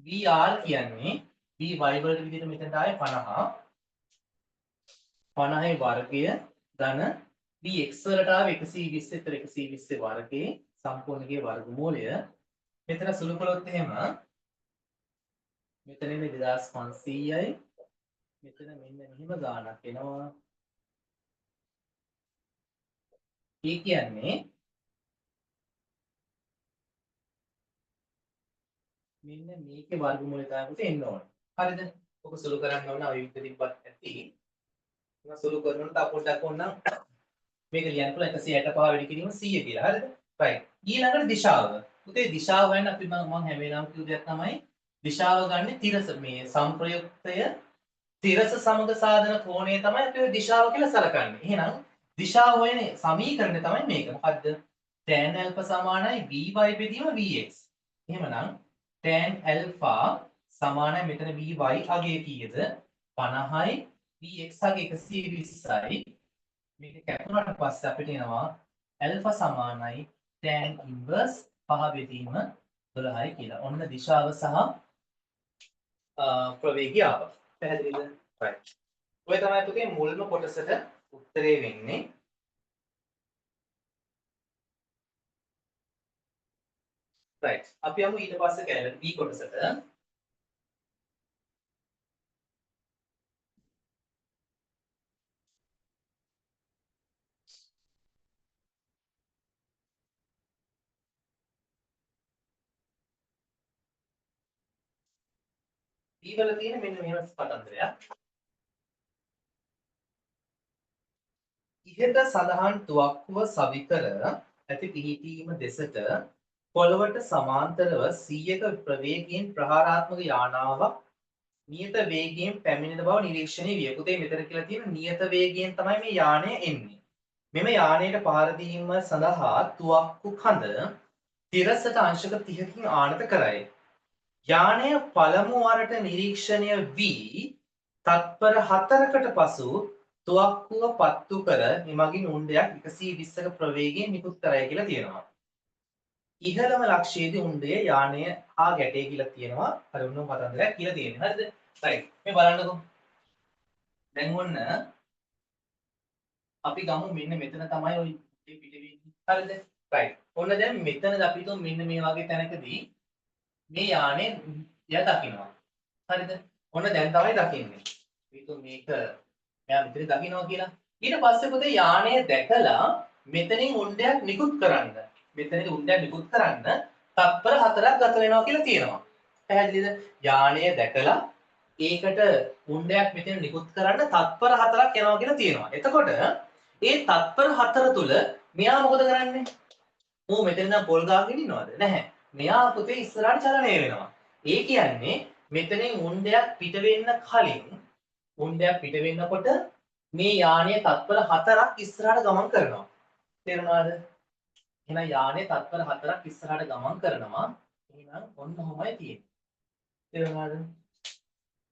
Speaker 1: vr කියන්නේ vy වලට විදිහට මෙතනට ආයේ 50 50යි වර්ගය ධන vx වලට ආව 120 විතර 120 වර්ගයේ සම්පූර්ණකයේ වර්ගමූලය මෙතන සුළු කළොත් එහෙම මෙතන ඉන්නේ 2500යි මෙතන මෙන්න මෙහිම ගාණක් එනවා. ඒ කියන්නේ මෙන්න මේකේ වර්ගමූලය තමයි එන්න ඕන. හරිද? ඔක සුළු කරන්න ඕන අවිවිධ තිබ්බත් ඇති. මම සුළු කරනකොට තා පොඩ්ඩක් ඕනනම් මේක ලියන්න පුළුවන් 165 වැඩි කිරීම 100 කියලා. හරිද? right. ඊළඟට දිශාව. පුතේ දිශාව හොයන්න අපි මම හැම වෙලාවම කියු දෙයක් තමයි දිශාව ගන්න තිරස මේ සංප්‍රයුක්තය තිරස සමග සාධන කෝණය තමයි අපි ඔය දිශාව කියලා සලකන්නේ. එහෙනම් දිශාව හොයන සමීකරණය තමයි මේක. මොකද්ද? tan alpha සමානයි vy බෙදීම vx. එහෙමනම් tan alpha සමානයි මෙතන vy අගය කීයද? 50යි vx අගය 120යි. මේක කැපුණාට පස්සේ අපිට එනවා alpha සමානයි tan inverse 5 බෙදීම 12යි කියලා. ඔන්න දිශාව සහ ප්‍රවේගය ආවා. පැහැදිලිද? right. ඔය තමයි පුතේ මුල්ම කොටසට උත්තරේ වෙන්නේ. right. අපි යමු ඊට පස්සේ කැලේ B කොටසට. B වල තියෙන මෙන්න මෙහෙම කතන්දරයක්. ඉහත සඳහන් තුවක්කුව සවිකර ඇති පිහිටීම දෙසට පොළවට සමාන්තරව 100ක ප්‍රවේගයෙන් ප්‍රහාරාත්මක යානාවක් නියත වේගයෙන් පැමිණෙන බව නිරීක්ෂණය විය. පුතේ මෙතන කියලා තියෙන නියත වේගයෙන් තමයි මේ යානය එන්නේ. මෙම යානයට පහර දීම සඳහා තුවක්කු කඳ තිරසට අංශක 30කින් ආනත කරයි. යානය පළමු වරට නිරීක්ෂණය වී තත්පර 4කට පසු තුවක්කුව පත්තු කර එමගින් උණ්ඩයක් 120ක ප්‍රවේගයෙන් නිකුත් කරයි කියලා තියෙනවා. ඉහළම ලක්ෂයේදී උණ්ඩය යානය හා ගැටේ කියලා තියෙනවා. අර උණු කතන්දරයක් කියලා තියෙනවා. හරිද? right. මේ බලන්නකෝ. දැන් ඔන්න අපි ගමු මෙන්න මෙතන තමයි ওই පිටවෙන්නේ. හරිද? right. ඔන්න දැන් මෙතනද අපි තුන් මෙන්න මේ වගේ තැනකදී මේ යානේ යා දකින්නවා. හරිද? ඔන්න දැන් තමයි දකින්නේ. අපි තුන් මේක මෙයා මෙතන දකින්නවා කියලා. ඊට පස්සේ පුතේ යානය දැකලා මෙතනින් උණ්ඩයක් නිකුත් කරන්න. මෙතනදී උණ්ඩයක් නිකුත් කරන්න තත්පර 4ක් ගත වෙනවා කියලා තියෙනවා. පැහැදිලිද? යානය දැකලා ඒකට උණ්ඩයක් මෙතන නිකුත් කරන්න තත්පර 4ක් යනවා කියලා තියෙනවා. එතකොට ඒ තත්පර 4 තුල මෙයා මොකද කරන්නේ? ඌ මෙතන නම් පොල් ගාගෙන ඉන්නවද? නැහැ. මෙයා පුතේ ඉස්සරහට චලනය වෙනවා. ඒ කියන්නේ මෙතනින් උණ්ඩයක් පිට වෙන්න කලින් උණ්ඩයක් පිට වෙන්නකොට මේ යානය තත්පර 4ක් ඉස්සරහට ගමන් කරනවා. තේරුණාද? එහෙනම් යානය තත්පර 4ක් ඉස්සරහට ගමන් කරනවා. එහෙනම් ඔන්න ඔහොමයි තියෙන්නේ. තේරුණාද?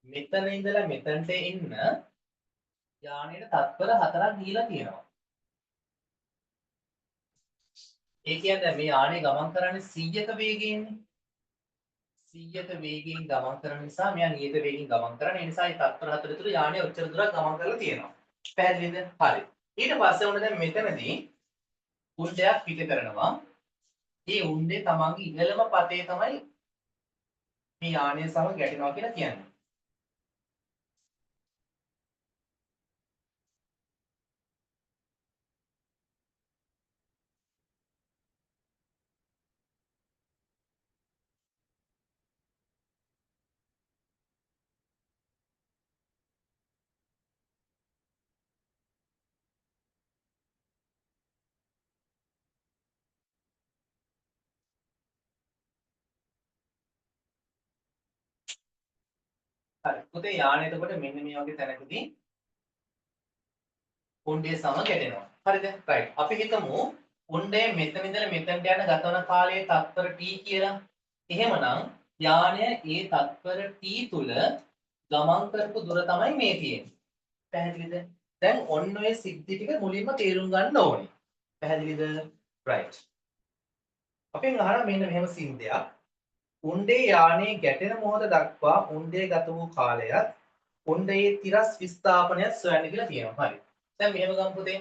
Speaker 1: මෙතන ඉඳලා මෙතනට එන්න යානයට තත්පර 4ක් දීලා තියෙනවා. ඒ කියන්නේ මේ යානේ ගමන් කරන්නේ 100ක වේගයෙන්නේ. 100ක වේගයෙන් ගමන් කරන නිසා මෙයා නියත වේගයෙන් ගමන් කරන නිසා මේ තත්පර 4 තුළ යානය ඔච්චර දුරක් ගමන් කරලා තියෙනවා. පැහැදිලිද? හරි. ඊට පස්සේ ඔන්න දැන් මෙතනදී උණ්ඩයක් පිට කරනවා. මේ උණ්ඩේ තමන්ගේ ඉහළම පතේ තමයි මේ යානය සමග ගැටෙනවා කියලා කියන්නේ. හරි. පුතේ යාන එතකොට මෙන්න මේ වගේ තැනකදී උණ්ඩේ සම ගැටෙනවා. හරිද? right. අපි හිතමු උණ්ඩේ මෙතන ඉඳලා මෙතනට යන ගතවන කාලයේ තත්පර t කියලා. එහෙමනම් යානය ඒ තත්පර t තුල ගමන් කරපු දුර තමයි මේ තියෙන්නේ. පැහැදිලිද? දැන් ඔන්න ඔය සිද්ධි ටික මුලින්ම තේරුම් ගන්න ඕනේ. පැහැදිලිද? right. අපෙන් අහන මෙන්න මෙහෙම සින්දයක්. උණ්ඩේ යානයේ ගැටෙන මොහොත දක්වා උණ්ඩේ ගත වූ කාලයත් උණ්ඩයේ තිරස් විස්ථාපනයත් සොයන්න කියලා තියෙනවා. හරි. දැන් මෙහෙම ගමු පුතේ.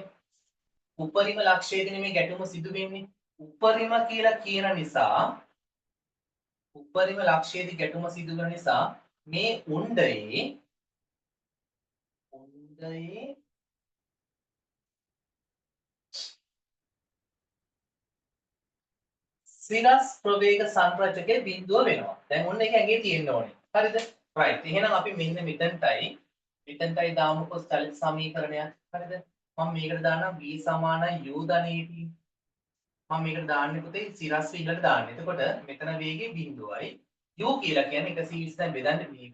Speaker 1: උපරිම ලක්ෂයේදී මේ ගැටුම සිදු වෙන්නේ. උපරිම කියලා කියන නිසා උපරිම ලක්ෂයේදී ගැටුම සිදු වෙන නිසා මේ උණ්ඩයේ සිරස් ප්‍රවේග සංරචකයේ බිඳුව වෙනවා. දැන් ඔන්න ඒක ඇඟේ තියෙන්න ඕනේ. හරිද? right. එහෙනම් අපි මෙන්න මෙතනටයි දාමුකෝ චලිත සමීකරණයක්. හරිද? මම මේකට දාන්නම් v = u ධන at. මම මේකට දාන්නේ පුතේ සිරස් වීලට දාන්නේ. එතකොට මෙතන වේගයේ බිඳුවයි u කියලා කියන්නේ 120 දැන් බෙදන්නේ මේ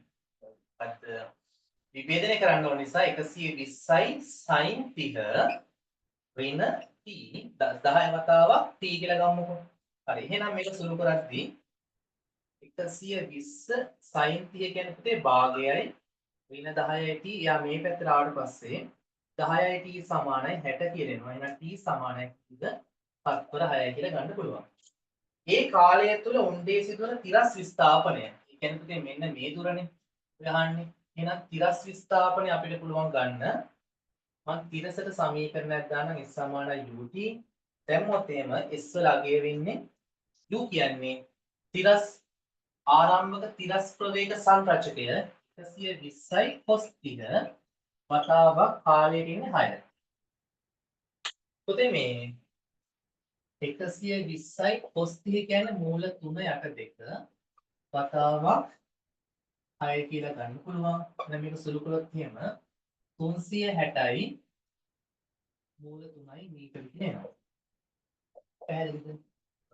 Speaker 1: විභේදනය කරන්න ඕන නිසා 120යි sin 30 ඍණ t 10 වතාවක් t කියලා ගමුකෝ. හරි. එහෙනම් මේක සුළු කරද්දී 120 sin 30 කියන්නේ පුතේ භාගයයි ඍණ 10යි t. යා මේ පැත්තට ආවට පස්සේ 10යි t සමානයි 60 කියලා එනවා. එහෙනම් t සමානයි කීයද? 4/6 කියලා ගන්න පුළුවන්. ඒ කාලය තුල උණ්ඩේ සිදුවන තිරස් විස්ථාපනය. ඒ කියන්නේ පුතේ මෙන්න මේ දුරනේ. ඔය අහන්නේ. එහෙනම් තිරස් විස්ථාපනය අපිට පුළුවන් ගන්න. මම තිරසට සමීකරණයක් දානම් s = ut. දැම්මොත් එහෙම s වල අගය වෙන්නේ u කියන්නේ තිරස් ආරම්භක තිරස් ප්‍රවේග සංරචකය 120යි cos 30 වතාවක් කාලයට ඉන්නේ 6. පුතේ මේ 120යි cos 30 කියන්නේ මූල 3 යට 2 වතාවක් 6 කියලා ගන්න පුළුවන්. දැන් මේක සුළු කළොත් එහෙම 360යි මූල 3යි මීටර කියලා එනවා. පැහැදිලිද?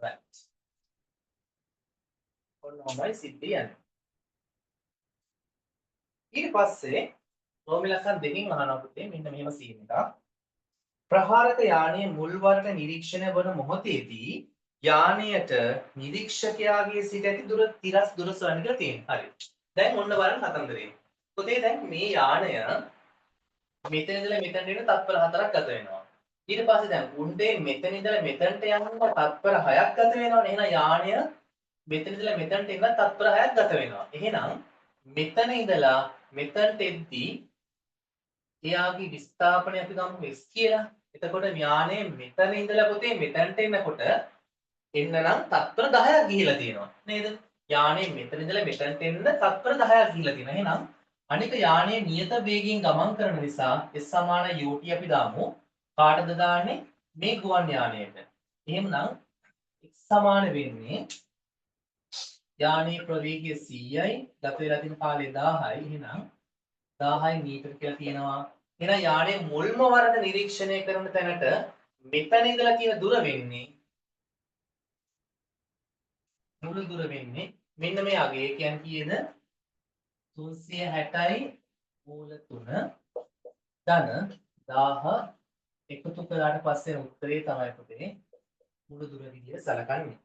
Speaker 1: right. ඔන්නෝමයි සිද්ධිය යන්නේ. ඊට පස්සේ රෝම ඉලක්කම් දෙකකින් අහනවා පුතේ මෙන්න මෙහෙම සීන් එකක්. ප්‍රහාරක යානයේ මුල් වරට නිරීක්ෂණය වන මොහොතේදී යානයට නිරීක්ෂකයාගේ සිට ඇති දුර තිරස් දුර සොයන්න කියලා තියෙනවා. හරි. දැන් ඔන්න බලන්න කතන්දරේ. පුතේ දැන් මේ යානය මෙතන ඉඳලා මෙතනට එන තත්පර 4ක් ගත වෙනවා. ඊට පස්සේ දැන් උණ්ඩේ මෙතන ඉඳලා මෙතනට යන්න තත්පර 6ක් ගත වෙනවනේ. එහෙනම් යානය මෙතන ඉඳලා මෙතනට එන්න තත්පර 6ක් ගත වෙනවා. එහෙනම් මෙතන ඉඳලා මෙතනට එද්දී එයාගේ විස්ථාපනය අපි ගමු s කියලා. එතකොට යානය මෙතන ඉඳලා පුතේ මෙතනට එනකොට එන්න නම් තත්පර 10ක් ගිහිලා තියෙනවා. නේද? යානය මෙතන ඉඳලා මෙතනට එන්න තත්පර 10ක් ගිහිලා තියෙනවා. එහෙනම් අනික යානයේ නියත වේගයෙන් ගමන් කරන නිසා s = ut අපි දාමු. කාටද දාන්නේ? මේ ගුවන් යානයට. එහෙමනම් x සමාන වෙන්නේ යානයේ ප්‍රවේගය 100යි ගත වෙලා තියෙන කාලය 1000යි. එහෙනම් 1000යි මීටර කියලා තියෙනවා. එහෙනම් යානයේ මුල්ම වරට නිරීක්ෂණය කරන තැනට මෙතන ඉඳලා තියෙන දුර වෙන්නේ මුළු දුර වෙන්නේ මෙන්න මේ අගය කියන්නේ කීයද? 360යි මූල 3 ධන 1000 එකතු කළාට පස්සේ උත්තරේ තමයි පුතේ මුළු දුර විදියට සලකන්නේ.